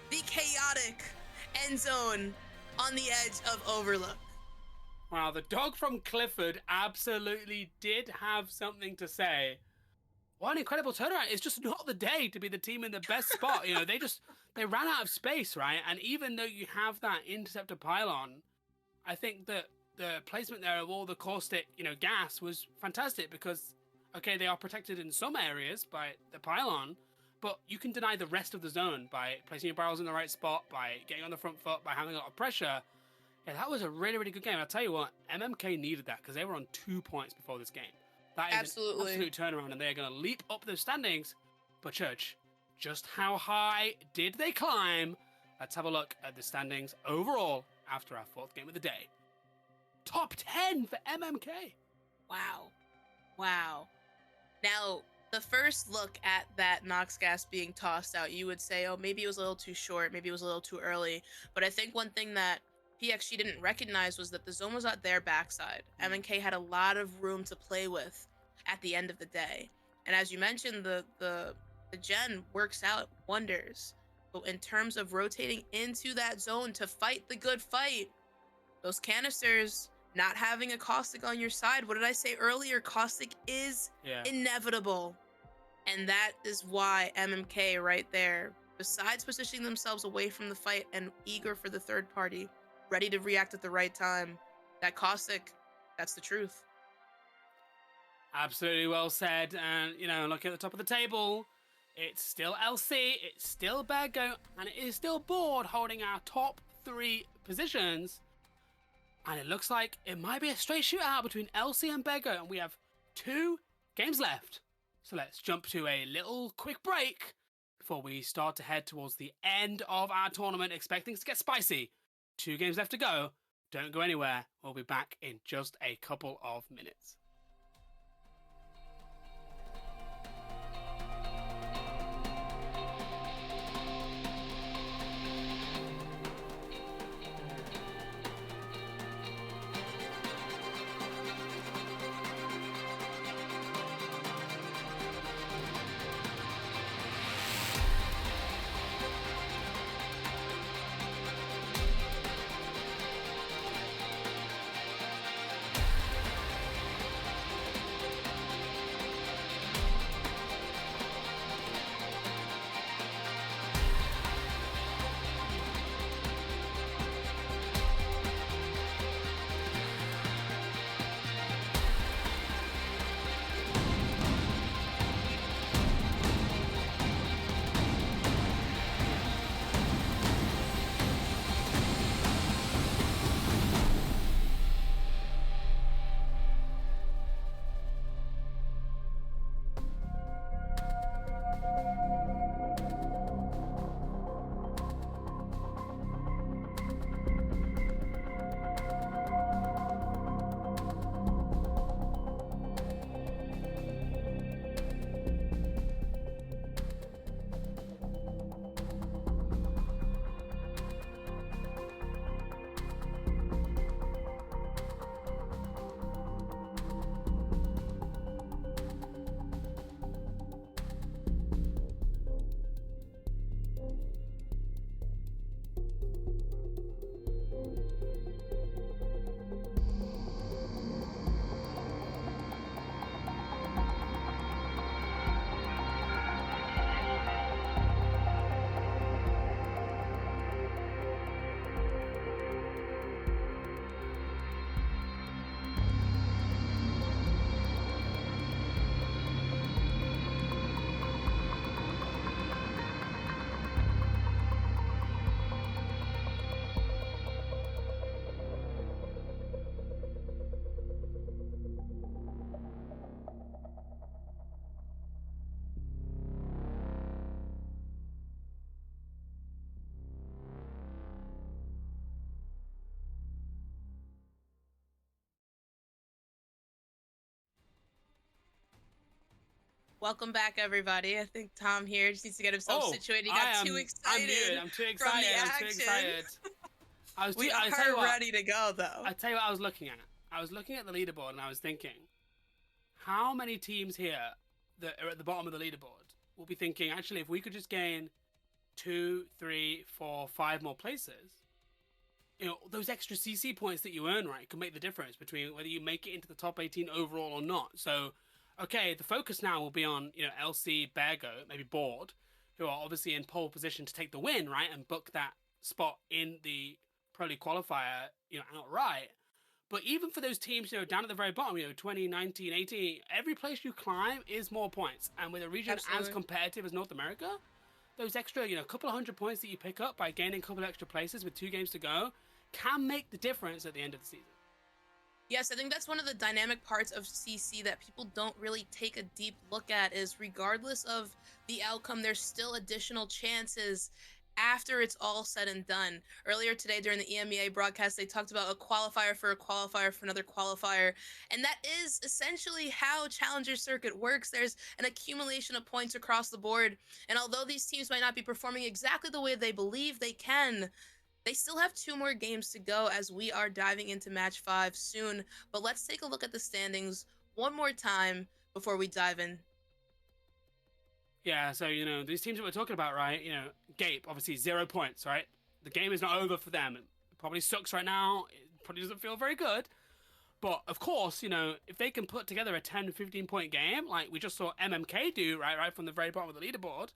the chaotic end zone on the edge of Overlook. Wow, the dog from Clifford absolutely did have something to say. What an incredible turnaround. It's just not the day to be the team in the best spot. You know, they ran out of space, right? And even though you have that interceptor pylon, I think that the placement there of all the caustic, gas was fantastic because, okay, they are protected in some areas by the pylon, but you can deny the rest of the zone by placing your barrels in the right spot, by getting on the front foot, by having a lot of pressure. Yeah, that was a really, really good game. I'll tell you what, MMK needed that because they were on 2 points before this game. That is Absolutely. an absolute turnaround, and they are going to leap up those standings. But, Church, just how high did they climb? Let's have a look at the standings overall after our 4th game of the day. Top 10 for MMK. Wow. Now, the first look at that Nox gas being tossed out, you would say, oh, maybe it was a little too short, maybe it was a little too early. But I think one thing that PXG didn't recognize was that the zone was at their backside. MNK had a lot of room to play with at the end of the day. And as you mentioned, the gen works out wonders. But in terms of rotating into that zone to fight the good fight, those canisters, not having a caustic on your side, what did I say earlier? Caustic is inevitable. And that is why MMK right there, besides positioning themselves away from the fight and eager for the third party, ready to react at the right time, that caustic, that's the truth. Absolutely well said. And, look at the top of the table. It's still LC, it's still Bergo, and it is still Board holding our top 3 positions. And it looks like it might be a straight shootout between LC and Bergo, and we have 2 games left. So let's jump to a little quick break before we start to head towards the end of our tournament, expecting to get spicy. 2 games left to go. Don't go anywhere. We'll be back in just a couple of minutes. Welcome back, everybody. I think Tom here just needs to get himself situated. He got too excited. I'm too excited. from the I'm too action. excited. We I tell you are what, ready to go, though. I tell you what I was looking at. I was looking at the leaderboard and I was thinking, how many teams here that are at the bottom of the leaderboard will be thinking, actually, if we could just gain 2, 3, 4, 5 more places, those extra CC points that you earn, right, can make the difference between whether you make it into the top 18 overall or not. So, okay, the focus now will be on, LC, Beargoat, maybe Board, who are obviously in pole position to take the win, right, and book that spot in the Pro League qualifier, outright. But even for those teams, down at the very bottom, 20, 19, 18, every place you climb is more points. And with a region as competitive as North America, those extra, couple of 100 points that you pick up by gaining a couple of extra places with 2 games to go can make the difference at the end of the season. Yes, I think that's one of the dynamic parts of CC that people don't really take a deep look at, is regardless of the outcome, there's still additional chances after it's all said and done. Earlier today during the EMEA broadcast, they talked about a qualifier for another qualifier, and that is essentially how Challenger Circuit works. There's an accumulation of points across the board, and although these teams might not be performing exactly the way they believe they can, they still have 2 more games to go as we are diving into match 5 soon. But let's take a look at the standings one more time before we dive in. Yeah, so, these teams that we're talking about, right, Gape, obviously 0 points, right? The game is not over for them. It probably sucks right now. It probably doesn't feel very good. But, of course, if they can put together a 10, 15-point game, like we just saw MMK do, right from the very bottom of the leaderboard,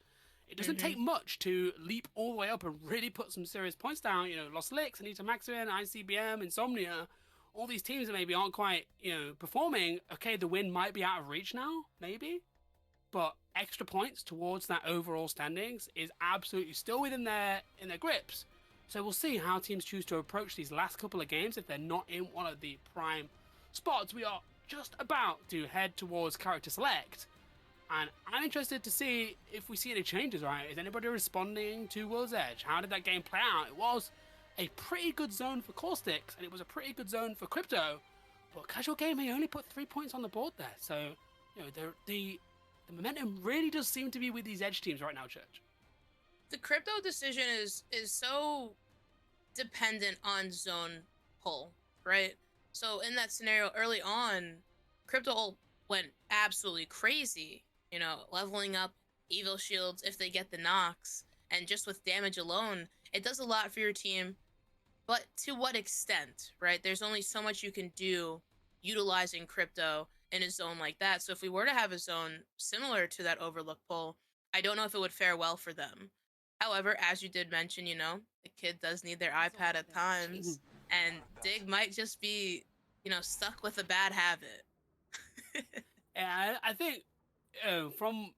it doesn't take much to leap all the way up and really put some serious points down. Lost Licks, Anita Maximin, ICBM, Insomnia, all these teams that maybe aren't quite, performing. Okay, the win might be out of reach now, maybe. But extra points towards that overall standings is absolutely still within their grips. So we'll see how teams choose to approach these last couple of games if they're not in one of the prime spots. We are just about to head towards character select. And I'm interested to see if we see any changes, right? Is anybody responding to World's Edge? How did that game play out? It was a pretty good zone for Caustics, and it was a pretty good zone for Crypto. But Casual Gaming only put 3 points on the board there. So, the momentum really does seem to be with these Edge teams right now, Church. The Crypto decision is so dependent on zone pull, right? So in that scenario early on, Crypto went absolutely crazy, leveling up Evil Shields if they get the knocks, and just with damage alone, it does a lot for your team. But to what extent, right? There's only so much you can do utilizing Crypto in a zone like that. So if we were to have a zone similar to that Overlook pull, I don't know if it would fare well for them. However, as you did mention, the kid does need their iPad at times, and Dig might just be, stuck with a bad habit. Yeah, I think from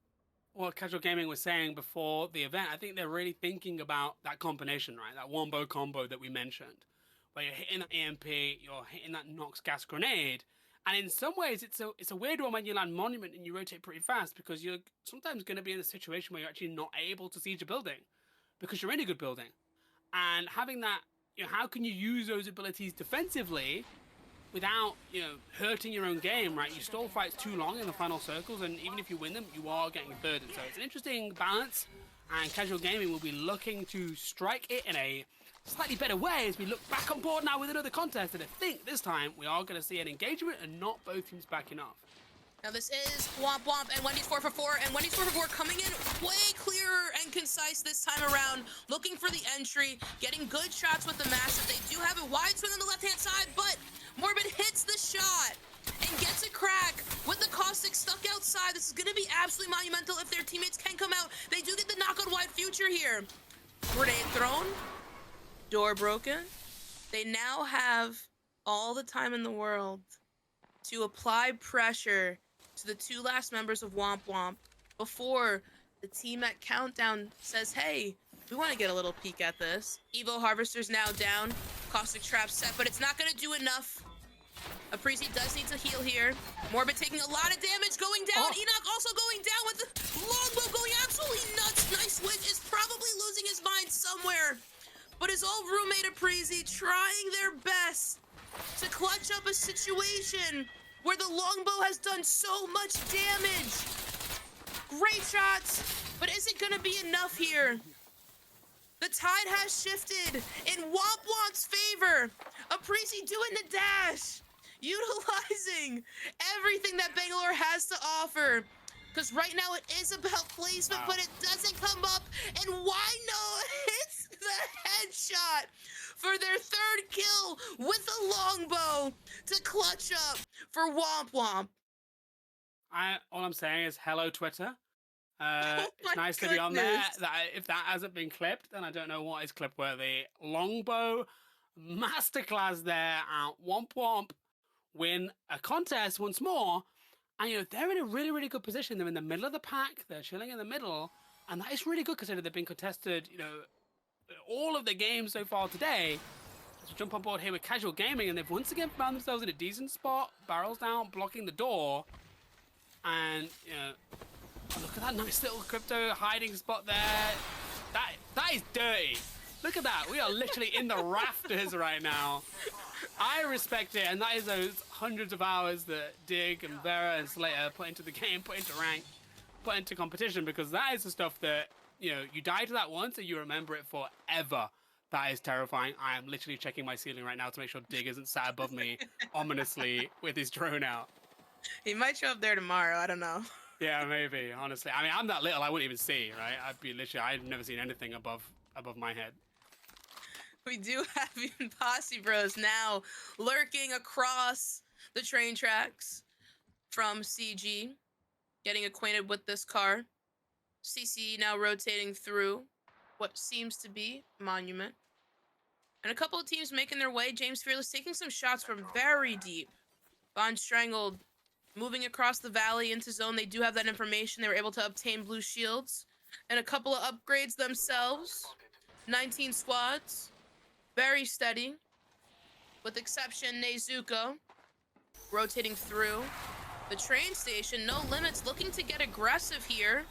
what Casual Gaming was saying before the event, I think they're really thinking about that combination, right? That wombo combo that we mentioned, where you're hitting that EMP, you're hitting that Nox gas grenade, and in some ways it's a weird one when you land Monument and you rotate pretty fast, because you're sometimes going to be in a situation where you're actually not able to siege a building because you're in a good building, and having that, how can you use those abilities defensively without, hurting your own game, right? You stall fights too long in the final circles, and even if you win them, you are getting thirded. So it's an interesting balance, and Casual Gaming will be looking to strike it in a slightly better way as we look back on board now with another contest. And I think this time we are going to see an engagement and not both teams backing off. Now this is Womp Womp and Wendy's 4for4, and Wendy's 4for4 coming in way clearer and concise this time around, looking for the entry, getting good shots with the Massive. They do have a wide swing on the left-hand side, but Morbid hits the shot and gets a crack with the Caustic stuck outside. This is going to be absolutely monumental if their teammates can come out. They do get the knock on wide future here. Grenade thrown, door broken. They now have all the time in the world to apply pressure to the 2 last members of Womp Womp before the team at Countdown says, hey, we want to get a little peek at this. Evo Harvester's now down. Caustic Trap set, but it's not going to do enough. Aprisi does need to heal here. Morbid taking a lot of damage, going down. Enoch also going down with the longbow going absolutely nuts. Nice Witch is probably losing his mind somewhere. But his old roommate Aprisi trying their best to clutch up a situation where the longbow has done so much damage. Great shots, but is it gonna be enough here? The tide has shifted in Womp Womp's favor. Aprisi doing the dash, utilizing everything that Bangalore has to offer. Because right now it is about placement, but it doesn't come up. And why no? It's the headshot for their third kill with a longbow to clutch up for Womp Womp. All I'm saying is hello, Twitter. Oh It's my nice to be on there. goodness. If that hasn't been clipped, then I don't know what is clip worthy. Longbow masterclass there at Womp Womp win a contest once more. And they're in a really, really good position. They're in the middle of the pack. They're chilling in the middle, and that is really good considering they've been contested. All of the games so far today. So jump on board here with Casual Gaming, and they've once again found themselves in a decent spot. Barrels down, blocking the door, and look at that nice little crypto hiding spot there. That is dirty. Look at that. We are literally in the rafters right now. I respect it, and that is those hundreds of hours that Dig and Vera and Slater put into the game, put into rank, put into competition, because that is the stuff that, you die to that once and you remember it forever. That is terrifying. I am literally checking my ceiling right now to make sure Dig isn't sat above me ominously with his drone out. He might show up there tomorrow. I don't know. Yeah, maybe, honestly. I mean, I'm that little, I wouldn't even see, right? I've never seen anything above my head. We do have even Posse Bros now lurking across the train tracks from CG, getting acquainted with this car. CC now rotating through what seems to be Monument. And a couple of teams making their way. James Fearless taking some shots from very deep. Bond Strangled moving across the valley into zone. They do have that information. They were able to obtain blue shields and a couple of upgrades themselves. 19 squads. Very steady. With exception, Nezuko rotating through the train station. No Limits looking to get aggressive here.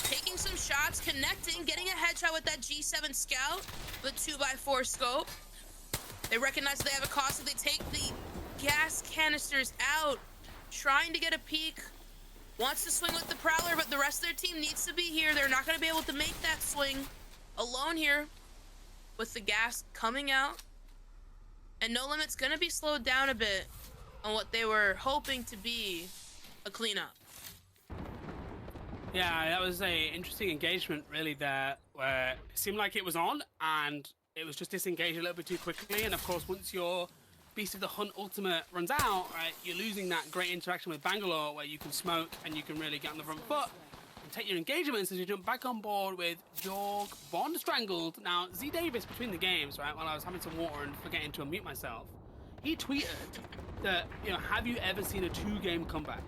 Taking some shots, connecting, getting a headshot with that G7 Scout with 2x4 scope. They recognize they have a cost, so they take the gas canisters out. Trying to get a peek. Wants to swing with the Prowler, but the rest of their team needs to be here. They're not going to be able to make that swing alone here. With the gas coming out. And No Limit's gonna be slowed down a bit on what they were hoping to be a cleanup. Yeah, that was a interesting engagement really there, where it seemed like it was on and it was just disengaged a little bit too quickly. And of course, once your Beast of the Hunt ultimate runs out, right, you're losing that great interaction with Bangalore where you can smoke and you can really get on the front foot. Take your engagements as you jump back on board with Jorg, Bond Strangled. Now, Z Davis, between the games, right, while I was having some water and forgetting to unmute myself, he tweeted that, have you ever seen a 2-game comeback?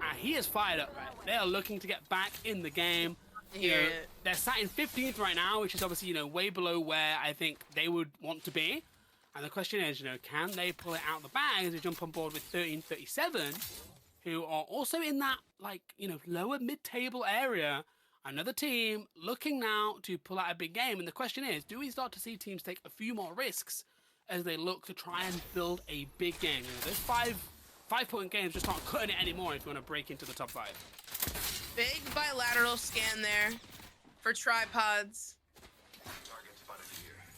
And he is fired up, right? They are looking to get back in the game. They're sat in 15th right now, which is obviously, way below where I think they would want to be. And the question is, can they pull it out of the bag as they jump on board with 1337? Who are also in that, lower mid-table area. Another team looking now to pull out a big game. And the question is, do we start to see teams take a few more risks as they look to try and build a big game? Those five-point games just aren't cutting it anymore if you want to break into the top 5. Big bilateral scan there for tripods.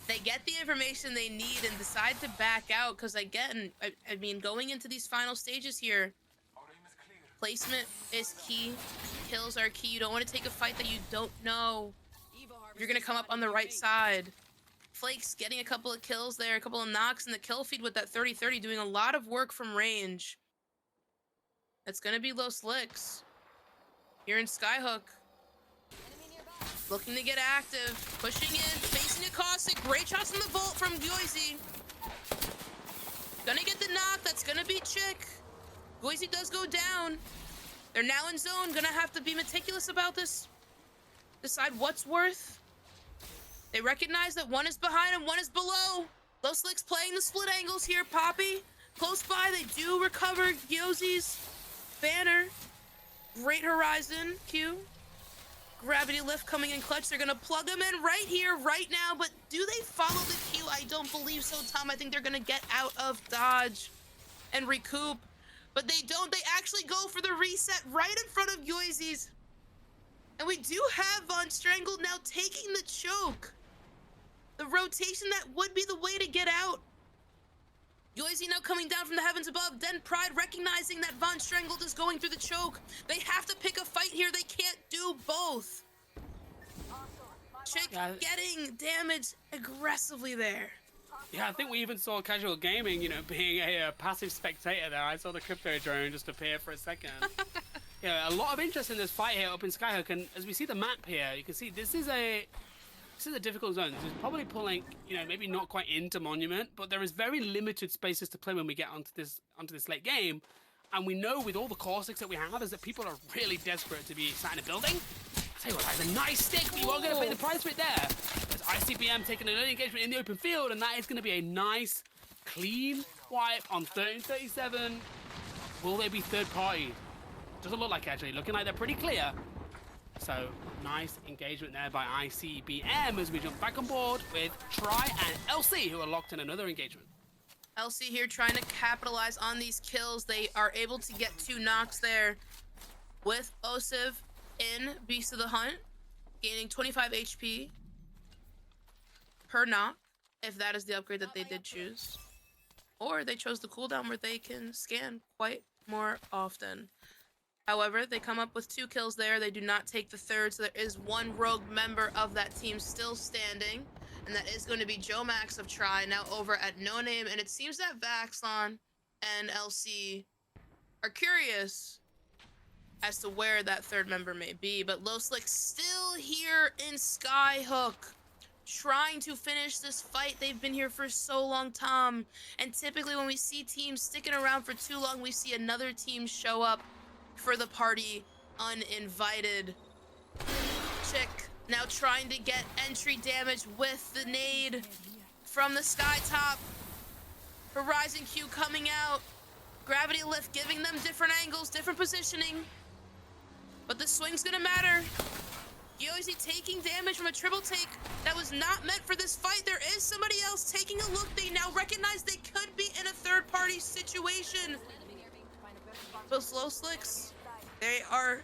They get the information they need and decide to back out because going into these final stages here, placement is key. Kills are key. You don't want to take a fight that you don't know. You're going to come up on the right side. Flakes getting a couple of kills there, a couple of knocks in the kill feed with that 30-30, doing a lot of work from range. That's going to be Los Licks. Here in Skyhook. Looking to get active. Pushing in, facing a Caustic. Great shots in the vault from Goizy. Gonna get the knock. That's going to be Chick. Goizy does go down. They're now in zone. Gonna have to be meticulous about this. Decide what's worth. They recognize that one is behind and one is below. Los Licks playing the split angles here. Poppy close by. They do recover Gyozi's banner. Great Horizon Q. Gravity lift coming in clutch. They're gonna plug them in right here, right now. But do they follow the Q? I don't believe so, Tom. I think they're gonna get out of dodge and recoup. But they don't. They actually go for the reset right in front of Yoizi's. And we do have Von Strangled now taking the choke. The rotation that would be the way to get out. Yoizi now coming down from the heavens above. Then Pride recognizing that Von Strangled is going through the choke. They have to pick a fight here. They can't do both. Chick getting damaged aggressively there. Yeah, I think we even saw Casual Gaming, you know, being a passive spectator there. I saw the crypto drone just appear for a second. Yeah, a lot of interest in this fight here up in Skyhook, and as we see the map here, you can see this is a difficult zone. This is probably pulling, you know, maybe not quite into Monument, but there is very limited spaces to play when we get onto this late game. And we know with all the caustics that we have is that people are really desperate to be sat in a building. I'll tell you what, that's a nice stick, but you are going to pay the price for it there. As ICBM taking an early engagement in the open field, and that is going to be a nice, clean wipe on 1337. Will they be third party? Doesn't look like it, actually. Looking like they're pretty clear. So, nice engagement there by ICBM as we jump back on board with Try and LC, who are locked in another engagement. LC here trying to capitalize on these kills. They are able to get 2 knocks there with Osiv in Beast of the Hunt, gaining 25 HP per knock, if that is the upgrade that they did choose. Or they chose the cooldown where they can scan quite more often. However, they come up with 2 kills there. They do not take the third, so there is 1 rogue member of that team still standing. And that is going to be Joe Max of Try, now over at No Name. And it seems that Vaxlon and LC are curious as to where that third member may be. But Loslick still here in Skyhook, trying to finish this fight. They've been here for so long, Tom. And typically when we see teams sticking around for too long, we see another team show up for the party uninvited. Chick now trying to get entry damage with the nade from the sky top. Horizon Q coming out. Gravity lift giving them different angles, different positioning. But the swing's gonna matter. Yoizi taking damage from a triple take that was not meant for this fight. There is somebody else taking a look. They now recognize they could be in a third party situation. But Slow Slicks, they are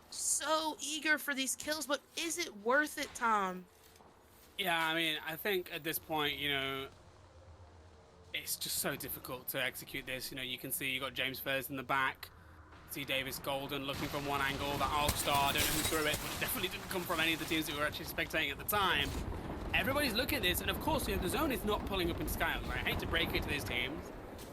so eager for these kills, but is it worth it, Tom? Yeah, I mean, I think at this point, you know, it's just so difficult to execute this. You know, you can see you got James Fairs in the back. See Davis Golden looking from one angle. The Algs star, I don't know who threw it, but it definitely didn't come from any of the teams that we were actually spectating at the time. Everybody's looking at this, and of course, you know, the zone is not pulling up in Skyhook. Right? I hate to break it to these teams,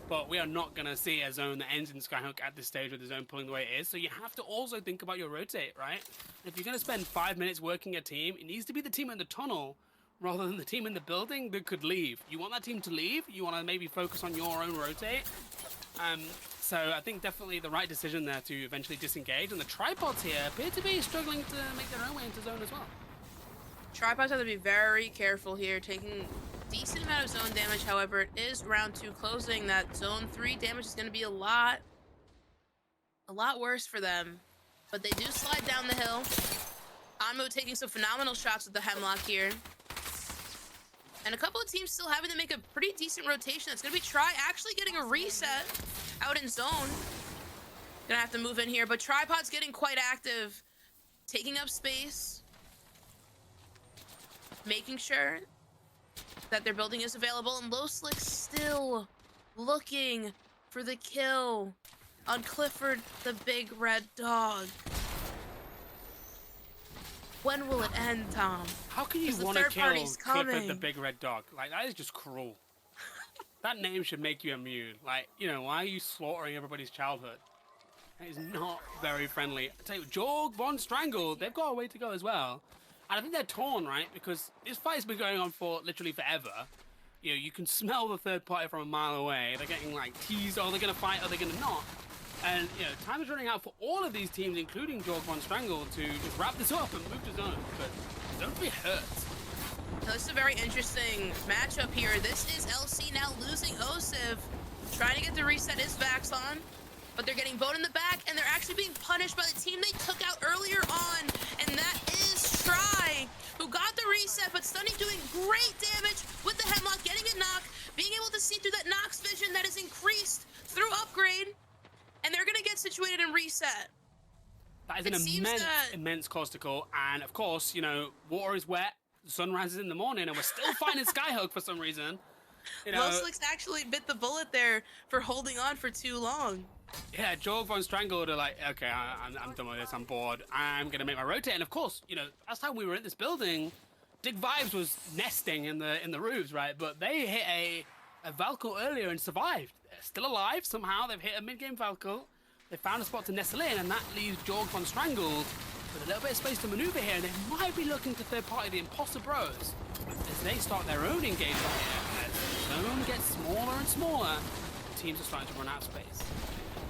but we are not going to see a zone that ends in Skyhook at this stage with the zone pulling the way it is. So you have to also think about your rotate, right? If you're going to spend 5 minutes working a team, it needs to be the team in the tunnel rather than the team in the building that could leave. You want that team to leave. You want to maybe focus on your own rotate. So I think definitely the right decision there to eventually disengage. And the tripods here appear to be struggling to make their own way into zone as well. Tripods have to be very careful here, taking decent amount of zone damage. However, it is round 2 closing. That zone 3 damage is going to be a lot worse for them. But they do slide down the hill. Anmu taking some phenomenal shots with the Hemlock here. And a couple of teams still having to make a pretty decent rotation. It's going to be Try actually getting a reset out in zone. Gonna have to move in here, but Tripod's getting quite active, taking up space, making sure that their building is available, and Low Slick still looking for the kill on Clifford the Big Red Dog. When will it end, Tom? How can you want to kill Clifford the Big Red Dog? Like, that is just cruel. That name should make you immune. Like, you know, why are you slaughtering everybody's childhood? That is not very friendly. I tell you, Jorg Von Strangled, they've got a way to go as well. And I think they're torn, right? Because this fight's been going on for literally forever. You know, you can smell the third party from a mile away. They're getting, like, teased. Are they going to fight? Are they going to not? And, you know, time is running out for all of these teams, including Jorg Von Strangled, to just wrap this up and move to zone. But don't be hurt. Now, this is a very interesting matchup here. This is LC now losing Osiv. Trying to get the reset is Vaxlon, but they're getting bowed in the back, and they're actually being punished by the team they took out earlier on, and that is Try, who got the reset, but Stunning doing great damage with the Hemlock, getting a knock, being able to see through that Nox vision that is increased through upgrade, situated and reset. That is It an seems immense, that- immense costicle. And of course, you know, water is wet, the sun rises in the morning, and we're still finding Skyhook for some reason. You know, Loslick's actually bit the bullet there for holding on for too long. yeah, Jorg von Strangled are like, okay, I'm done with this, I'm bored. I'm going to make my rotate. And of course, you know, last time we were at this building, Dig Vibes was nesting in the roofs, right? But they hit a Valkyrie earlier and survived. They're still alive somehow. They've hit a mid-game Valkyrie. They found a spot to nestle in, and that leaves Jorg von Strangled with a little bit of space to maneuver here. And they might be looking to third-party the Imposter Bros as they start their own engagement here. As the zone gets smaller and smaller, teams are starting to run out of space.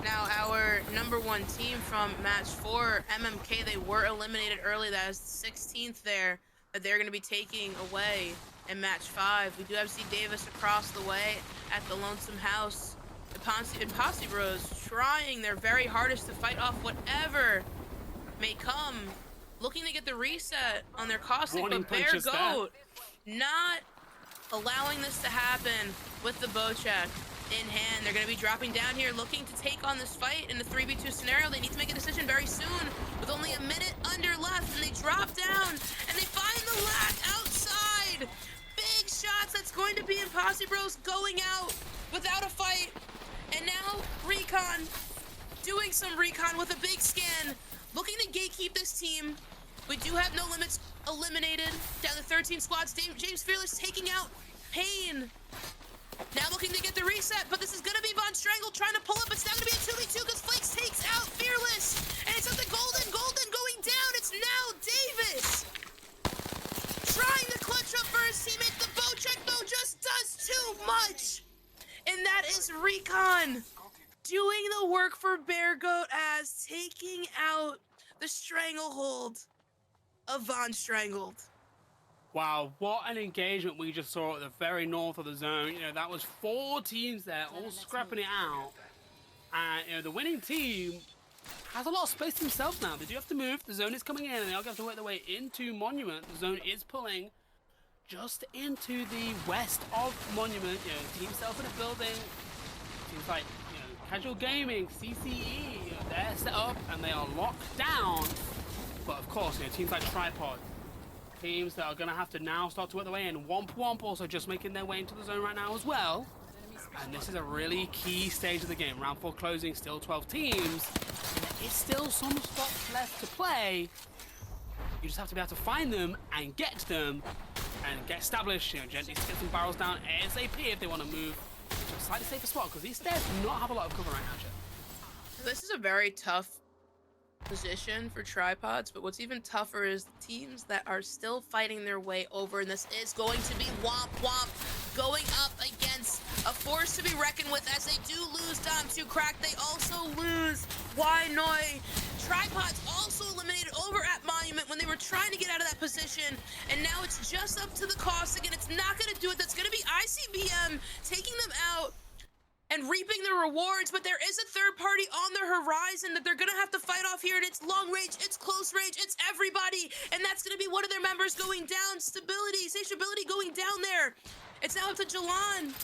Now, our number 1 team from match 4, MMK, they were eliminated early. That is the 16th there that they're going to be taking away in match 5. We do have Z Davis across the way at the Lonesome House. The Posse Bros trying their very hardest to fight off whatever may come. Looking to get the reset on their Caustic, Warning but Bear punches there. Goat not allowing this to happen with the bow check in hand. They're going to be dropping down here, looking to take on this fight in the 3v2 scenario. They need to make a decision very soon with only a minute under left, and they drop down and they find the lack outside. Big shots. That's going to be Impossible Bros going out without a fight. And now Recon doing some recon with a big scan, looking to gatekeep this team. We do have No Limits eliminated down to 13 squads. James Fearless taking out Pain. Now looking to get the reset, but this is going to be Von Strangle trying to pull up. It's now going to be a 2v2 because Flakes takes out Fearless. And it's up to Golden. Golden going down. It's now Davis trying to clutch up for his teammate. The bow check, though, just does too much. And that is Recon doing the work for Bear Goat as taking out the stranglehold of Von Strangled. Wow, what an engagement we just saw at the very north of the zone. You know, that was 4 teams there, all scrapping it out. And, you know, the winning team has a lot of space themselves now. They do have to move. The zone is coming in, and they are going to have to work their way into Monument. The zone is pulling just into the west of Monument. You know, teams set up in a building. Teams like, you know, Casual Gaming, CCE, you know, they're set up, and they are locked down. But, of course, you know, teams like Tripod, teams that are going to have to now start to work their way in. Womp Womp also just making their way into the zone right now as well. And this is a really key stage of the game. Round 4 closing, still 12 teams. And there is still some spots left to play. You just have to be able to find them and get to them and get established. You know, Gent needs to get some barrels down ASAP if they want to move to a slightly safer spot, because these stairs do not have a lot of cover right now, Jet. This is a very tough position for Tripods, but what's even tougher is the teams that are still fighting their way over, and this is going to be Womp Womp going up against a force to be reckoned with as they do lose Dom to Crack. They also lose Why Noi. Tripods also eliminated over at Monument when they were trying to get out of that position, and now it's just up to the cost again. It's not going to do it. That's going to be ICBM taking them out and reaping the rewards, but there is a third party on the horizon that they're gonna have to fight off here, and it's long range, it's close range, it's everybody, and that's gonna be one of their members going down. Stability, Stability going down there. It's now up to Jalan.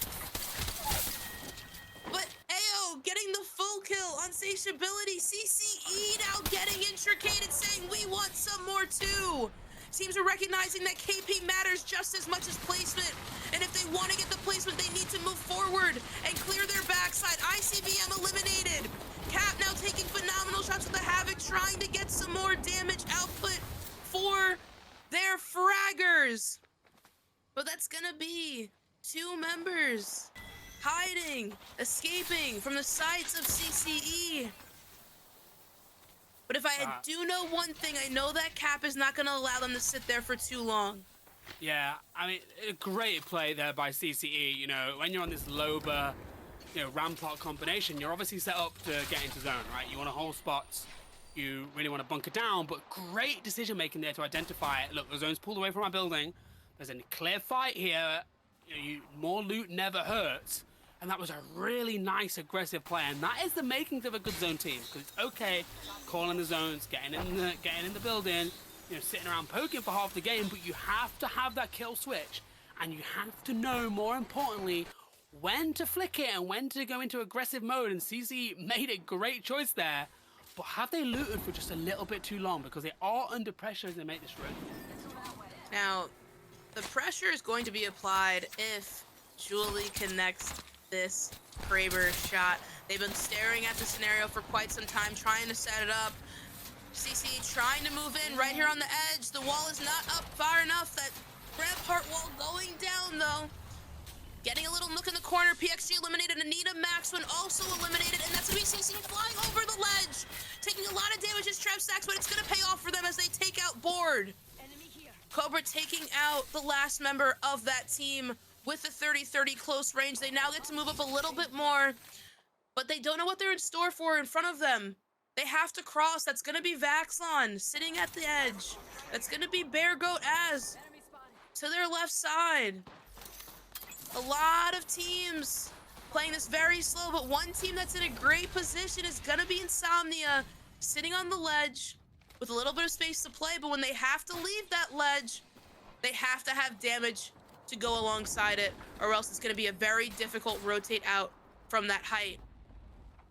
But AO getting the full kill on Satiability. CCE now getting intricate and saying we want some more too. Teams are recognizing that KP matters just as much as placement. And if they want to get the placement, they need to move forward and clear their backside. ICBM eliminated. Cap now taking phenomenal shots with the Havoc, trying to get some more damage output for their fraggers. But that's gonna be 2 members hiding, escaping from the sights of CCE. But if I do know one thing, I know that Cap is not going to allow them to sit there for too long. Yeah, I mean, a great play there by CCE. You know, when you're on this Loba, you know, Rampart combination, you're obviously set up to get into zone, right? You want to hold spots, you really want to bunker down, but great decision making there to identify, look, the zone's pulled away from our building, there's a clear fight here, you know, more loot never hurts. And that was a really nice, aggressive play, and that is the makings of a good zone team. Because it's okay calling the zones, getting in the building, you know, sitting around poking for half the game, but you have to have that kill switch, and you have to know, more importantly, when to flick it and when to go into aggressive mode, and CC made a great choice there. But have they looted for just a little bit too long? Because they are under pressure as they make this run. Now, the pressure is going to be applied if Julie connects this Kraber shot. They've been staring at the scenario for quite some time, trying to set it up. CC trying to move in right here on the edge. The wall is not up far enough. That Rampart wall going down, though. Getting a little nook in the corner. PXG eliminated. Anita Maxwin also eliminated. And that's going to be CC flying over the ledge. Taking a lot of damage as trap stacks, but it's going to pay off for them as they take out Board. Cobra taking out the last member of that team with the 30-30 close range. They now get to move up a little bit more, but they don't know what they're in store for in front of them. They have to cross. That's going to be Vaxlon sitting at the edge. That's going to be Bear Goat Az to their left side. A lot of teams playing this very slow, but one team that's in a great position is going to be Insomnia, sitting on the ledge with a little bit of space to play, but when they have to leave that ledge, they have to have damage to go alongside it, or else it's going to be a very difficult rotate out from that height.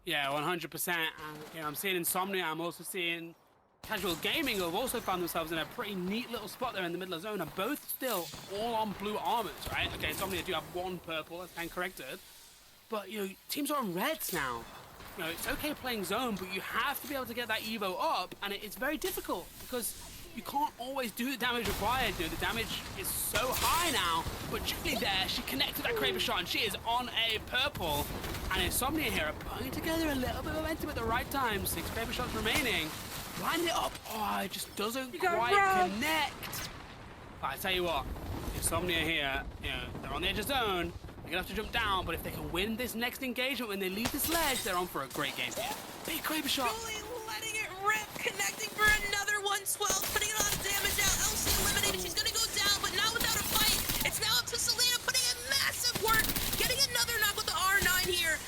Yeah, 100%. And, I'm seeing Insomnia. I'm also seeing Casual Gaming, who have also found themselves in a pretty neat little spot there in the middle of zone, are both still all on blue armors, right? Okay, Insomnia do have one purple, that's kind corrected. But, teams are on reds now. It's okay playing zone, but you have to be able to get that Evo up, and it's very difficult because you can't always do the damage required. The damage is so high now, but Julie there, she connected that Kraber shot, and she is on a purple. And Insomnia here are putting together a little bit of momentum at the right time. 6 Kraber shots remaining. Line it up. Oh, it just doesn't quite connect. But I tell you what, Insomnia here, they're on the edge of zone. They're gonna have to jump down, but if they can win this next engagement when they leave this ledge, they're on for a great game here. Big Kraber shot. Julie letting it rip, connecting for another 112, putting a lot of damage out. Elsie eliminated. She's gonna go down, but not without a fight. It's now up to Selena, putting in massive work, getting another knock with the R9 here.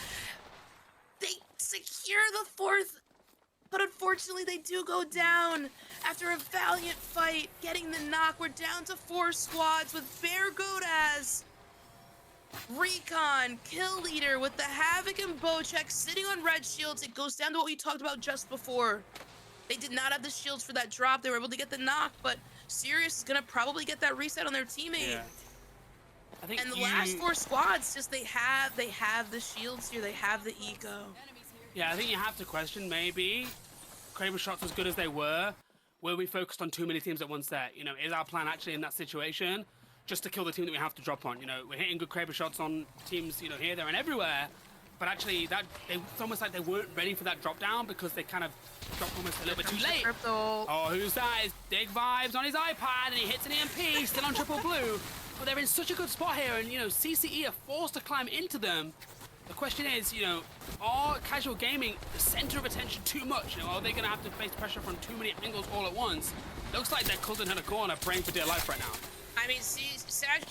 They secure the 4th. But unfortunately, they do go down after a valiant fight, getting the knock. We're down to 4 squads with Bear Goat Az, Recon, Kill Leader with the Havoc and Bocheck sitting on red shields. It goes down to what we talked about just before. They did not have the shields for that drop. They were able to get the knock, but Sirius is gonna probably get that reset on their teammate. Yeah. I think And the last 4 squads, just they have the shields here. They have the eco. Yeah, I think you have to question maybe Kraber shots as good as they were we focused on too many teams at once there? Is our plan actually in that situation just to kill the team that we have to drop on? We're hitting good Kraber shots on teams, here, there, and everywhere. But actually, it's almost like they weren't ready for that drop down because they kind of dropped almost a little bit too late. Crypto. Oh, who's that? It's Big Vibes on his iPad, and he hits an EMP, still on triple blue. But they're in such a good spot here, and, CCE are forced to climb into them. The question is, are Casual Gaming the center of attention too much? Are they going to have to face pressure from too many angles all at once? Looks like they're cousin in a corner praying for dear life right now. I mean, see,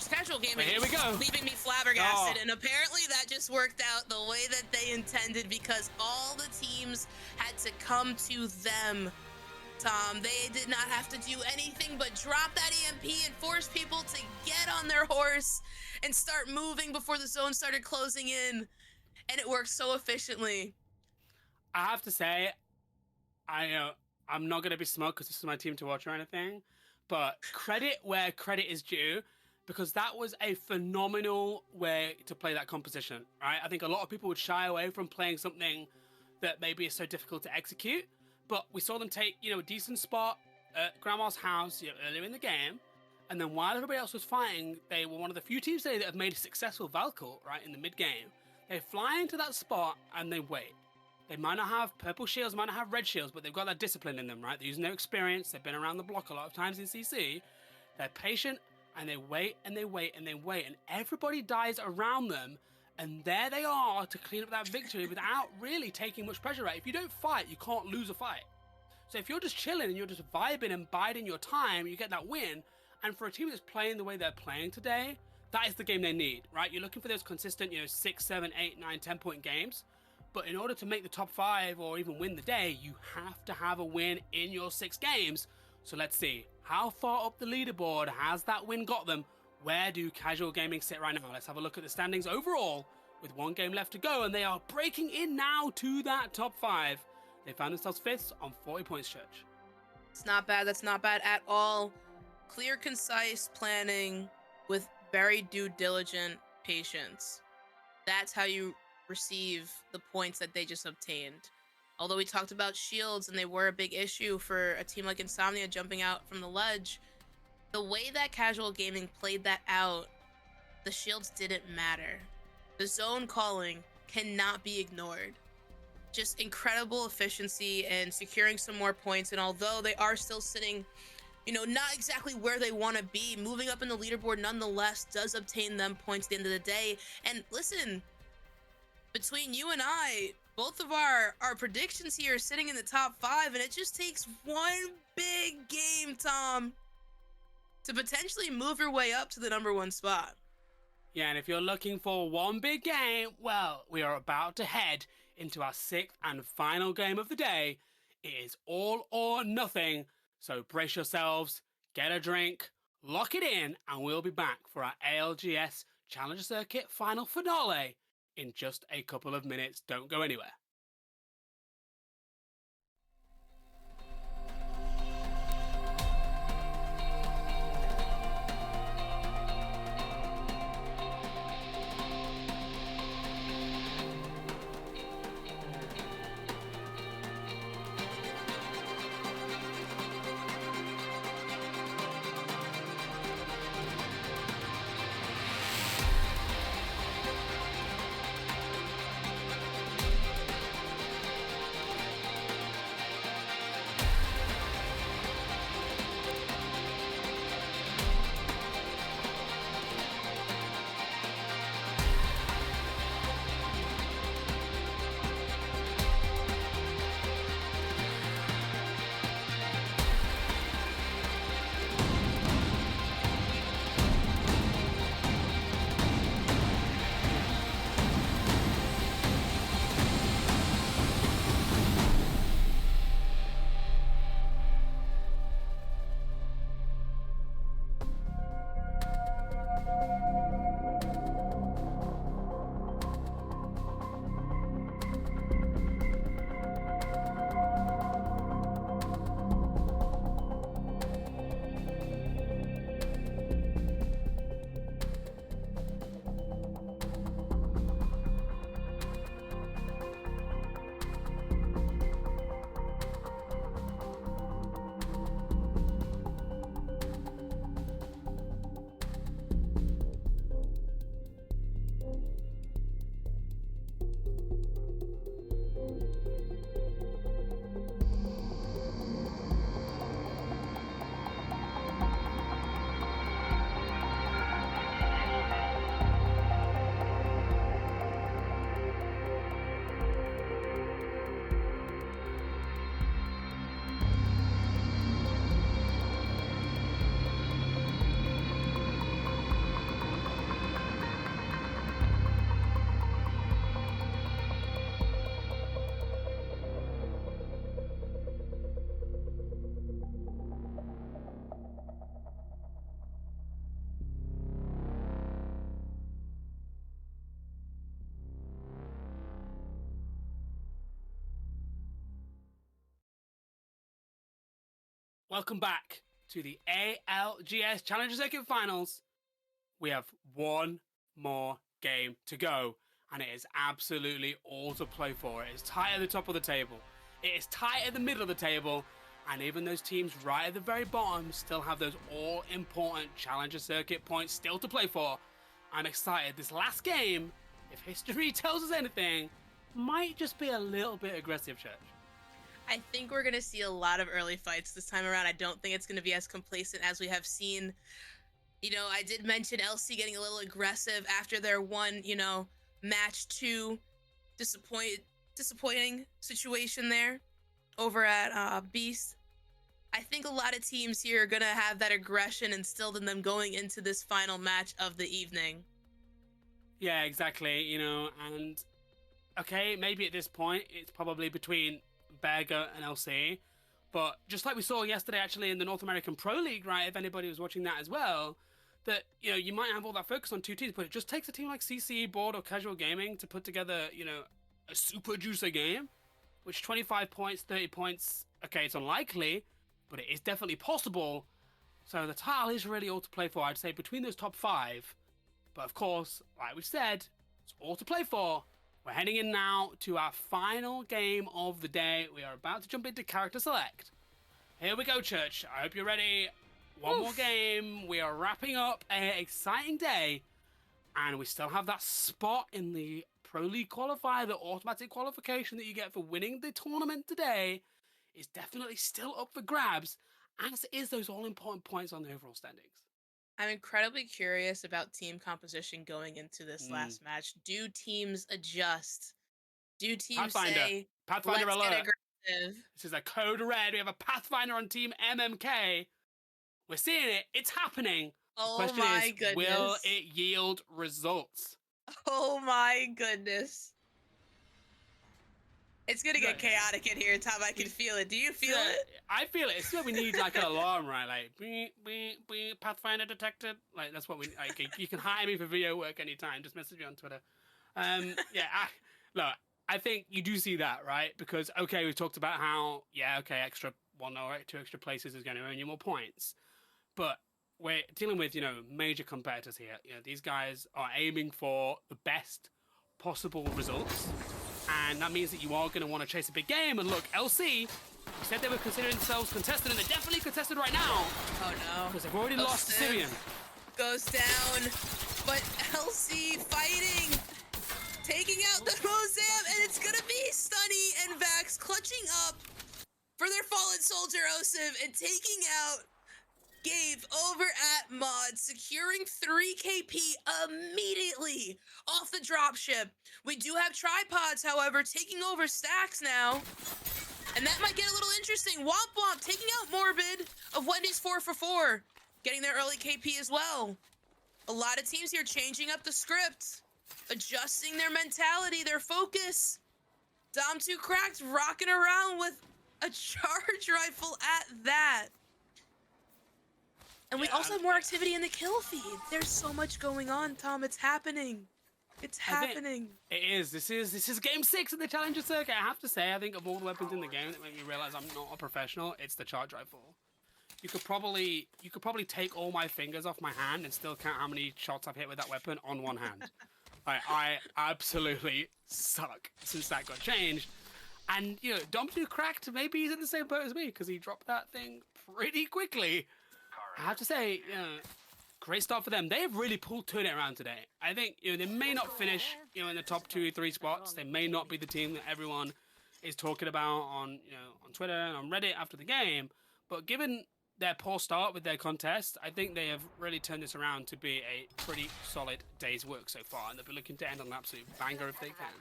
Casual Gaming But here we go. leaving me flabbergasted, and apparently that just worked out the way that they intended because all the teams had to come to them, Tom. They did not have to do anything but drop that EMP and force people to get on their horse and start moving before the zone started closing in. And it worked so efficiently. I have to say, I'm not going to be smug because this is my team to watch or anything, but credit where credit is due because that was a phenomenal way to play that composition, right? I think a lot of people would shy away from playing something that maybe is so difficult to execute, but we saw them take, a decent spot at Grandma's house earlier in the game, and then while everybody else was fighting, they were one of the few teams today that have made a successful Valkyr, right, in the mid-game. They fly into that spot and they wait. They might not have purple shields, might not have red shields, but they've got that discipline in them, right? They're using their experience. They've been around the block a lot of times in CC. They're patient and they wait and they wait and they wait, and everybody dies around them. And there they are to clean up that victory without really taking much pressure, right? If you don't fight, you can't lose a fight. So if you're just chilling and you're just vibing and biding your time, you get that win. And for a team that's playing the way they're playing today, that is the game they need, right? You're looking for those consistent, 6, 7, 8, 9, 10-point games. But in order to make the top 5 or even win the day, you have to have a win in your 6 games. So let's see, how far up the leaderboard has that win got them? where do Casual Gaming sit right now? Let's have a look at the standings overall with one game left to go, and they are breaking in now to that top 5. They found themselves 5th on 40 points, Church. It's not bad. That's not bad at all. Clear, concise planning with very due diligent patience. That's how you receive the points that they just obtained. Although we talked about shields and they were a big issue for a team like Insomnia jumping out from the ledge, the way that Casual Gaming played that out, the shields didn't matter. The zone calling cannot be ignored. Just incredible efficiency and securing some more points. And although they are still sitting, not exactly where they want to be, moving up in the leaderboard nonetheless does obtain them points at the end of the day. And listen, between you and I, both of our predictions here are sitting in the top 5, and it just takes one big game, Tom, to potentially move your way up to the number 1 spot. Yeah, and if you're looking for one big game, well, we are about to head into our 6th and final game of the day. It is all or nothing, so brace yourselves, get a drink, lock it in, and we'll be back for our ALGS Challenger Circuit final finale in just a couple of minutes. Don't go anywhere. Welcome back to the ALGS Challenger Circuit Finals. We have one more game to go, and it is absolutely all to play for. It is tight at the top of the table. It is tight at the middle of the table, and even those teams right at the very bottom still have those all-important Challenger Circuit points still to play for. I'm excited. This last game, if history tells us anything, might just be a little bit aggressive, Church. I think we're going to see a lot of early fights this time around. I don't think it's going to be as complacent as we have seen. I did mention LC getting a little aggressive after their one, match 2 disappointing situation there over at Beast. I think a lot of teams here are going to have that aggression instilled in them going into this final match of the evening. Yeah, exactly, and okay, maybe at this point it's probably between Berger and LC, but just like we saw yesterday actually in the North American Pro League, right, if anybody was watching that as well, that, you know, you might have all that focus on two teams, but it just takes a team like CCE, Board, or Casual Gaming to put together, you know, a super juicy game, which 25 points, 30 points, okay, it's unlikely, but it is definitely possible. So the title is really all to play for, I'd say, between those top 5. But of course, like we said, it's all to play for. We're heading in now to our final game of the day. We are about to jump into character select. Here we go, Church. I hope you're ready. One more game. We are wrapping up an exciting day. And we still have that spot in the Pro League qualifier, the automatic qualification that you get for winning the tournament today is definitely still up for grabs, as is those all-important points on the overall standings. I'm incredibly curious about team composition going into this last match. Do teams adjust? Do teams say, Pathfinder let's alert. get aggressive? This is a code red. We have a Pathfinder on team MMK. We're seeing it. It's happening. Oh the question my is, goodness. will it yield results? Oh my goodness. It's gonna get chaotic in here, Tom. I can feel it. Do you feel it? I feel it. It's where we need like an alarm, right? Like, beep, beep, beep, Pathfinder detected. Like, that's what we like. You can hire me for video work anytime. Just message me on Twitter. Look, I think you do see that, right? Because, okay, we've talked about how, extra 1 or 2 extra places is going to earn you more points. But we're dealing with, you know, major competitors here. You know, these guys are aiming for the best possible results. And that means that you are going to want to chase a big game. And look, LC, you said they were considering themselves contested, and they're definitely contested right now. Oh no. Because they've already lost to Syrian. Goes down, but LC fighting, taking out the Mozam, and it's going to be Stunny and Vax clutching up for their fallen soldier Osiv and taking out Gabe over at Mod, securing 3 KP immediately off the dropship. We do have tripods, however, taking over stacks now. And that might get a little interesting. Womp Womp taking out Morbid of Wendy's 4for4, getting their early KP as well. A lot of teams here changing up the script, adjusting their mentality, their focus. Dom2 Cracked rocking around with a charge rifle at that. And we also have more activity in the kill feed. There's so much going on, Tom. It's happening. It's happening. It is. This is game 6 of the Challenger circuit. I have to say, I think of all the weapons in the game that make me realize I'm not a professional, it's the charge rifle. You could probably take all my fingers off my hand and still count how many shots I've hit with that weapon on one hand. I absolutely suck since that got changed. And, you know, Dom2 Cracked, maybe he's in the same boat as me because he dropped that thing pretty quickly. I have to say, you know, great start for them. They have really pulled Turnet around today. I think, you know, they may not finish, you know, in the top 2 or 3 spots. They may not be the team that everyone is talking about on, you know, on Twitter and on Reddit after the game. But given their poor start with their contest, I think they have really turned this around to be a pretty solid day's work so far. And they'll be looking to end on an absolute banger if they can.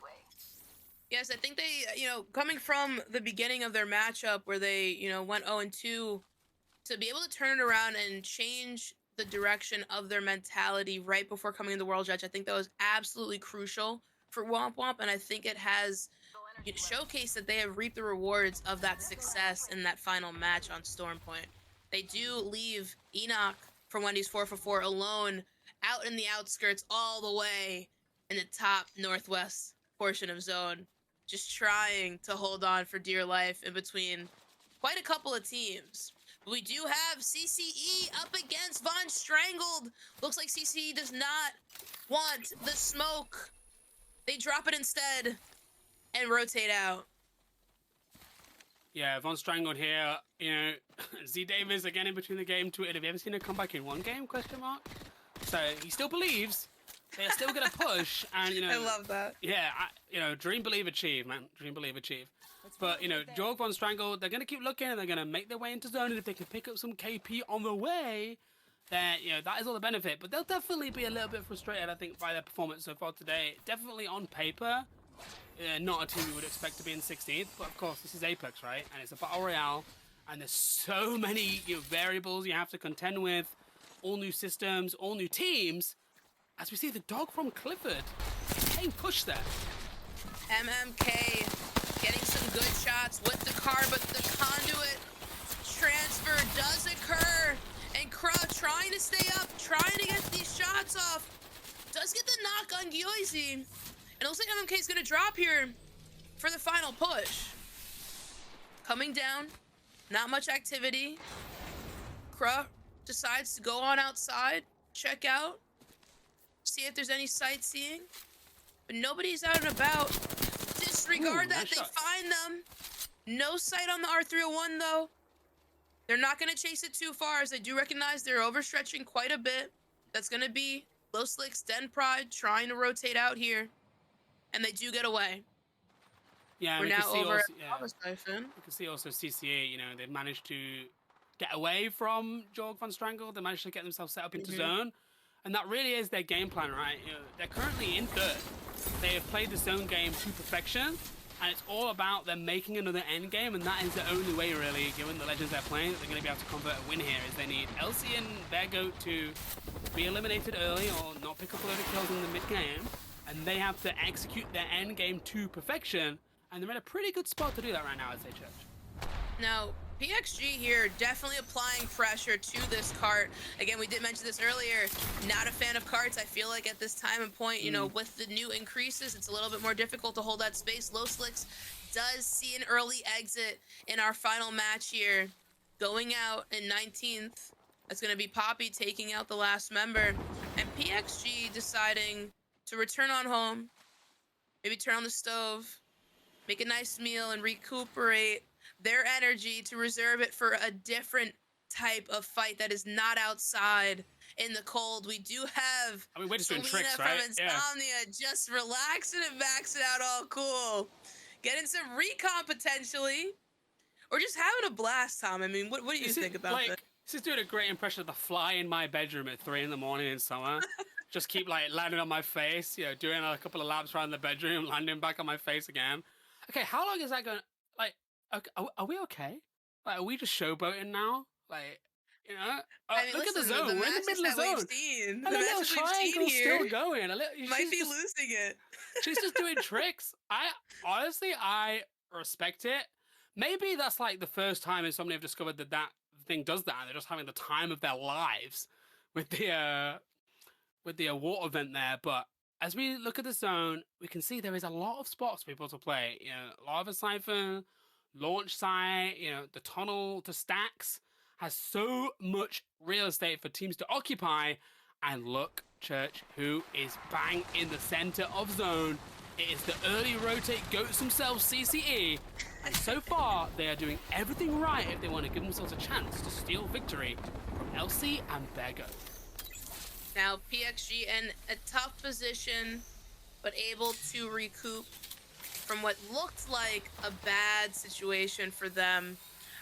Yes, I think they, you know, coming from the beginning of their matchup where they, you know, went 0-2, to be able to turn it around and change the direction of their mentality right before coming into World Judge, I think that was absolutely crucial for Womp Womp, and I think it has showcased that they have reaped the rewards of that success in that final match on Stormpoint. They do leave Enoch from Wendy's 4for4 alone out in the outskirts all the way in the top northwest portion of zone, just trying to hold on for dear life in between quite a couple of teams. We do have CCE up against Von Strangled. Looks like CCE does not want the smoke. They drop it instead and rotate out. Yeah, Von Strangled here. You know, Z Davis again in between the game tweeted, "Have you ever seen a comeback in one game?" ? So he still believes they're still gonna push, and you know, I love that. Yeah, you know, dream, believe, achieve, man. Dream, believe, achieve. But, you know, Jorg Von Strangled, they're going to keep looking and they're going to make their way into zone. And if they can pick up some KP on the way, then, you know, that is all the benefit. But they'll definitely be a little bit frustrated, I think, by their performance so far today. Definitely on paper, not a team we would expect to be in 16th. But, of course, this is Apex, right? And it's a Battle Royale. And there's so many, you know, variables you have to contend with. All new systems, all new teams. As we see the dog from Clifford getting pushed there. MMK getting some good shots with the car, but the conduit transfer does occur, and Crouch trying to stay up, trying to get these shots off. Does get the knock on Gyoizi. And it looks like MMK is going to drop here for the final push. Coming down, not much activity. Kruh decides to go on outside, check out, see if there's any sightseeing. But nobody's out and about. Disregard that, nice they shots. find them. No sight on the R301 though. They're not going to chase it too far as they do recognize they're overstretching quite a bit. That's going to be Low Slicks, Den Pride trying to rotate out here. And they do get away. Yeah, We're we now can see over also, at yeah, Lava Siphon. we can see also CCA, you know, they've managed to get away from Jorg Van Strangle. They managed to get themselves set up into zone. And that really is their game plan, right? You know, they're currently in third. They have played the zone game to perfection. And it's all about them making another end game. And that is the only way, really, given the legends they're playing, that they're going to be able to convert a win here. Is they need LC and Beargoat to be eliminated early or not pick up a load of kills in the mid-game. And they have to execute their end game to perfection. And they're in a pretty good spot to do that right now, I'd say, Church. Now, PXG here definitely applying pressure to this cart. Again, we did mention this earlier. Not a fan of carts. I feel like at this time and point, you know, with the new increases, it's a little bit more difficult to hold that space. Low Slicks does see an early exit in our final match here. Going out in 19th. That's going to be Poppy taking out the last member. And PXG deciding to return on home. Maybe turn on the stove. Make a nice meal and recuperate their energy to reserve it for a different type of fight that is not outside in the cold. We do have We're just doing Selena tricks, from right? Insomnia just relaxing and maxing out all cool. Getting some recon potentially. Or just having a blast, Tom. I mean, what do you think about like, this? This is doing a great impression of the fly in my bedroom at 3 in the morning in summer. Just keep like landing on my face, you know, doing a couple of laps around the bedroom, landing back on my face again. Okay, how long is that going? Like, okay, are we okay? Like, are we just showboating now? Like, you know, I mean, look at the listen, zone. We're in the matches middle of that we've zone. seen, And the a little matches we've seen triangle's here still going. might be losing it. She's just doing tricks. I respect it. Maybe that's like the first time Insomnia have discovered that thing does that, and they're just having the time of their lives with the water event there. But as we look at the zone, we can see there is a lot of spots for people to play. You know, Lava Siphon, launch site, you know, the tunnel to stacks has so much real estate for teams to occupy. And look, Church, who is bang in the center of zone. It is the early rotate goats themselves, CCE. And so far, they are doing everything right if they want to give themselves a chance to steal victory from LC and Beargoat. Now, PXG in a tough position, but able to recoup from what looked like a bad situation for them.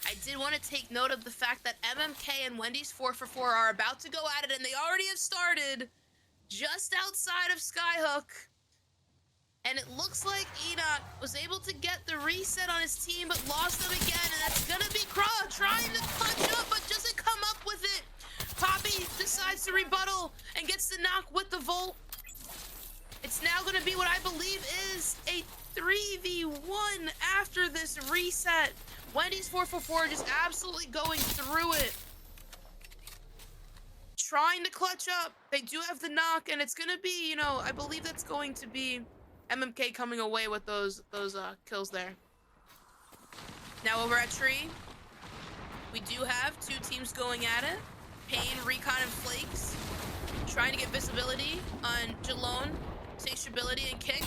I did want to take note of the fact that MMK and Wendy's 4for4 are about to go at it, and they already have started just outside of Skyhook. And it looks like Enoch was able to get the reset on his team, but lost them again, and that's gonna be Kruh trying to punch up, but doesn't come up with it. Poppy decides to rebuttal and gets the knock with the Volt. It's now gonna be what I believe is a 3v1 after this reset. Wendy's 4for4 just absolutely going through it. Trying to clutch up. They do have the knock, and it's gonna be, you know, I believe that's going to be MMK coming away with those kills there. Now over at Tree, we do have two teams going at it. Pain, Recon, and Flakes trying to get visibility on Jalone, Satiability, and Kick.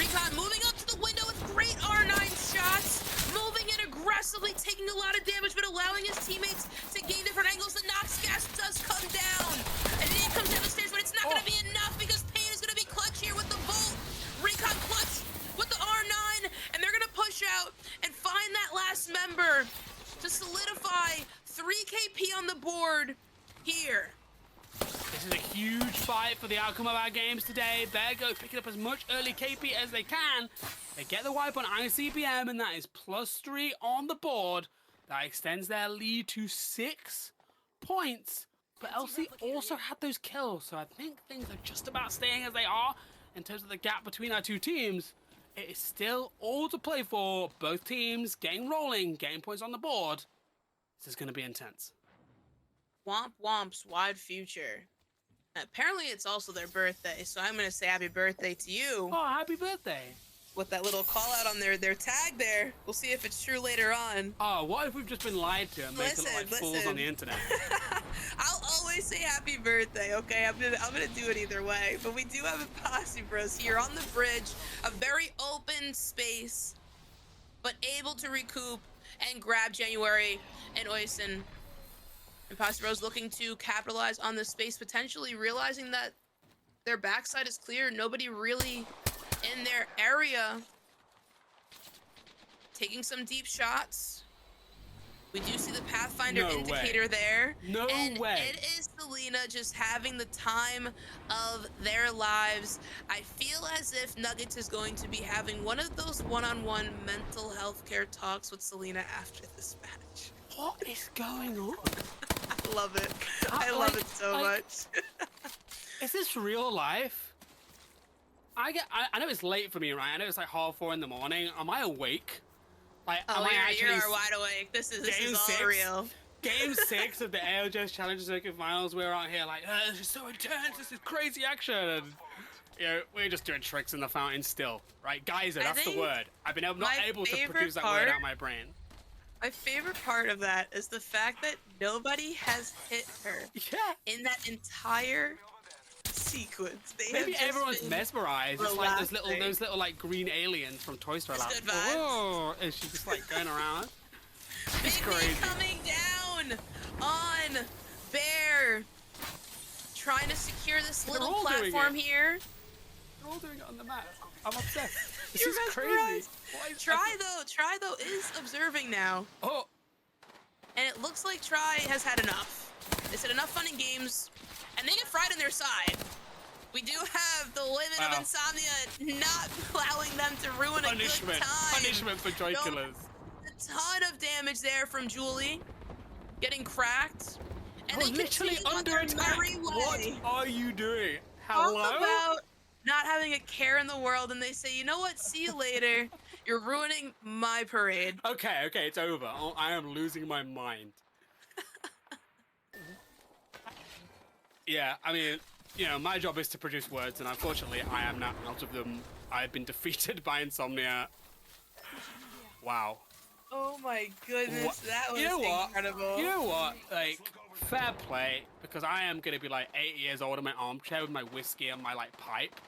Recon moving up to the window with great R9 shots, moving in aggressively, taking a lot of damage, but allowing his teammates to gain different angles. The Nox gas does come down, and then he comes down the stairs, but it's not going to be enough because Pain is going to be clutch here with the Volt. Recon clutch with the R9, and they're going to push out and find that last member to solidify 3 KP on the board here. This is a huge fight for the outcome of our games today. Beargoat picking up as much early KP as they can. They get the wipe on ICBM, and that is +3 on the board. That extends their lead to 6 points. But LC also had those kills, so I think things are just about staying as they are in terms of the gap between our two teams. It is still all to play for. Both teams getting rolling, getting points on the board. This is going to be intense. Womp Womp's Wide Future. Apparently, it's also their birthday, so I'm gonna say happy birthday to you Oh, happy birthday. with that little call out on their tag there. We'll see if it's true later on. Oh, what if we've just been lied to and made to look like fools on the internet? I'll always say happy birthday, okay? I'm gonna do it either way. But we do have a Posse Bros here on the bridge, a very open space, but able to recoup and grab January and Oysen. And Posse Bros looking to capitalize on this space, potentially realizing that their backside is clear, nobody really in their area. Taking some deep shots. We do see the Pathfinder No indicator way. there. No and way. It is Selena just having the time of their lives. I feel as if Nuggets is going to be having one of those one-on-one mental health care talks with Selena after this match. What is going on? I love it. I love it so much. Is this real life? I know it's late for me, right? I know it's like 3:30 in the morning. Am I awake? Like, Oh, am I you actually are wide awake. This is Game all 6? real. Game 6 of the ALGS Challenger Circuit Finals. We're out here like, this is so intense. This is crazy action. And, you know, we're just doing tricks in the fountain still, right? Geyser, that's the think word. I've been not my able to favorite produce that word part- out of my brain. My favorite part of that is the fact that nobody has hit her Yeah. in that entire sequence. They Maybe have just everyone's been mesmerized. It's like relaxing. those little like green aliens from Toy Story. It's Like, good vibes. whoa, and she's just like going around. It's Big crazy. Man coming down on Bear, trying to secure this little all doing platform it. here. They're all doing it on the mat. I'm obsessed. This You're is crazy. mesmerized. Why is Try though is observing now, Oh, and it looks like Try has had enough. They said enough fun and games, and they get fried on their side. We do have the women Wow. of Insomnia not allowing them to ruin a punishment. good time. Punishment for joy No. killers. A ton of damage there from Julie, getting cracked, and Oh, they literally continue on under their attack. merry What way. are you doing? Talk Hello? about not having a care in the world, and they say, you know what? See you later. You're ruining my parade. Okay, it's over. Oh, I am losing my mind. Yeah, I mean, you know, my job is to produce words, and unfortunately, I am not out of them. I've been defeated by Insomnia. Wow. Oh my goodness, What- that was you know what? incredible. You know what? Like, fair play, because I am gonna be like 8 years old in my armchair with my whiskey and my like pipe,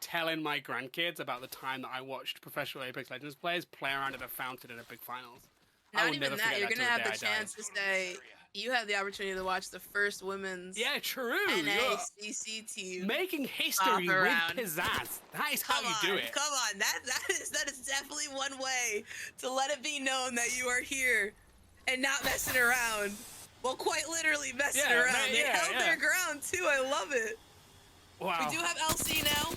telling my grandkids about the time that I watched professional Apex Legends players play around at a fountain in Epic Finals. I Not will even never that, forget you're that gonna till have the day I die. chance to say you had the opportunity to watch the first women's Yeah, true. NACC team. Making history with around. pizzazz. That is how Come you do it. Come on, that is definitely one way to let it be known that you are here and not messing around. Well, quite literally messing Yeah, around. They held yeah. their ground too. I love it. Wow. We do have LC now,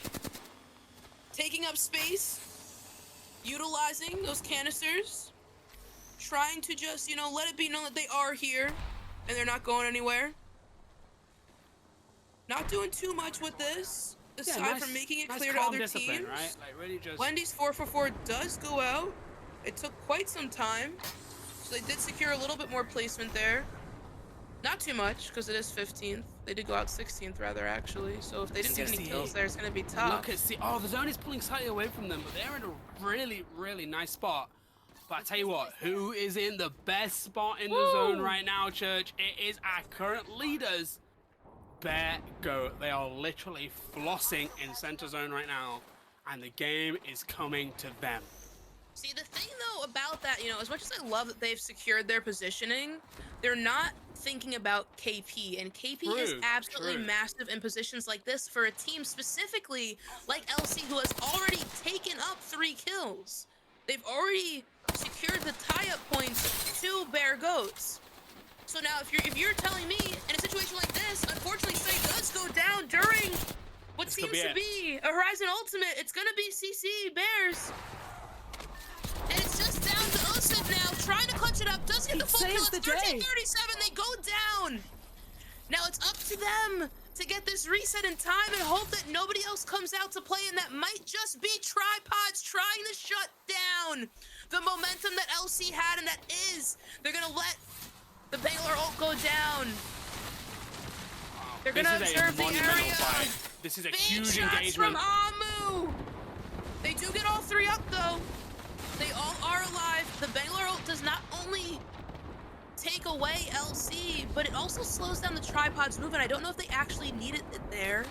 taking up space, utilizing those canisters, trying to just, you know, let it be known that they are here and they're not going anywhere. Not doing too much with this, Yeah, aside from making it nice clear to calm other discipline, teams. right? Like really just. Wendy's 444 does go out. It took quite some time, so they did secure a little bit more placement there. Not too much, because it is 15th. They did go out 16th, rather, actually. So if they didn't get any kills there, it's going to be tough. Look at oh, the zone is pulling slightly away from them, but they're in a really, really nice spot. But I tell you what, who is in the best spot in the zone right now, Church? It is our current leaders, Bear Goat. They are literally flossing in center zone right now, and the game is coming to them. See, the thing, though, about that, you know, as much as I love that they've secured their positioning, they're not thinking about KP, and KP is absolutely true. massive in positions like this for a team specifically like LC, who has already taken up 3 kills. They've already secured the tie-up points to Bear Goats. So now, if you're telling me, in a situation like this, unfortunately, Say does go down during what This could seems be to it. be a Horizon Ultimate, it's gonna be CC Bears. And it's just down to Osip now, trying to clutch it up. Does get the full kill. saves It's the day. 13:37. They go down. Now it's up to them to get this reset in time and hope that nobody else comes out to play, and that might just be Tripods trying to shut down the momentum that LC had, and that is they're gonna let the Baylor ult go down. They're This gonna is a observe the monumental area. fight. This is a Big huge shots engagement. from Amu. They do get all three up though. They all are alive. The Bangalore ult does not only take away LC, but it also slows down the tripod's movement. I don't know if they actually needed it there.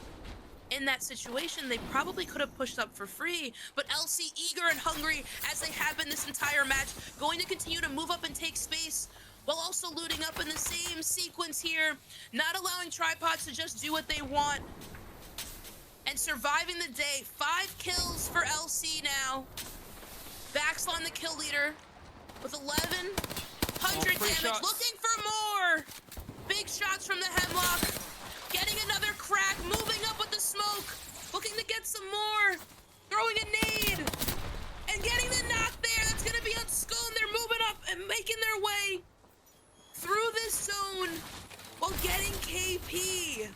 In that situation, they probably could have pushed up for free, but LC, eager and hungry as they have been this entire match, going to continue to move up and take space while also looting up in the same sequence here, not allowing tripods to just do what they want and surviving the day. 5 kills for LC now. Baxlon, the kill leader, with 1100 damage, shots. looking for more. Big shots from the Hemlock. Getting another crack, moving up with the smoke, looking to get some more, throwing a nade, and getting the knock there. That's gonna be on Scone. They're moving up and making their way through this zone while getting KP.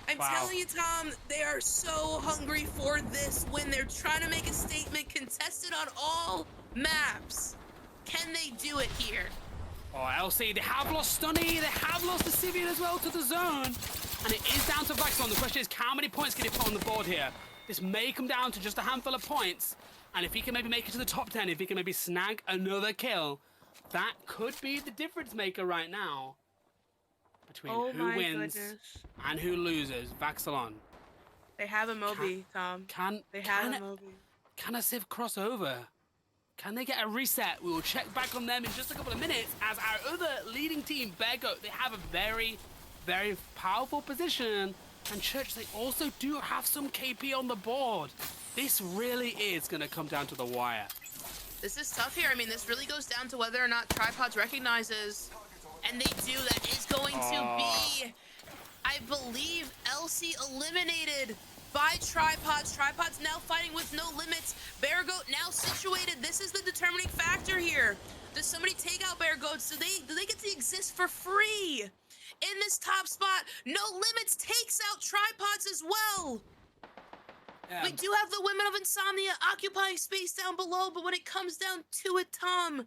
I'm Wow. telling you, Tom, they are so hungry for this win. They're trying to make a statement, contested on all maps. Can they do it here? Oh, LC, they have lost Stunny, they have lost the Civian as well to the zone. And it is down to Vaxon. The question is, how many points can he put on the board here? This may come down to just a handful of points. And if he can maybe make it to the top 10, if he can maybe snag another kill, that could be the difference maker right now. Between who wins and who loses. Vaxalon. They have a Moby, Tom. They have a Moby. Can a Civ cross over? Can they get a reset? We will check back on them in just a couple of minutes as our other leading team, Beargoat, they have a very, very powerful position. And Church, they also do have some KP on the board. This really is going to come down to the wire. This is tough here. I mean, this really goes down to whether or not Tripods recognizes. And they do. That is going to be, I believe, LC eliminated by Tripods. Tripods now fighting with no limits. Beargoat now situated. This is the determining factor here. Does somebody take out Beargoats? Do they get to exist for free in this top spot? No Limits takes out Tripods as well. We do have the Women of Insomnia occupying space down below, but when it comes down to it, Tom,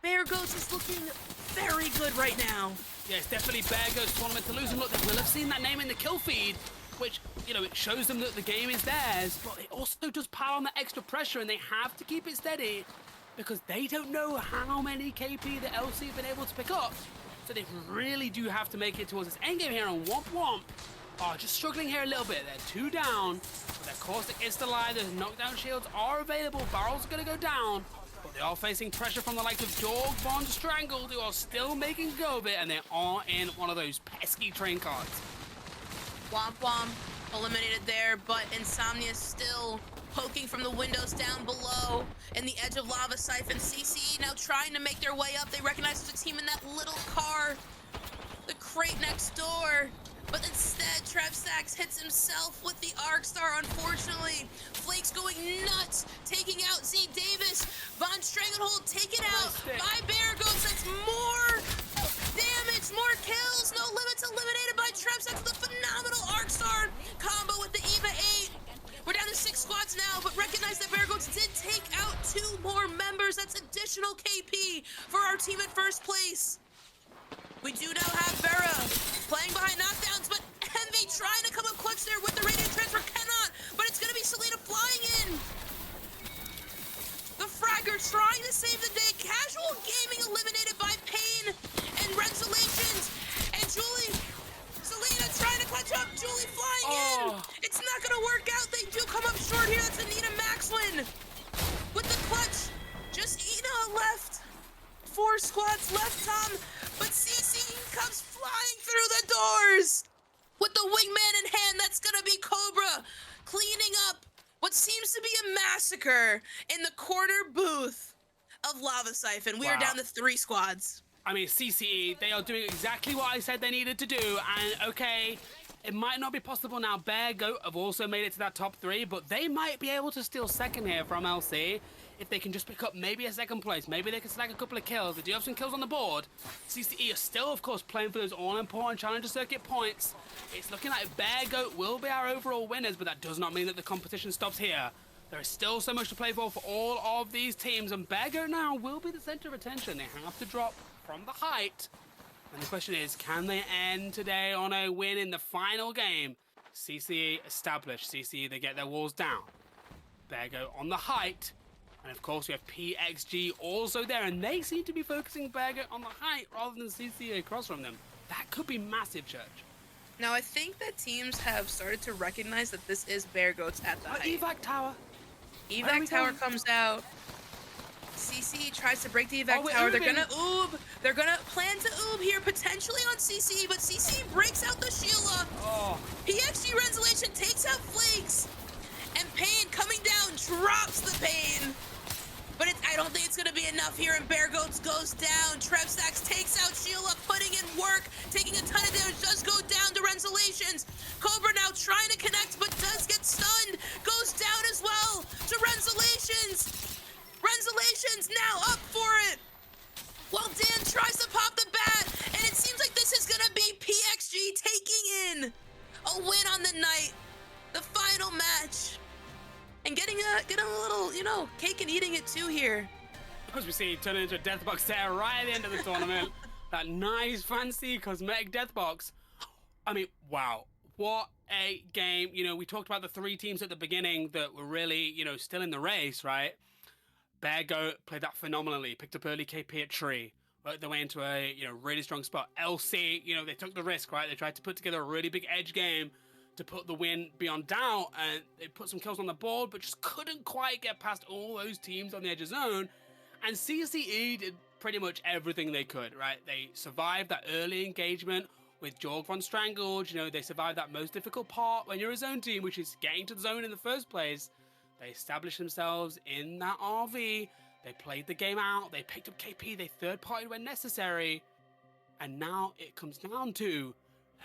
Beargoats is looking very good right now. Yeah, it's definitely Beargoat's tournament to lose. And look, they will have seen that name in the kill feed, which, you know, it shows them that the game is theirs, but it also does pile on that extra pressure, and they have to keep it steady because they don't know how many KP the LC have been able to pick up. So they really do have to make it towards this endgame here on Womp Womp. Oh, just struggling here a little bit. They're 2 down. But their Caustic is still alive. Those knockdown shields are available. Barrels are going to go down. But they are facing pressure from the likes of Jorg, Bond, Strangled, who are still making go of it, and they are in one of those pesky train cards. Womp Womp eliminated there, but Insomnia still poking from the windows down below in the edge of Lava Siphon. CCE now trying to make their way up. They recognize there's a team in that little car, the crate next door. But instead, Trevsax hits himself with the Arc Star, unfortunately. Flakes going nuts, taking out Z Davis. Von Stranglehold taken out by Beargoats. That's more damage, more kills. No Limits eliminated by Trevsax with a phenomenal Arc Star combo with the EVA 8. We're down to 6 squads now, but recognize that Beargoats did take out 2 more members. That's additional KP for our team in first place. We do now have Vera playing behind knockdowns, but Envy trying to come up clutch there with the radiant transfer cannot, but it's going to be Selena flying in. The Fragger trying to save the day. Casual Gaming eliminated by Pain and Resolations. And Julie, Selena trying to clutch up. Julie flying in. It's not going to work out. They do come up short here. That's Anita Maxwin with the clutch. Just Ina left. 4 squads left, Tom, but CC comes flying through the doors with the wingman in hand. That's gonna be Cobra cleaning up what seems to be a massacre in the corner booth of Lava Siphon. We are down to 3 squads. I mean, CCE, they are doing exactly what I said they needed to do, and okay, it might not be possible now. Beargoat have also made it to that top 3, but they might be able to steal second here from LC. If they can just pick up maybe a second place, maybe they can snag a couple of kills. They do have some kills on the board. CCE are still, of course, playing for those all-important Challenger Circuit points. It's looking like Beargoat will be our overall winners, but that does not mean that the competition stops here. There is still so much to play for all of these teams, and Beargoat now will be the center of attention. They have to drop from the height And the question is, can they end today on a win in the final game? CCE established. CCE, they get their walls down. Bergo on the height. And of course, we have PXG also there. And they seem to be focusing Bergo on the height rather than CCE across from them. That could be massive, Church. Now, I think that teams have started to recognize that this is Bear Goats at the height. Evac tower. Evac tower comes out. CC tries to break the evac tower. Oobing. They're gonna oob. They're gonna plan to oob here, potentially on CC, but CC breaks out the Sheila. Oh. PXG Rensolation takes out Flakes. And Pain coming down drops the Pain. But I don't think it's gonna be enough here, and Bear Goats goes down. Trevstacks takes out Sheila, putting in work, taking a ton of damage, does go down to Rensolations. Cobra now trying to connect, but does get stunned. Goes down as well to Rensolations. Rensolations now up for it. While Dan tries to pop the bat, and it seems like this is gonna be PXG taking in a win on the night. The final match. And getting a little, you know, cake and eating it too here. As we see, turn into a death box there right at the end of the tournament. That nice, fancy, cosmetic death box. I mean, wow. What a game. You know, we talked about the 3 teams at the beginning that were really, you know, still in the race, right? Bear Goat played that phenomenally. Picked up early KP at Tree. Worked their way into a, you know, really strong spot. LC, you know, they took the risk, right? They tried to put together a really big edge game to put the win beyond doubt, and they put some kills on the board, but just couldn't quite get past all those teams on the edge of zone. And CCE did pretty much everything they could, right? They survived that early engagement with Jorg von Strangled. You know, they survived that most difficult part when you're a zone team, which is getting to the zone in the first place. They established themselves in that RV. They played the game out. They picked up KP. They third-partied when necessary. And now it comes down to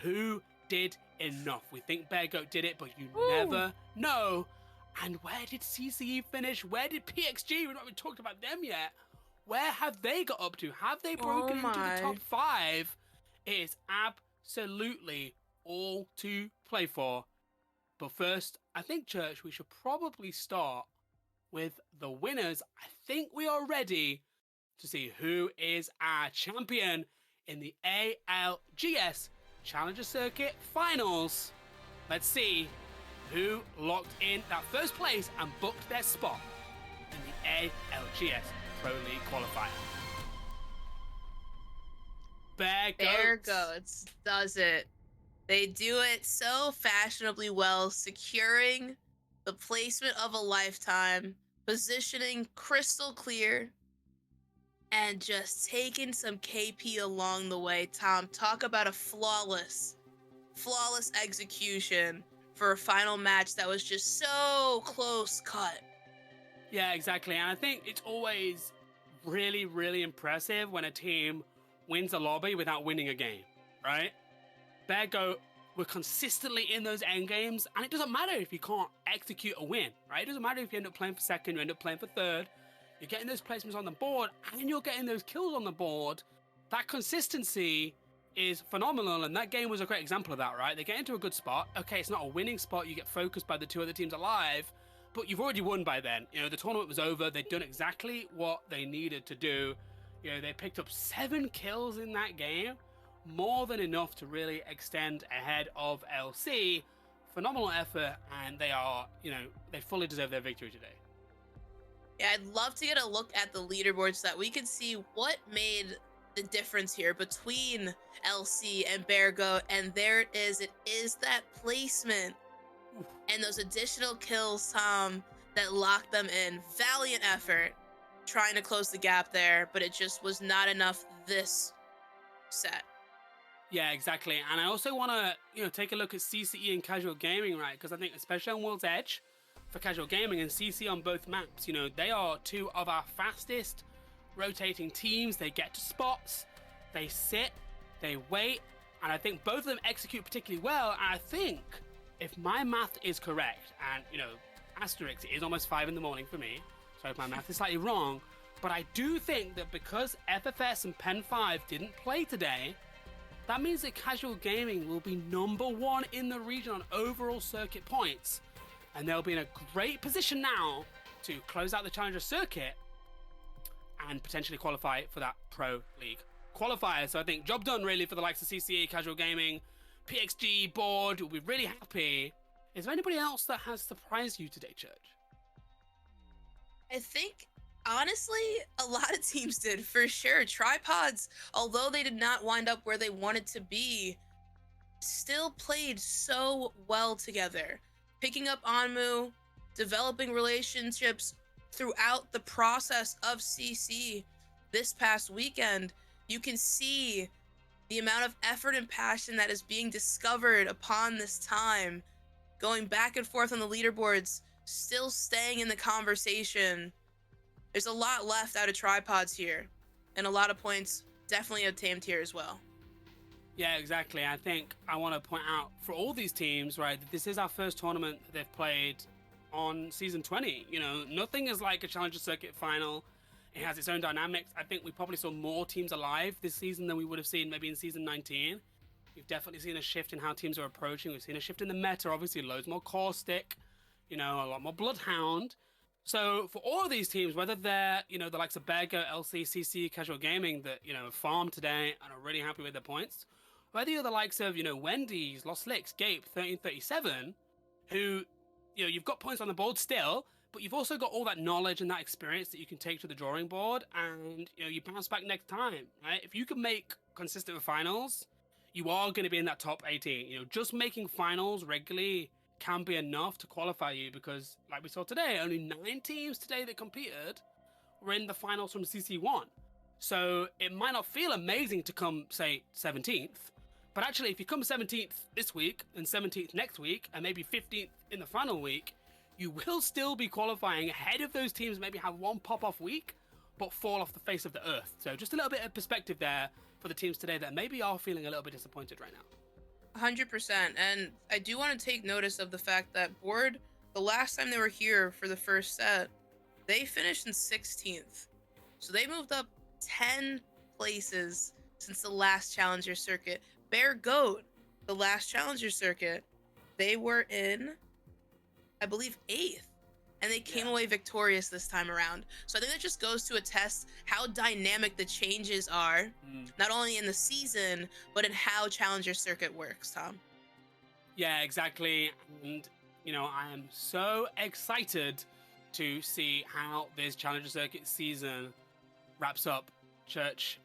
who did enough. We think Bear Goat did it, but you never know. And where did CCE finish? Where did PXG? We've not even talked about them yet. Where have they got up to? Have they broken into the top 5? It is absolutely all to play for. But first, I think, Church, we should probably start with the winners. I think we are ready to see who is our champion in the ALGS Challenger Circuit Finals. Let's see who locked in that first place and booked their spot in the ALGS Pro League qualifier. Bear Goats does it. They do it so fashionably well, securing the placement of a lifetime, positioning crystal clear, and just taking some KP along the way. Tom, talk about a flawless execution for a final match that was just so close cut. Yeah, exactly. And I think it's always really, really impressive when a team wins a lobby without winning a game, right? Bear Goat were consistently in those end games, and it doesn't matter if you can't execute a win, right? It doesn't matter if you end up playing for second, you end up playing for third. You're getting those placements on the board, and you're getting those kills on the board. That consistency is phenomenal, and that game was a great example of that, right? They get into a good spot. Okay, it's not a winning spot. You get focused by the 2 other teams alive, but you've already won by then. You know, the tournament was over. They'd done exactly what they needed to do. You know, they picked up 7 kills in that game. More than enough to really extend ahead of LC. Phenomenal effort, and they are, you know, they fully deserve their victory today. Yeah, I'd love to get a look at the leaderboard so that we can see what made the difference here between LC and Bear Goat. And there it is. It is that placement and those additional kills, Tom, that locked them in. Valiant effort trying to close the gap there, but it just was not enough this set. Yeah, exactly. And I also want to, you know, take a look at CCE and casual gaming, right? Because I think especially on World's Edge for casual gaming and CC on both maps, you know, they are 2 of our fastest rotating teams. They get to spots, they sit, they wait, and I think both of them execute particularly well. And I think if my math is correct, and, you know, asterisk, it is almost 5 in the morning for me, so if my math is slightly wrong, but I do think that because FFS and Pen 5 didn't play today, that means that casual gaming will be number 1 in the region on overall circuit points. And they'll be in a great position now to close out the Challenger Circuit and potentially qualify for that Pro League qualifiers. So I think job done really for the likes of CCE, Casual Gaming, PXG, Board. We'll be really happy. Is there anybody else that has surprised you today, Church? I think, honestly, a lot of teams did, for sure. Tripods, although they did not wind up where they wanted to be, still played so well together. Picking up Onmu, developing relationships throughout the process of CC this past weekend. You can see the amount of effort and passion that is being discovered upon this time, going back and forth on the leaderboards, still staying in the conversation. There's a lot left out of Tripods here, and a lot of points definitely obtained here as well. Yeah, exactly. I think I want to point out for all these teams, right, that this is our first tournament that they've played on Season 20. You know, nothing is like a Challenger Circuit final. It has its own dynamics. I think we probably saw more teams alive this season than we would have seen maybe in Season 19. We've definitely seen a shift in how teams are approaching. We've seen a shift in the meta, obviously loads more Caustic, you know, a lot more Bloodhound. So for all of these teams, whether they're, you know, the likes of Beggar, LC, CC, Casual Gaming that, you know, farmed today and are really happy with their points, whether you're the likes of, you know, Wendy's, Lost Licks, Gape, 1337, who, you know, you've got points on the board still, but you've also got all that knowledge and that experience that you can take to the drawing board, and, you know, you bounce back next time, right? If you can make consistent finals, you are going to be in that top 18. You know, just making finals regularly can be enough to qualify you, because, like we saw today, only 9 teams today that competed were in the finals from CC1. So it might not feel amazing to come, say, 17th, but actually, if you come 17th this week and 17th next week and maybe 15th in the final week, you will still be qualifying ahead of those teams. Maybe have one pop-off week, but fall off the face of the earth. So just a little bit of perspective there for the teams today that maybe are feeling a little bit disappointed right now. 100%. And I do want to take notice of the fact that Board, the last time they were here for the first set, they finished in 16th. So they moved up 10 places since the last Challenger Circuit. Bear Goat, the last Challenger Circuit, they were in, I believe, 8th. And they came away victorious this time around. So I think that just goes to attest how dynamic the changes are, not only in the season, but in how Challenger Circuit works, Tom. Yeah, exactly. And, you know, I am so excited to see how this Challenger Circuit season wraps up. Church,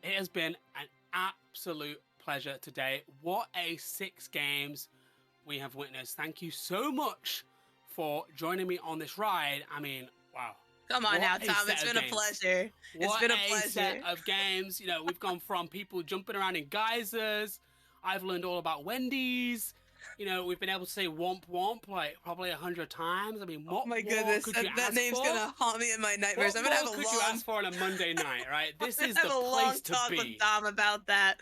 it has been an absolute pleasure today. What a 6 games we have witnessed. Thank you so much for joining me on this ride. I mean, wow. Come on now, Tom. It's been a pleasure. It's been a pleasure. Set of games. You know, we've gone from people jumping around in geysers. I've learned all about Wendy's. You know, we've been able to say womp womp like probably 100 times. I mean, what oh my more goodness, could you that ask name's for? gonna haunt me in my nightmares. What I'm gonna have more a could long you ask for on a Monday night, right? This is the have a long place to talk be. with Tom about that.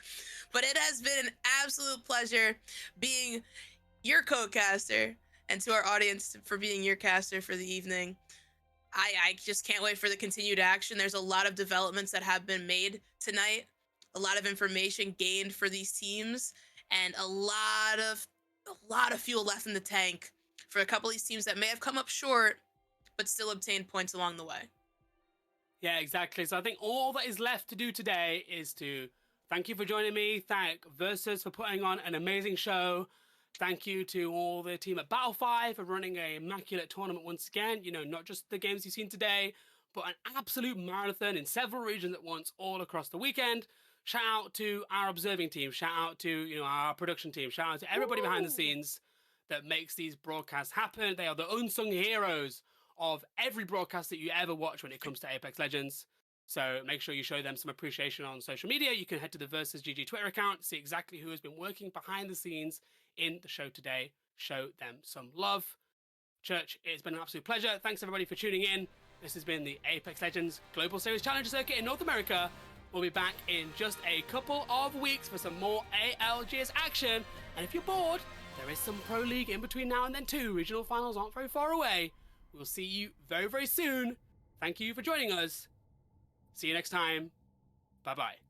But it has been an absolute pleasure being your co-caster, and to our audience for being your caster for the evening. I just can't wait for the continued action. There's a lot of developments that have been made tonight, a lot of information gained for these teams, and a lot of fuel left in the tank for a couple of these teams that may have come up short, but still obtained points along the way. Yeah, exactly. So I think all that is left to do today is to thank you for joining me. Thank Versus for putting on an amazing show. Thank you to all the team at Battle5 for running an immaculate tournament once again. You know, not just the games you've seen today, but an absolute marathon in several regions at once all across the weekend. Shout out to our observing team. Shout out to, you know, our production team. Shout out to everybody behind the scenes that makes these broadcasts happen. They are the unsung heroes of every broadcast that you ever watch when it comes to Apex Legends. So make sure you show them some appreciation on social media. You can head to the Versus GG Twitter account, see exactly who has been working behind the scenes in the show today. Show them some love. Church, it's been an absolute pleasure. Thanks everybody for tuning in. This has been the Apex Legends Global Series Challenger Circuit in North America. We'll be back in just a couple of weeks for some more ALGS action. And if you're bored, there is some Pro League in between now and then too. Regional finals aren't very far away. We'll see you very, very soon. Thank you for joining us. See you next time. Bye-bye.